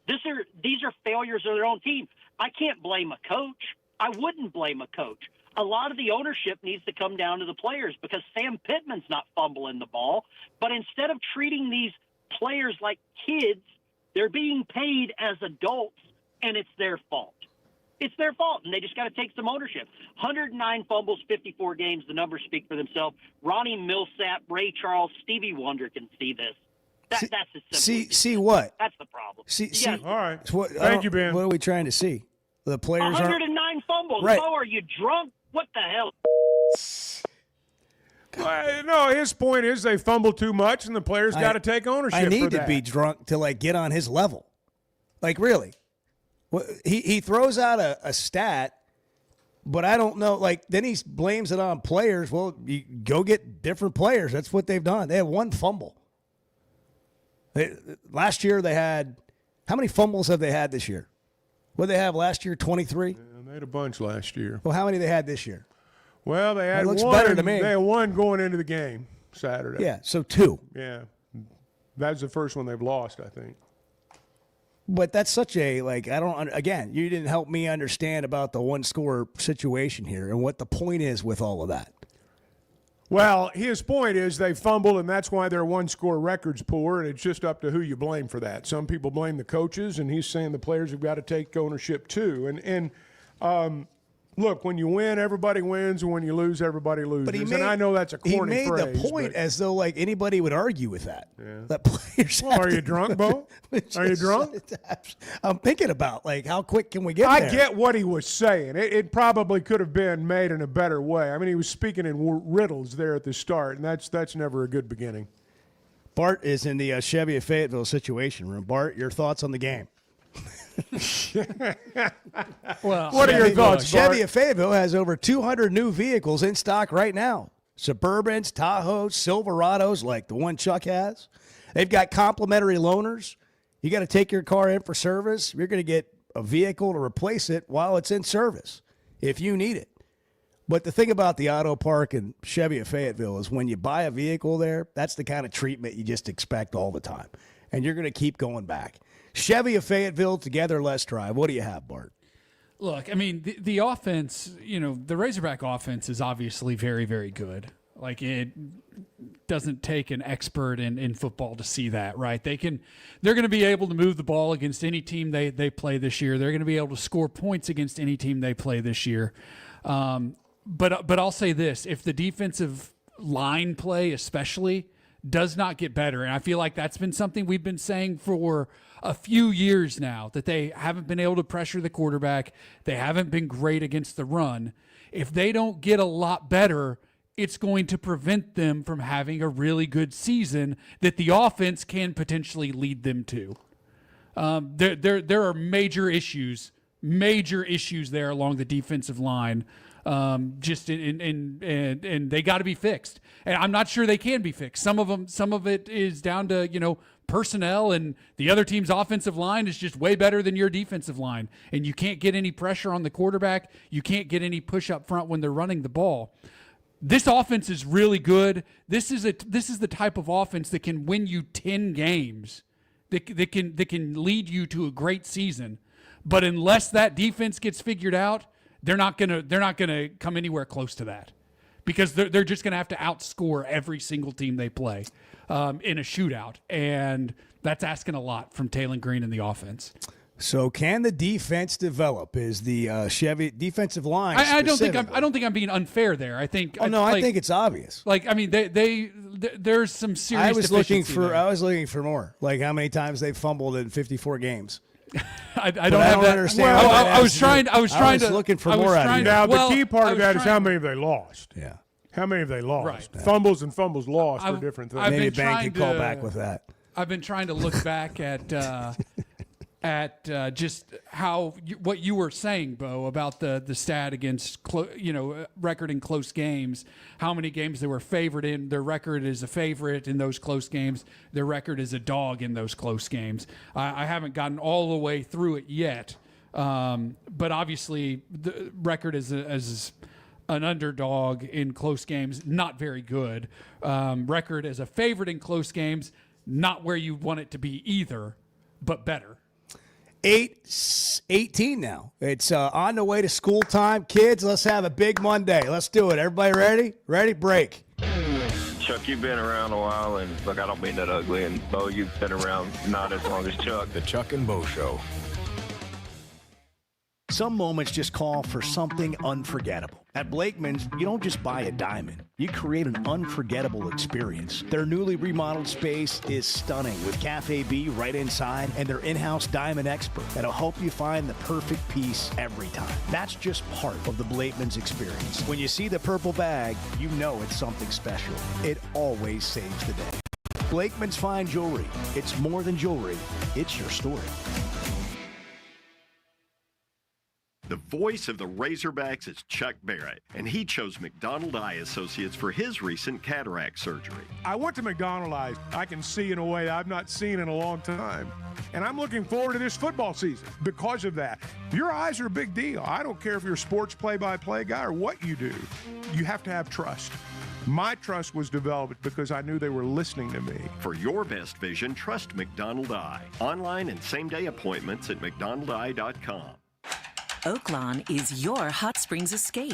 These are failures of their own team. I can't blame a coach. I wouldn't blame a coach. A lot of the ownership needs to come down to the players because Sam Pittman's not fumbling the ball. But instead of treating these players like kids, they're being paid as adults, and it's their fault. It's their fault, and they just got to take some ownership. 109 fumbles, 54 games. The numbers speak for themselves. Ronnie Millsap, Ray Charles, Stevie Wonder can see this. That's as simple. See what? That's the problem. All right. Thank you, Ben. What are we trying to see? The players 109 fumbles. Right. Oh, are you drunk? What the hell? Well, no, his point is they fumble too much, and the players got to take ownership. I need for to that. be drunk to like get on his level. Like really, he throws out a stat, but I don't know. Like then he blames it on players. Well, you go get different players. That's what they've done. They have one fumble. Last year they had how many fumbles have they had this year? What did they have last year? 23. They had a bunch last year. Well, how many they had this year? Well, they had It looks one. better to me. They had one going into the game Saturday. Yeah, so 2. Yeah, that's the first one they've lost, I think. But that's such a, like, I don't, again, you didn't help me understand about the one-score situation here and what the point is with all of that. Well, his point is they fumbled, and that's why their one-score record's poor, and it's just up to who you blame for that. Some people blame the coaches, and he's saying the players have got to take ownership too. Look, when you win, everybody wins, and when you lose, everybody loses. But And I know that's a corny phrase. He made the point as though like anybody would argue with that. Yeah. That players. Well, are you drunk, Bo? Are you drunk? I'm thinking about like how quick can we get I there? get what he was saying. It probably could have been made in a better way. I mean, he was speaking in riddles there at the start, and that's never a good beginning. Bart is in the Chevy of Fayetteville situation room. Bart, your thoughts on the game? Well, what are your thoughts, Bart? Chevy of Fayetteville has over 200 new vehicles in stock right now. Suburbans, Tahoes, Silverados, like the one Chuck has. They've got complimentary loaners. You got to take your car in for service. You're going to get a vehicle to replace it while it's in service if you need it. But the thing about the auto park in Chevy of Fayetteville is when you buy a vehicle there, that's the kind of treatment you just expect all the time. And you're going to keep going back. Chevy of Fayetteville, together, let's drive. What do you have, Bart? Look, I mean, the offense, the Razorback offense is obviously very, very good. Like, it doesn't take an expert in football to see that, right? They're going to be able to move the ball against any team they play this year. They're going to be able to score points against any team they play this year. But I'll say this, if the defensive line play especially does not get better, and I feel like that's been something we've been saying for a few years now, that they haven't been able to pressure the quarterback. They haven't been great against the run. If they don't get a lot better, it's going to prevent them from having a really good season that the offense can potentially lead them to. There are major issues there along the defensive line. And they got to be fixed. And I'm not sure they can be fixed. Some of it is down to, personnel, and the other team's offensive line is just way better than your defensive line. And you can't get any pressure on the quarterback. You can't get any push up front when they're running the ball. This offense is really good. This is the type of offense that can win you 10 games, that can lead you to a great season. But unless that defense gets figured out, they're not gonna come anywhere close to that, because they're just going to have to outscore every single team they play in a shootout, and that's asking a lot from Taylen Green and the offense. So can the defense develop? Is the Chevy defensive line? I don't think I'm being unfair there. I think. Oh no, I think it's obvious. Like I mean, there's some serious. I was looking for more. Like how many times they've fumbled in 54 games. I don't have that. Understand. Well, I was trying to looking for more out of you. Now the key part of that is how many have they lost? Yeah. How many have they lost? Right. Fumbles and fumbles lost are different things. Maybe Bank could call back with that. I've been trying to look back at just how what you were saying, Bo, about the stat against record in close games. How many games they were favored in? Their record is a favorite in those close games. Their record is a dog in those close games. I haven't gotten all the way through it yet, but obviously the record as an underdog in close games, not very good. Record as a favorite in close games, not where you want it to be either, but better. 8:18 now. It's on the way to school time. Kids, let's have a big Monday. Let's do it. Everybody ready? Ready? Break. Chuck, you've been around a while, and look, I don't mean that ugly. And Bo, you've been around not as long as Chuck. The Chuck and Bo Show. Some moments just call for something unforgettable. At Blakeman's, you don't just buy a diamond. You create an unforgettable experience. Their newly remodeled space is stunning with Cafe B right inside and their in-house diamond expert that'll help you find the perfect piece every time. That's just part of the Blakeman's experience. When you see the purple bag, you know it's something special. It always saves the day. Blakeman's Fine Jewelry. It's more than jewelry. It's your story. The voice of the Razorbacks is Chuck Barrett, and he chose McDonald Eye Associates for his recent cataract surgery. I went to McDonald Eye. I can see in a way I've not seen in a long time. And I'm looking forward to this football season because of that. Your eyes are a big deal. I don't care if you're a sports play-by-play guy or what you do. You have to have trust. My trust was developed because I knew they were listening to me. For your best vision, trust McDonald Eye. Online and same-day appointments at mcdonaldeye.com. Oaklawn is your hot springs escape.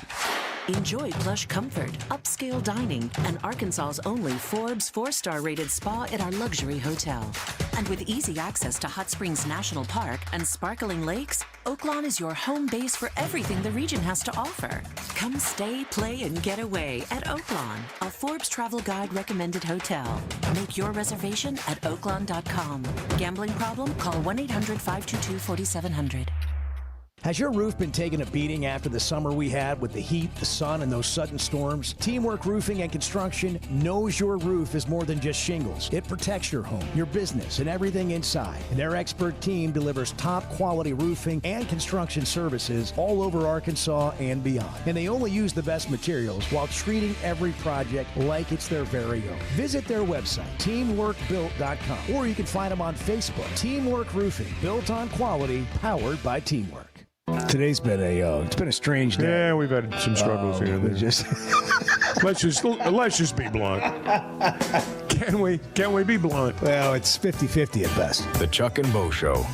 Enjoy plush comfort, upscale dining, and Arkansas's only Forbes 4-star rated spa at our luxury hotel. And with easy access to Hot Springs National Park and sparkling lakes, Oaklawn is your home base for everything the region has to offer. Come stay, play, and get away at Oaklawn, a Forbes Travel Guide recommended hotel. Make your reservation at oaklawn.com. Gambling problem? Call 1-800-522-4700. Has your roof been taking a beating after the summer we had with the heat, the sun, and those sudden storms? Teamwork Roofing and Construction knows your roof is more than just shingles. It protects your home, your business, and everything inside. And their expert team delivers top-quality roofing and construction services all over Arkansas and beyond. And they only use the best materials while treating every project like it's their very own. Visit their website, teamworkbuilt.com, or you can find them on Facebook. Teamwork Roofing, built on quality, powered by teamwork. Today's been it's been a strange day. Yeah, we've had some struggles here and there. Let's just be blunt. Can we be blunt? Well, it's 50-50 at best. The Chuck and Bo Show.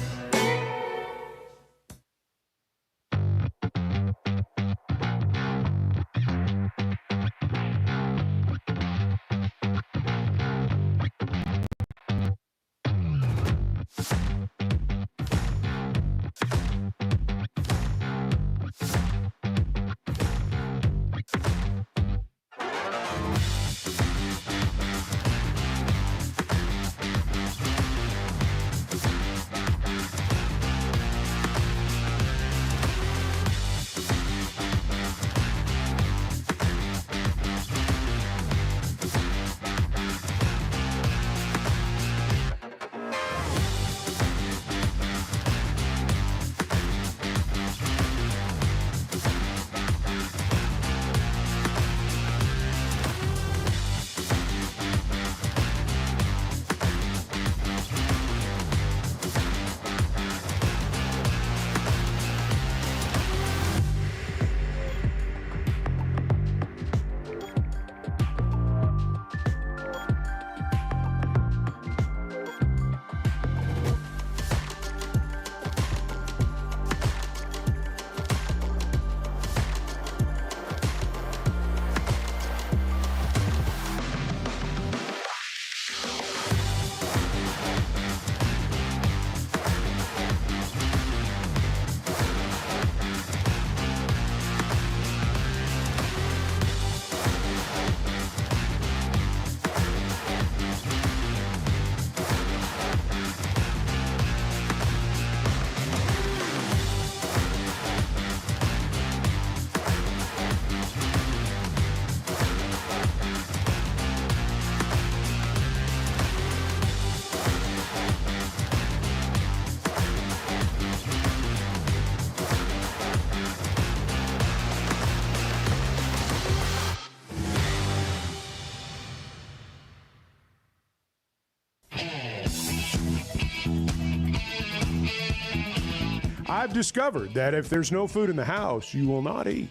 I've discovered that if there's no food in the house, you will not eat.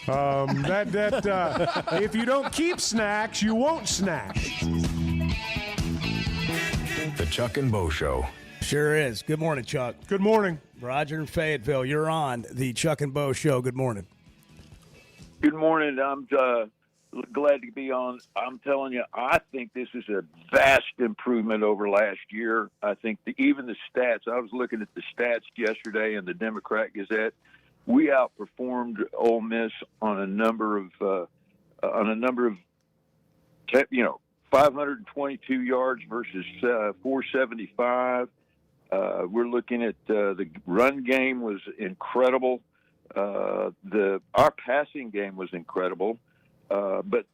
If you don't keep snacks, you won't snack. The Chuck and Bo Show. Sure is. Good morning, Chuck. Good morning. Roger in Fayetteville, you're on the Chuck and Bo Show. Good morning. Good morning. I'm glad to be on. I'm telling you, I think this is a vast improvement over last year. I think even the stats, I was looking at the stats yesterday in the Democrat Gazette. We outperformed Ole Miss on a number of 522 yards versus 475. We're looking at the run game was incredible. Our passing game was incredible. But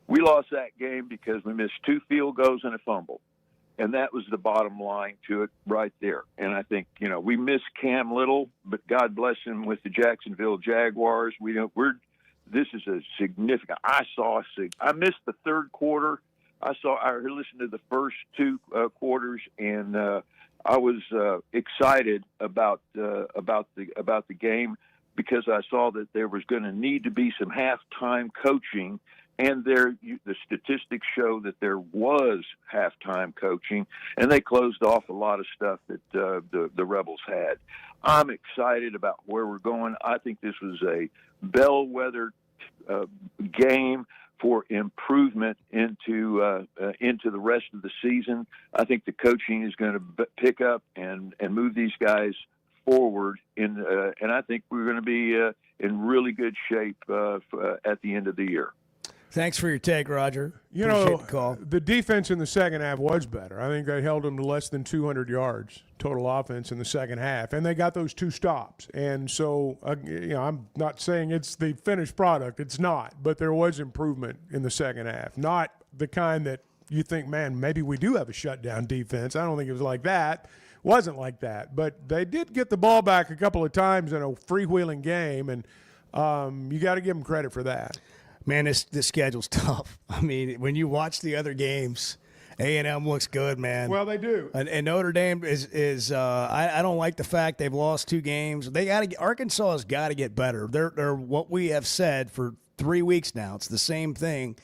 we lost that game because we missed 2 field goals and a fumble. And that was the bottom line to it right there. And I think, we missed Cam Little, but God bless him with the Jacksonville Jaguars. This is a significant. I missed the third quarter. I listened to the first 2 quarters, and I was excited about the game because I saw that there was going to need to be some halftime coaching, and the statistics show that there was halftime coaching, and they closed off a lot of stuff that the Rebels had. I'm excited about where we're going. I think this was a bellwether game for improvement into the rest of the season. I think the coaching is going to pick up and move these guys forward, and I think we're going to be in really good shape at the end of the year. Thanks for your take, Roger. Appreciate the call. The defense in the second half was better. I think they held them to less than 200 yards total offense in the second half, and they got those 2 stops. And so, I'm not saying it's the finished product. It's not, but there was improvement in the second half. Not the kind that you think, man, maybe we do have a shutdown defense. I don't think it was like that. Wasn't like that. But they did get the ball back a couple of times in a freewheeling game, and you got to give them credit for that. Man, this schedule's tough. I mean, when you watch the other games, A&M looks good, man. Well, they do. And Notre Dame is I don't like the fact they've lost 2 games. Arkansas has got to get better. They're what we have said for 3 weeks now. It's the same thing.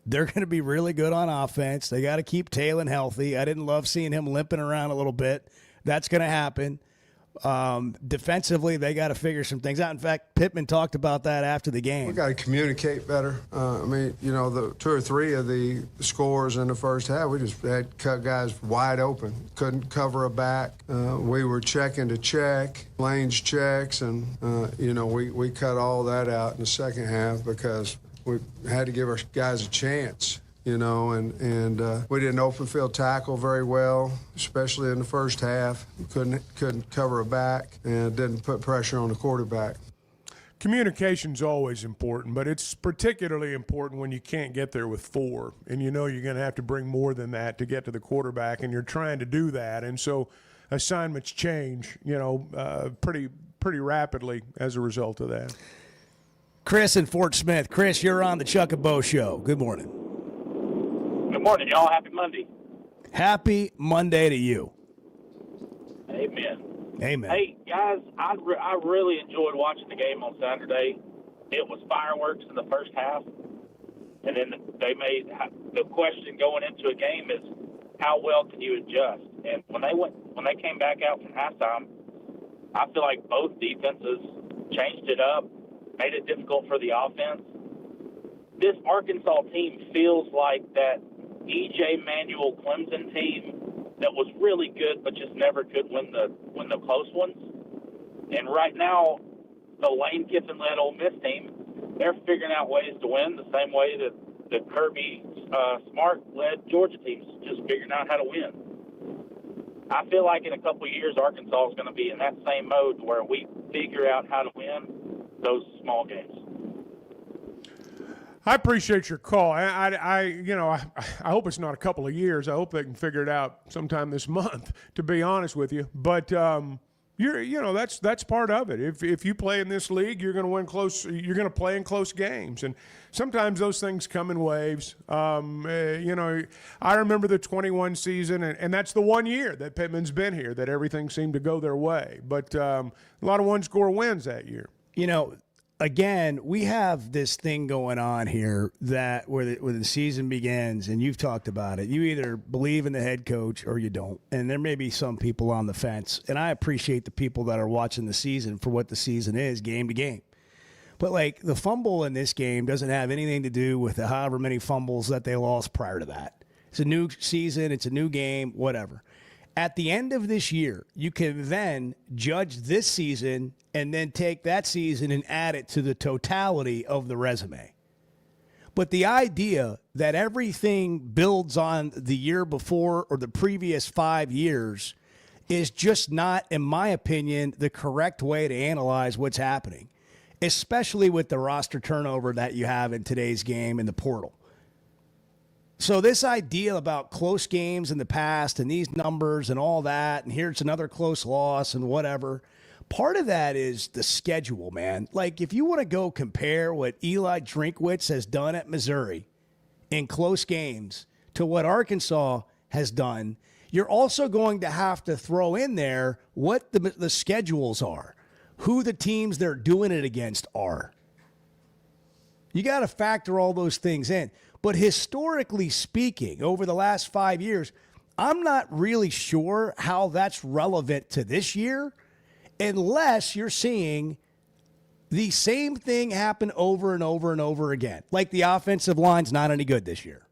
They're going to be really good on offense. They got to keep Talon healthy. I didn't love seeing him limping around a little bit. That's going to happen. Defensively, they got to figure some things out. In fact, Pittman talked about that after the game. We got to communicate better. The 2 or 3 of the scores in the first half, we just had cut guys wide open. Couldn't cover a back. We were checking to check, lanes checks, and, we cut all that out in the second half because we had to give our guys a chance. And we didn't open field tackle very well, especially in the first half. Couldn't cover a back and didn't put pressure on the quarterback. Communication's always important, but it's particularly important when you can't get there with 4, and you're going to have to bring more than that to get to the quarterback, and you're trying to do that, and so assignments change, pretty rapidly as a result of that. Chris in Fort Smith. Chris, you're on the Chuck and Bo Show. Good morning. Good morning, y'all. Happy Monday. Happy Monday to you. Amen. Amen. Hey, guys, I really enjoyed watching the game on Saturday. It was fireworks in the first half, and then they made the question going into a game is how well can you adjust? And when they came back out from halftime, I feel like both defenses changed it up, made it difficult for the offense. This Arkansas team feels like that E.J. Manuel Clemson team that was really good but just never could win the close ones. And right now, the Lane Kiffin-led Ole Miss team, they're figuring out ways to win the same way that the Kirby Smart-led Georgia teams just figuring out how to win. I feel like in a couple of years, Arkansas is going to be in that same mode where we figure out how to win those small games. I appreciate your call. I hope it's not a couple of years. I hope they can figure it out sometime this month, to be honest with you. But That's part of it. If you play in this league, you're going to win close. You're going to play in close games, and sometimes those things come in waves. I remember the 21 season, and that's the 1 year that Pittman's been here that everything seemed to go their way. But a lot of one-score wins that year. Again, we have this thing going on here that where the season begins, and you've talked about it. You either believe in the head coach or you don't. And there may be some people on the fence. And I appreciate the people that are watching the season for what the season is, game to game. But, the fumble in this game doesn't have anything to do with the however many fumbles that they lost prior to that. It's a new season. It's a new game, whatever. At the end of this year, you can then judge this season and then take that season and add it to the totality of the resume. But the idea that everything builds on the year before or the previous 5 years is just not, in my opinion, the correct way to analyze what's happening, especially with the roster turnover that you have in today's game in the portal. So this idea about close games in the past and these numbers and all that, and here's another close loss and whatever, part of that is the schedule, man. If you want to go compare what Eli Drinkwitz has done at Missouri in close games to what Arkansas has done, you're also going to have to throw in there what the schedules are, who the teams they're doing it against are. You got to factor all those things in. But historically speaking, over the last 5 years, I'm not really sure how that's relevant to this year unless you're seeing the same thing happen over and over and over again. Like the offensive line's not any good this year.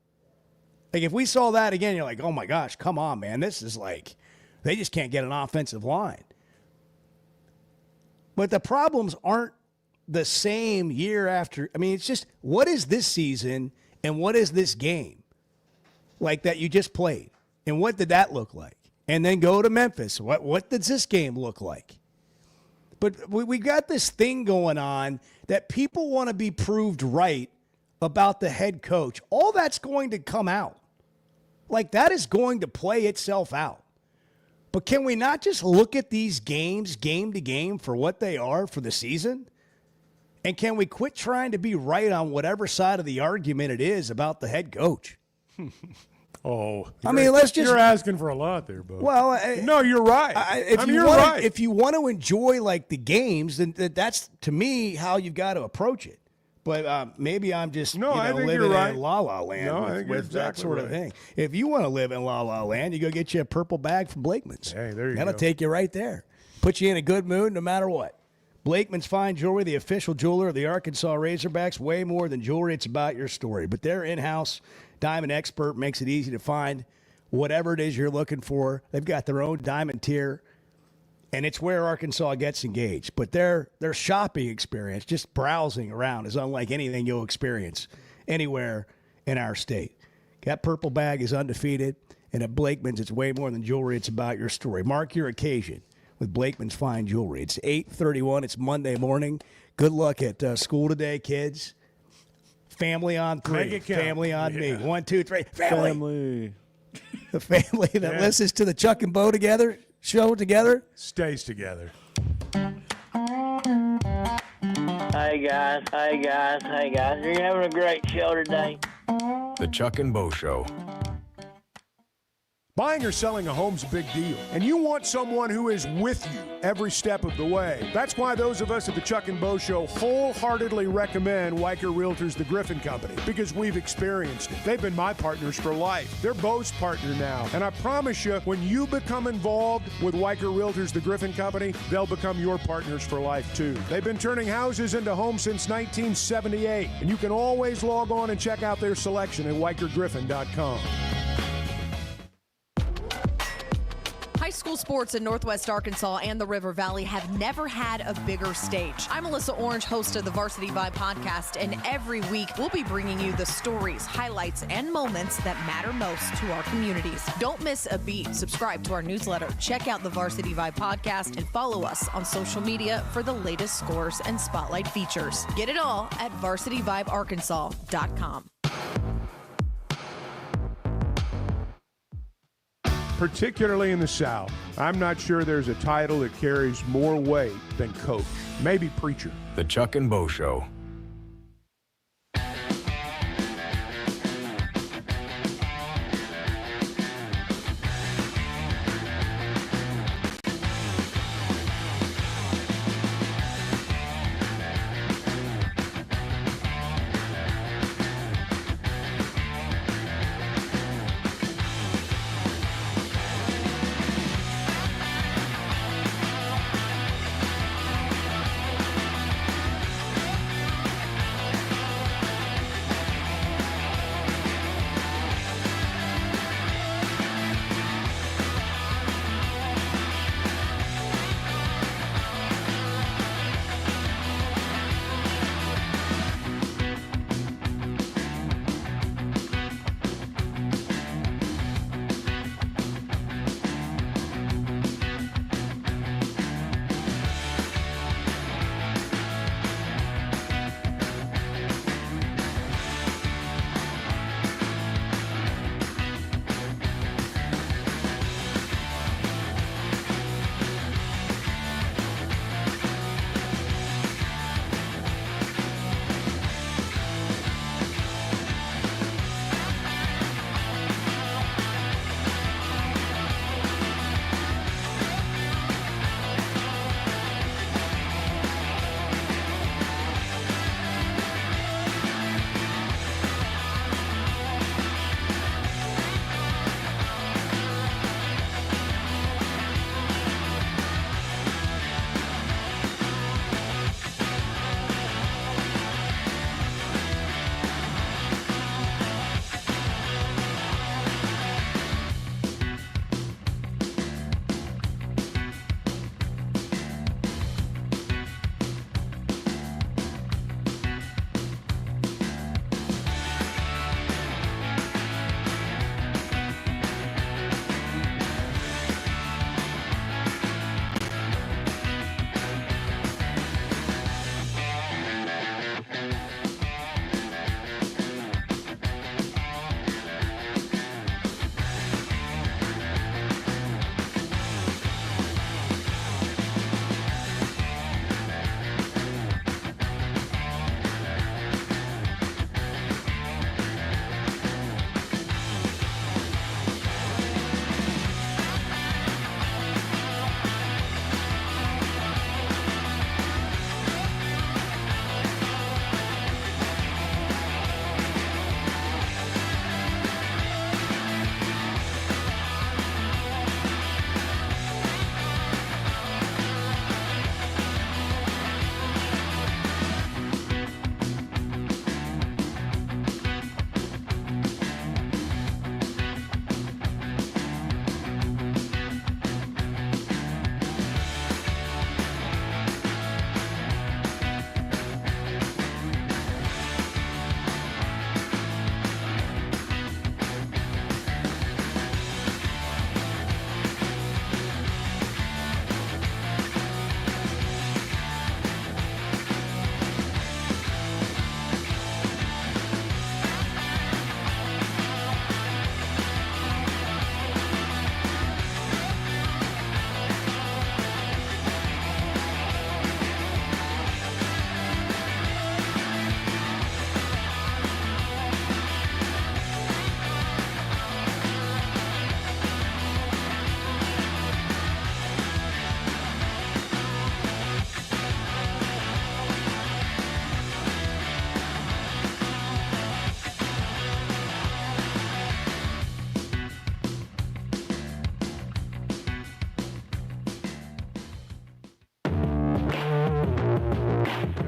If we saw that again, you're like, oh my gosh, come on, man. This is they just can't get an offensive line. But the problems aren't the same year after. It's just, what is this season and what is this game that you just played? And what did that look like? And then go to Memphis. What does this game look like? But we got this thing going on that people want to be proved right about the head coach. All that's going to come out. That is going to play itself out. But can we not just look at these games, game to game, for what they are for the season? And can we quit trying to be right on whatever side of the argument it is about the head coach? You're asking for a lot there, Bo. Well, no, you're right. If you want to enjoy the games, then that's to me how you've got to approach it. But maybe I'm just living in La La Land with that sort of thing. If you want to live in La La Land, you go get you a purple bag from Blakeman's. Hey, there you go. That'll take you right there. Put you in a good mood no matter what. Blakeman's Fine Jewelry, the official jeweler of the Arkansas Razorbacks. Way more than jewelry, it's about your story. But their in-house diamond expert makes it easy to find whatever it is you're looking for. They've got their own diamond tier, and it's where Arkansas gets engaged. But their shopping experience, just browsing around, is unlike anything you'll experience anywhere in our state. That purple bag is undefeated, and at Blakeman's, it's way more than jewelry. It's about your story. Mark your occasion with Blakeman's Fine Jewelry. It's 8:31. It's Monday morning. Good luck at school today, kids. Family on three. Family on me. 1, 2, 3. Family. The family that listens to the Chuck and Bo show together. Stays together. Hey, guys. You're having a great show today. The Chuck and Bo Show. Buying or selling a home's a big deal, and you want someone who is with you every step of the way. That's why those of us at the Chuck and Bo Show wholeheartedly recommend Weicker Realtors, the Griffin Company, because we've experienced it. They've been my partners for life. They're Bo's partner now, and I promise you, when you become involved with Weicker Realtors, the Griffin Company, they'll become your partners for life, too. They've been turning houses into homes since 1978, and you can always log on and check out their selection at WeicherGriffin.com. High school sports in Northwest Arkansas and the River Valley have never had a bigger stage. I'm Melissa Orange, host of the Varsity Vibe podcast, and every week we'll be bringing you the stories, highlights, and moments that matter most to our communities. Don't miss a beat. Subscribe to our newsletter, check out the Varsity Vibe podcast, and follow us on social media for the latest scores and spotlight features. Get it all at varsityvibearkansas.com. particularly in the South, I'm not sure there's a title that carries more weight than coach. Maybe preacher. The Chuck and Bo Show.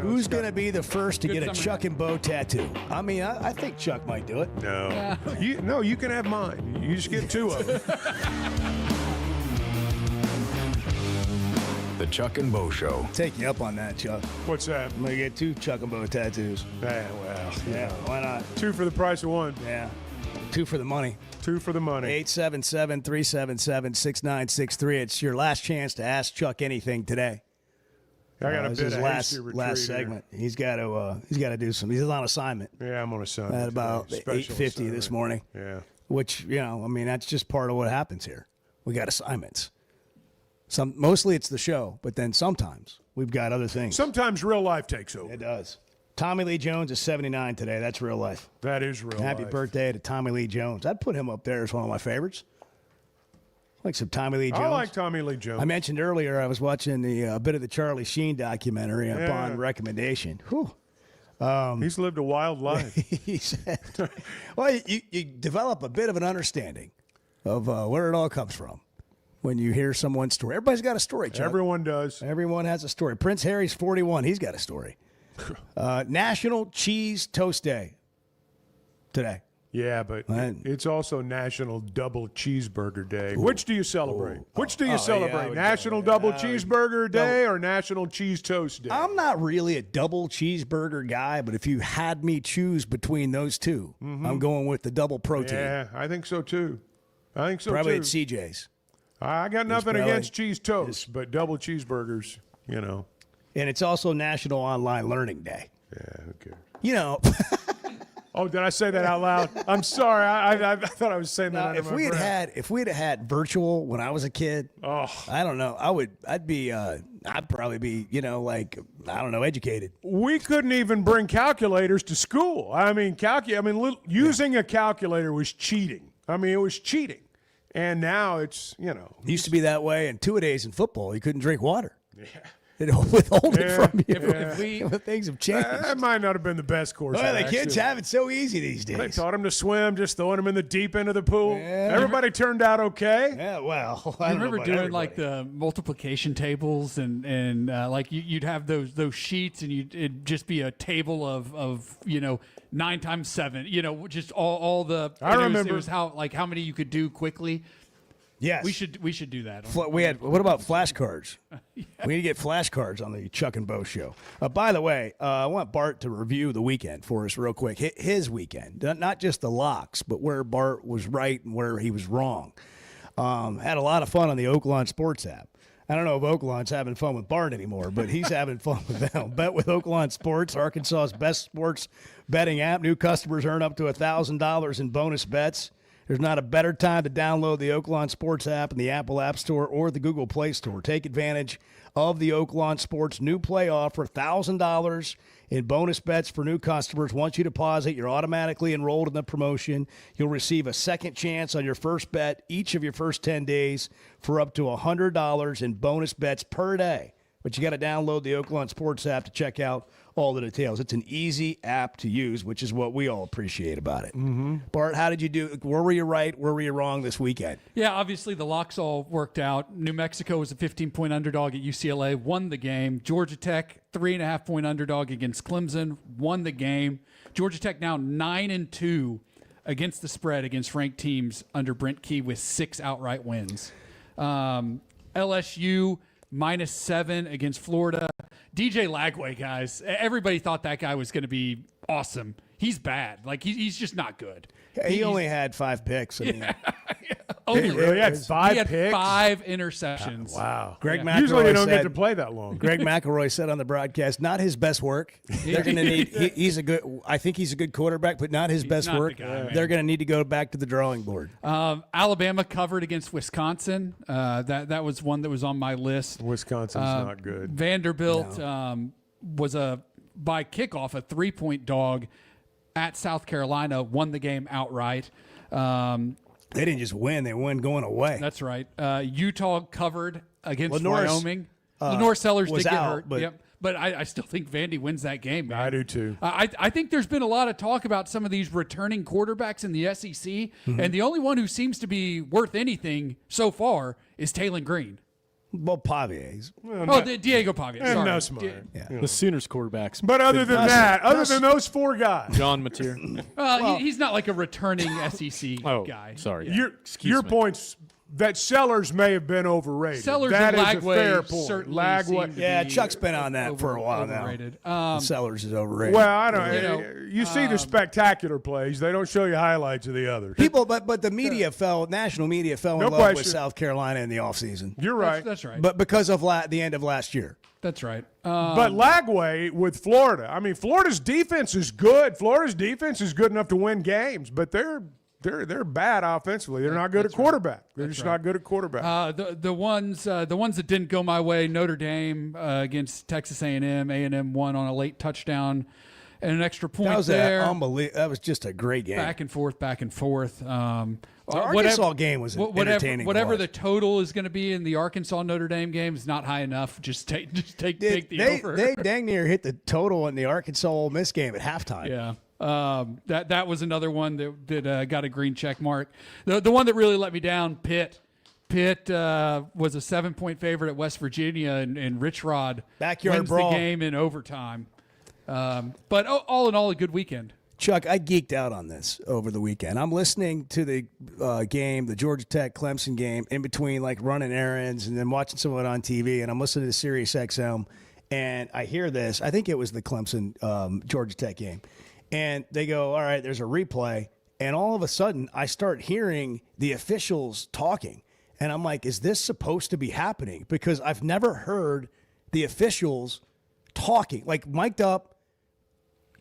Who's going to be the first to get a Chuck and Bo tattoo? I mean, I think Chuck might do it. No. You can have mine. You just get two of them. The Chuck and Bo Show. Take you up on that, Chuck. What's that? I'm going to get 2 Chuck and Bo tattoos. Yeah, well. Yeah, why not? 2 for the price of 1. Yeah. 2 for the money. 2 for the money. 877-377-6963. It's your last chance to ask Chuck anything today. I got a bit of last segment. He's got to do some. He's on assignment. Yeah, I'm on assignment. At about 8:50 this morning. Yeah. Which, I mean, that's just part of what happens here. We got assignments. Mostly it's the show, but then sometimes we've got other things. Sometimes real life takes over. It does. Tommy Lee Jones is 79 today. That's real life. That is real life. Happy birthday to Tommy Lee Jones. I'd put him up there as one of my favorites. I like some Tommy Lee Jones. I like Tommy Lee Jones. I mentioned earlier I was watching a bit of the Charlie Sheen documentary upon recommendation. Whew. He's lived a wild life. He said, well, you develop a bit of an understanding of where it all comes from when you hear someone's story. Everybody's got a story, Chuck. Everyone does. Everyone has a story. Prince Harry's 41. He's got a story. National Cheese Toast Day today. Yeah, but it's also National Double Cheeseburger Day. Which do you celebrate? Which do you celebrate? National Double Cheeseburger Day or National Cheese Toast Day? I'm not really a double cheeseburger guy, but if you had me choose between those two, I'm going with the double protein. Yeah, I think so too. Probably at CJ's. I got nothing against cheese toast, but double cheeseburgers, you know. And it's also National Online Learning Day. Yeah, who cares? You know. Oh, did I say that out loud? I'm sorry. I thought I was saying that. If we had had virtual when I was a kid, I don't know. I'd probably be, educated. We couldn't even bring calculators to school. I mean, using a calculator was cheating. I mean, it was cheating. And now it's, It used to be that way. And two-a-days in football, you couldn't drink water. Yeah. It withhold it from you. Things have changed. That might not have been the best course. Well, the kids have it so easy these days. They taught them to swim, just throwing them in the deep end of the pool. Yeah. Everybody turned out okay. Yeah, well, I remember doing like the multiplication tables and like you'd have those sheets and it'd just be a table of 9 times 7. Just all the. I remember it was how many you could do quickly. Yes, we should do that. What about flashcards? We need to get flashcards on the Chuck and Bo show. By the way, I want Bart to review the weekend for us real quick. His weekend, not just the locks, but where Bart was right and where he was wrong. Had a lot of fun on the Oaklawn Sports app. I don't know if Oaklawn's having fun with Bart anymore, but he's having fun with them. Bet with Oaklawn Sports, Arkansas's best sports betting app. New customers earn up to $1,000 in bonus bets. There's not a better time to download the Oaklawn Sports app in the Apple App Store or the Google Play Store. Take advantage of the Oaklawn Sports new play offer, $1,000 in bonus bets for new customers. Once you deposit, you're automatically enrolled in the promotion. You'll receive a second chance on your first bet each of your first 10 days for up to $100 in bonus bets per day. But you got to download the Oaklawn Sports app to check out all the details. It's an easy app to use, which is what we all appreciate about it. Mm-hmm. Bart, how did you do? Where were you right? Where were you wrong this weekend? Yeah, obviously the locks all worked out. New Mexico was a 15-point underdog at UCLA, won the game. Georgia Tech, 3.5-point underdog against Clemson, won the game. Georgia Tech now 9-2 against the spread against ranked teams under Brent Key with 6 outright wins. LSU -7 against Florida. DJ Lagway, guys. Everybody thought that guy was going to be awesome. He's bad. Like, he's just not good. He only had 5 picks. I mean, Only really had 5 he had picks? 5 interceptions. Wow. Greg McElroy Usually they don't said, get to play that long. Greg McElroy said on the broadcast, not his best work. They're going to need. I think he's a good quarterback, but not his best work. They're going to need to go back to the drawing board. Alabama covered against Wisconsin. That was one that was on my list. Wisconsin's not good. Vanderbilt was by kickoff a 3-point dog at South Carolina, won the game outright. They didn't just win; they won going away. That's right. Utah covered against Lenore's, Wyoming. Lenore Sellers was did get out, hurt. but- Yep. But I still think Vandy wins that game, man. I do too. I think there's been a lot of talk about some of these returning quarterbacks in the SEC, Mm-hmm. and the only one who seems to be worth anything so far is Taylon Green. Well, Pavier's. Diego Pavia. And Sorry. no smart. The Sooners quarterbacks. But other than that, other than those 4 guys, John Mateer. He's not like a returning SEC guy. Sorry. Your points that Sellers may have been overrated. Sellers that and is a Lagway fair point. certainly seem to Yeah, be Chuck's been on that for a while overrated. now. Sellers is overrated. Well, I don't. You see the spectacular plays; they don't show you highlights of the others. People, but the media national media fell in love with South Carolina in the offseason. You're right. That's right. But because of the end of last year. That's right. But Lagway with Florida, I mean, Florida's defense is good. Florida's defense is good enough to win games, but they're they're bad offensively. They're not good at quarterback. They're just not good at quarterback. The ones that didn't go my way, Notre Dame against Texas A&M. A&M won on a late touchdown and an extra point there. That was just a great game. Back and forth. The Arkansas game was entertaining. Whatever the total is going to be in the Arkansas Notre Dame game is not high enough. Just take the over. They dang near hit the total in the Arkansas Ole Miss game at halftime. Yeah. That was another one that got a green check mark. The one that really let me down, Pitt. Pitt was a 7-point favorite at West Virginia, and Rich Rod Backyard wins brawl. the game in overtime. But all in all, a good weekend. Chuck, I geeked out on this over the weekend. I'm listening to the game, the Georgia Tech Clemson game, in between like running errands and then watching some of it on TV. And I'm listening to Sirius XM, and I hear this. I think it was the Clemson Georgia Tech game. And they go, all right, there's a replay. And all of a sudden, I start hearing the officials talking. And I'm like, is this supposed to be happening? Because I've never heard the officials talking, like mic'd up,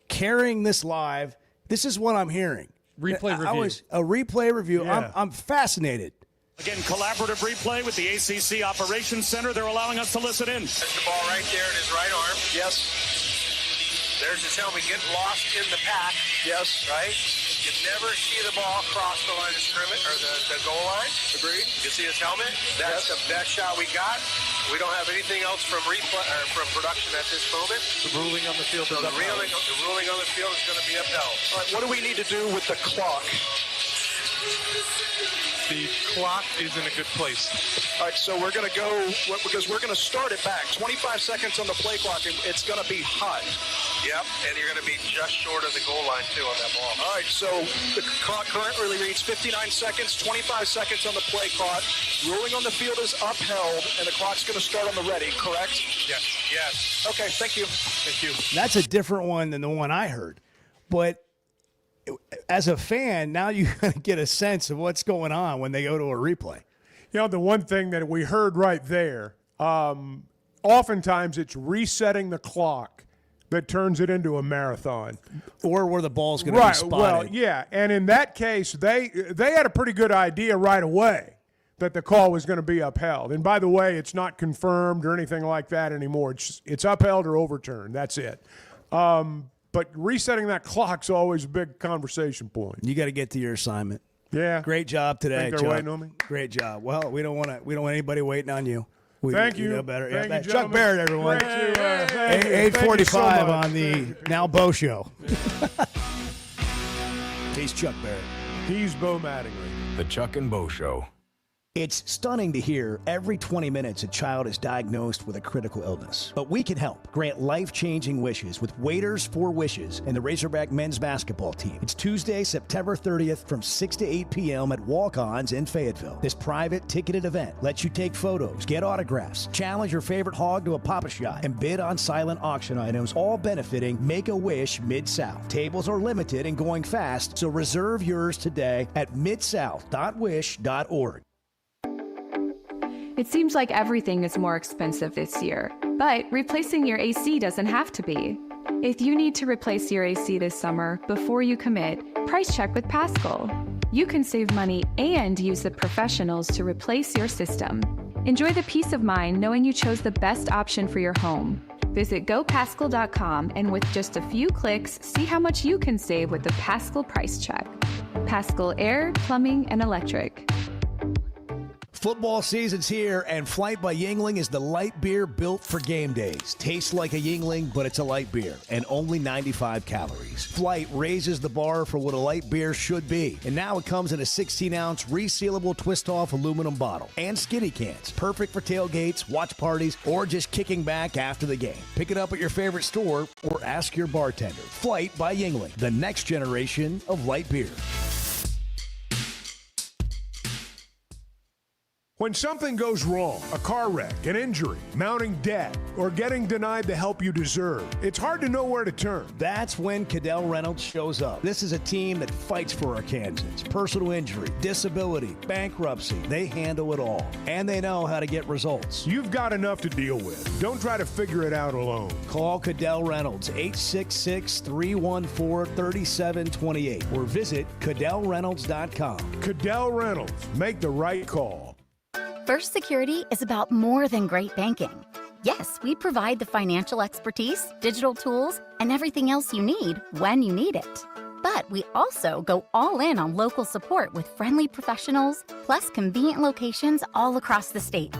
carrying this live. This is what I'm hearing. Replay review. A replay review. Yeah. I'm fascinated. Again, collaborative replay with the ACC Operations Center. They're allowing us to listen in. That's the ball right there in his right arm. Yes. There's his helmet getting lost in the pack. Yes. Right? You never see the ball cross the line of scrimmage or the goal line. Agreed. You see his helmet? That's the best shot we got. We don't have anything else from replay or from production at this moment. The ruling on the field. So the ruling on the field is going to be upheld. All right, what do we need to do with the clock? The clock is in a good place. All right, so we're going to go, because we're going to start it back. 25 seconds on the play clock, and it's going to be hot. Yep, and you're going to be just short of the goal line, too, on that ball. All right, so the clock currently reads 59 seconds, 25 seconds on the play clock. Ruling on the field is upheld, and the clock's going to start on the ready, correct? Yes. Yes. Okay, thank you. Thank you. That's a different one than the one I heard. But as a fan, now you get a sense of what's going on when they go to a replay. You know, the one thing that we heard right there, oftentimes it's resetting the clock that turns it into a marathon. Or where the ball's going to be spotted. Well, yeah, and in that case, they had a pretty good idea right away that the call was going to be upheld. And by the way, it's not confirmed or anything like that anymore. It's upheld or overturned. That's it. But resetting that clock's always a big conversation point. You got to get to your assignment. Yeah. Great job today, Think they're Chuck. waiting on me? Great job. Well, we don't want anybody waiting on you. Thank you. know better. Thank you, Chuck gentlemen. Barrett, everyone. Great to, thank you. 8:45 Thank on you so the much. Now Bo Show. He's Chuck Barrett. He's Bo Mattingly. The Chuck and Bo Show. It's stunning to hear every 20 minutes a child is diagnosed with a critical illness. But we can help. Grant life-changing wishes with Waiters for Wishes and the Razorback men's basketball team. It's Tuesday, September 30th from 6 to 8 p.m. at Walk-Ons in Fayetteville. This private ticketed event lets you take photos, get autographs, challenge your favorite hog to a Pop-A-Shot, and bid on silent auction items, all benefiting Make-A-Wish Mid-South. Tables are limited and going fast, so reserve yours today at midsouth.wish.org. It seems like everything is more expensive this year, but replacing your AC doesn't have to be. If you need to replace your AC this summer, before you commit, price check with Paschal. You can save money and use the professionals to replace your system. Enjoy the peace of mind knowing you chose the best option for your home. Visit GoPaschal.com and with just a few clicks, see how much you can save with the Paschal Price Check. Paschal Air, Plumbing, and Electric. Football season's here, and Flight by Yuengling is the light beer built for game days. Tastes like a Yuengling, but it's a light beer, and only 95 calories. Flight raises the bar for what a light beer should be, and now it comes in a 16-ounce resealable twist-off aluminum bottle and skinny cans. Perfect for tailgates, watch parties, or just kicking back after the game. Pick it up at your favorite store or ask your bartender. Flight by Yuengling, the next generation of light beer. When something goes wrong, a car wreck, an injury, mounting debt, or getting denied the help you deserve, it's hard to know where to turn. That's when Cadell Reynolds shows up. This is a team that fights for Arkansans. Personal injury, disability, bankruptcy, they handle it all. And they know how to get results. You've got enough to deal with. Don't try to figure it out alone. Call Cadell Reynolds, 866-314-3728, or visit CadellReynolds.com. Cadell Reynolds. Make the right call. First Security is about more than great banking. Yes, we provide the financial expertise, digital tools, and everything else you need when you need it. But we also go all in on local support with friendly professionals, plus convenient locations all across the state.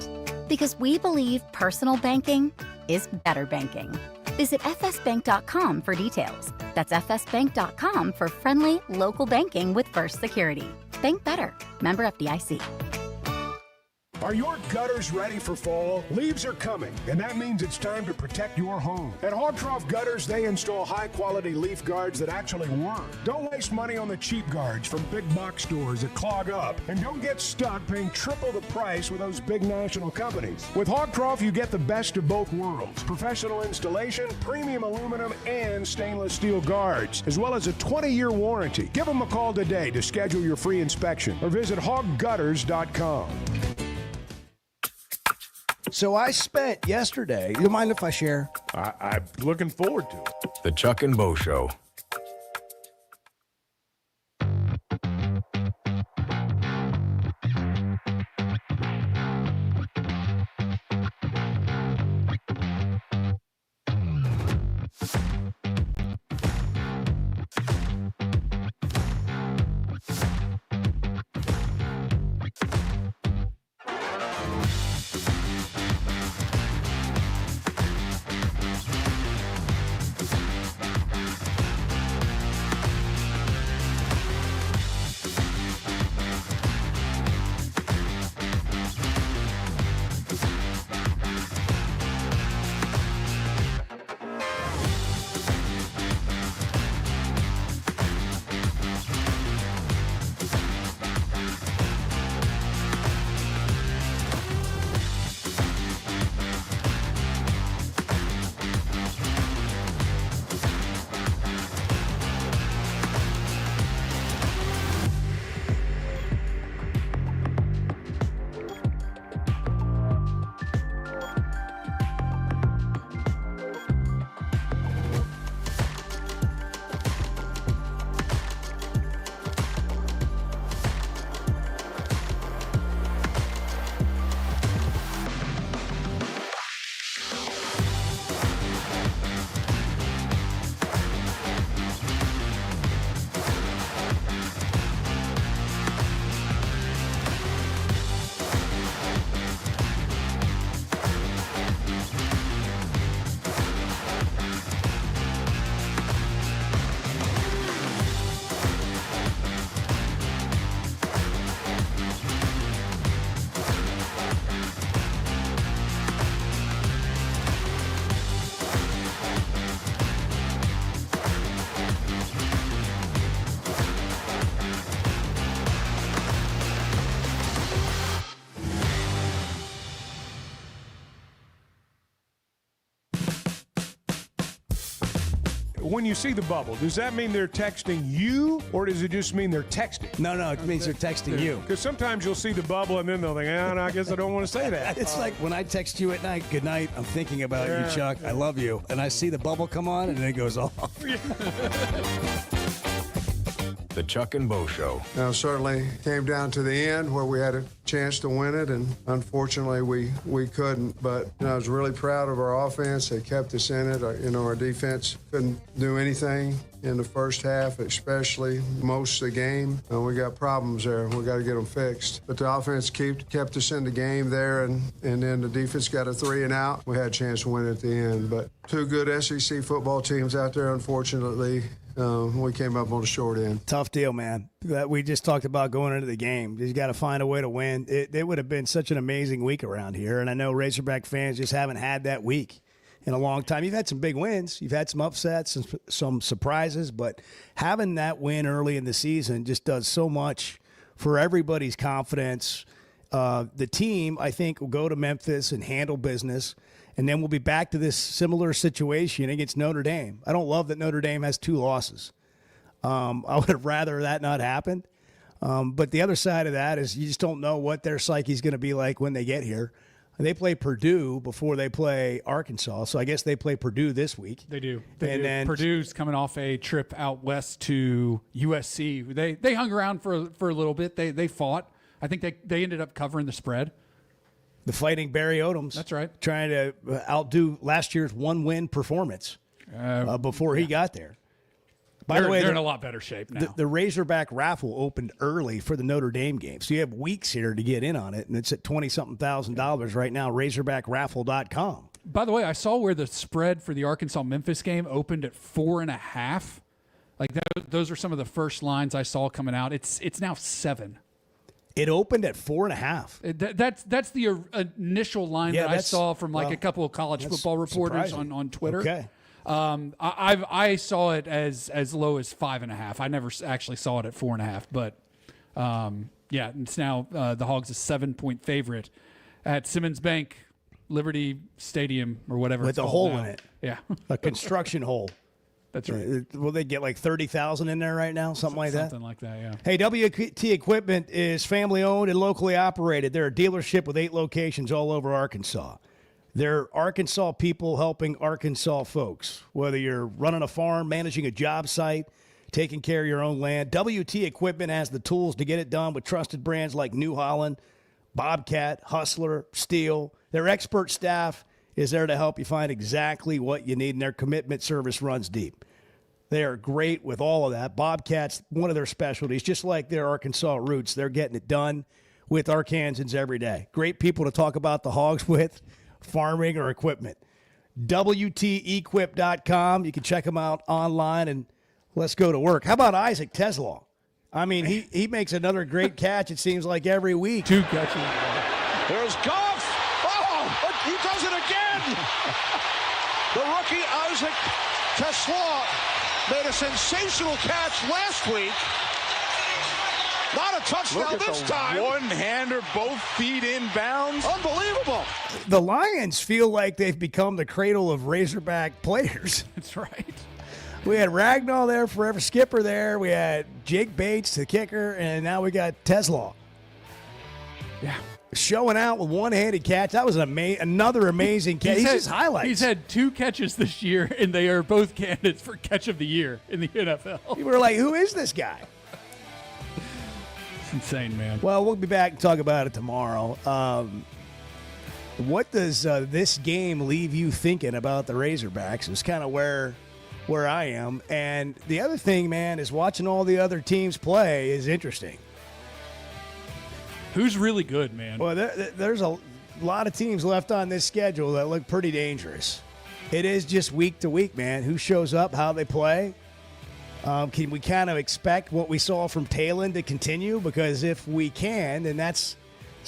Because we believe personal banking is better banking. Visit fsbank.com for details. That's fsbank.com for friendly, local banking with First Security. Bank better. Member FDIC. Are your gutters ready for fall? Leaves are coming, and that means it's time to protect your home. At Hogtroff Gutters, they install high-quality leaf guards that actually work. Don't waste money on the cheap guards from big box stores that clog up, and don't get stuck paying triple the price with those big national companies. With Hogtroff, you get the best of both worlds. Professional installation, premium aluminum, and stainless steel guards, as well as a 20-year warranty. Give them a call today to schedule your free inspection, or visit hoggutters.com. So I spent yesterday. You mind if I share? I'm looking forward to it. The Chuck and Bo Show. When you see the bubble, does that mean they're texting you, or does it just mean they're texting? No, it means they're texting you. Because sometimes you'll see the bubble, and then they'll think, no, I guess I don't want to say that. It's like when I text you at night, good night, I'm thinking about you, Chuck, I love you. And I see the bubble come on, and it goes off. The Chuck and Bo Show. Now, certainly came down to the end where we had a chance to win it, and unfortunately we couldn't. But I was really proud of our offense. They kept us in it. Our defense couldn't do anything in the first half, especially most of the game. We got problems there. We got to get them fixed. But the offense kept us in the game there, and then the defense got a 3 and out. We had a chance to win at the end. But two good SEC football teams out there, unfortunately. We came up on the short end. Tough deal, man. We just talked about going into the game. You got to find a way to win. It would have been such an amazing week around here, and I know Razorback fans just haven't had that week in a long time. You've had some big wins. You've had some upsets and some surprises, but having that win early in the season just does so much for everybody's confidence. The team, I think, will go to Memphis and handle business, and then we'll be back to this similar situation against Notre Dame. I don't love that Notre Dame has 2 losses. I would have rather that not happened. But the other side of that is you just don't know what their psyche is going to be like when they get here. They play Purdue before they play Arkansas, so I guess they play Purdue this week. They do. Then Purdue's coming off a trip out west to USC. They hung around for a little bit. They fought. I think they ended up covering the spread. The Fighting Barry Odoms. That's right. Trying to outdo last year's 1-win performance before he got there. By the way, they're in a lot better shape now. The Razorback raffle opened early for the Notre Dame game, so you have weeks here to get in on it, and it's at $20-something thousand right now, RazorbackRaffle.com. By the way, I saw where the spread for the Arkansas-Memphis game opened at 4.5. Like those are some of the first lines I saw coming out. It's now 7. It opened at 4.5. That's the initial line that I saw from a couple of college football reporters on Twitter. Okay. I saw it as low as 5.5. I never actually saw it at 4.5, but it's now the Hogs a 7-point favorite at Simmons Bank, Liberty Stadium, or whatever. With it's a called hole now. in it. Yeah, a construction hole. That's right. Will they get like 30,000 in there right now? Something like that? Something like that, yeah. Hey, WT Equipment is family owned and locally operated. They're a dealership with 8 locations all over Arkansas. They're Arkansas people helping Arkansas folks. Whether you're running a farm, managing a job site, taking care of your own land, WT Equipment has the tools to get it done with trusted brands like New Holland, Bobcat, Hustler, Steel. Their expert staff is there to help you find exactly what you need, and their commitment service runs deep. They are great with all of that. Bobcat's one of their specialties, just like their Arkansas roots. They're getting it done with Arkansans every day. Great people to talk about the Hogs with. Farming or equipment. WTEquip.com. You can check them out online, and let's go to work. How about Isaac Teslaw? I mean, he makes another great catch, it seems like, every week. 2 catches. There's Goff. Oh, he does it again. The rookie Isaac Teslaw made a sensational catch last week. Not a touchdown this time. One-hander, both feet inbounds. Unbelievable. The Lions feel like they've become the cradle of Razorback players. That's right. We had Ragnoll there forever, Skipper there. We had Jake Bates, the kicker, and now we got Teslaw. Yeah. Showing out with one-handed catch. That was another amazing catch. He's just highlights. He's had 2 catches this year, and they are both candidates for catch of the year in the NFL. People were like, who is this guy? It's insane, man. Well, we'll be back and talk about it tomorrow. What does this game leave you thinking about the Razorbacks? It's kind of where I am. And the other thing, man, is watching all the other teams play is interesting. Who's really good, man? Well, there's a lot of teams left on this schedule that look pretty dangerous. It is just week to week, man. Who shows up, how they play. Can we kind of expect what we saw from Talon to continue? Because if we can, then it's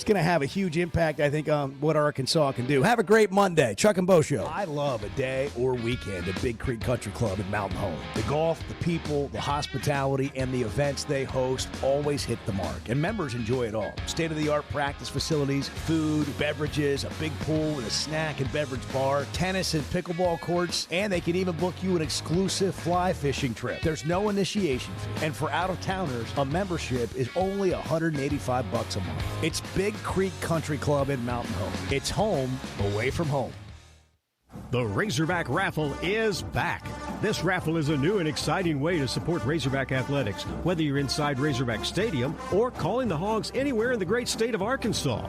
going to have a huge impact, I think, on what Arkansas can do. Have a great Monday. Chuck and Bo Show. I love a day or weekend at Big Creek Country Club in Mountain Home. The golf, the people, the hospitality, and the events they host always hit the mark. And members enjoy it all. State-of-the-art practice facilities, food, beverages, a big pool with a snack and beverage bar, tennis and pickleball courts, and they can even book you an exclusive fly fishing trip. There's no initiation fee. And for out-of-towners, a membership is only $185 a month. It's Big Creek Country Club in Mountain Home. It's home away from home. The Razorback Raffle is back. This raffle is a new and exciting way to support Razorback athletics, whether you're inside Razorback Stadium or calling the Hogs anywhere in the great state of Arkansas.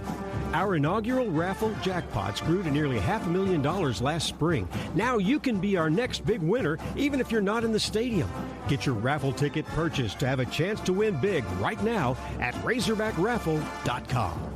Our inaugural raffle jackpots grew to nearly $500,000 last spring. Now you can be our next big winner, even if you're not in the stadium. Get your raffle ticket purchased to have a chance to win big right now at RazorbackRaffle.com.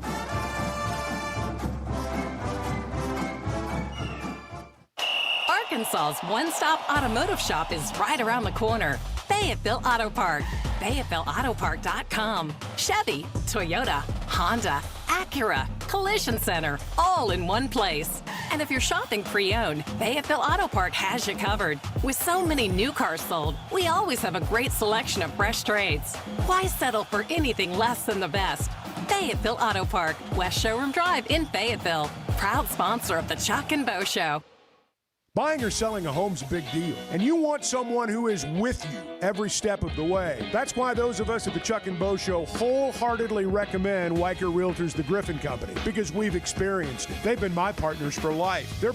Arkansas's one-stop automotive shop is right around the corner. Fayetteville Auto Park. FayettevilleAutoPark.com. Chevy, Toyota, Honda, Acura, Collision Center, all in one place. And if you're shopping pre-owned, Fayetteville Auto Park has you covered. With so many new cars sold, we always have a great selection of fresh trades. Why settle for anything less than the best? Fayetteville Auto Park, West Showroom Drive in Fayetteville. Proud sponsor of the Chuck and Bo Show. Buying or selling a home's a big deal, and you want someone who is with you every step of the way. That's why those of us at the Chuck and Bo Show wholeheartedly recommend Weicker Realtors, the Griffin Company, because we've experienced it. They've been my partners for life. They're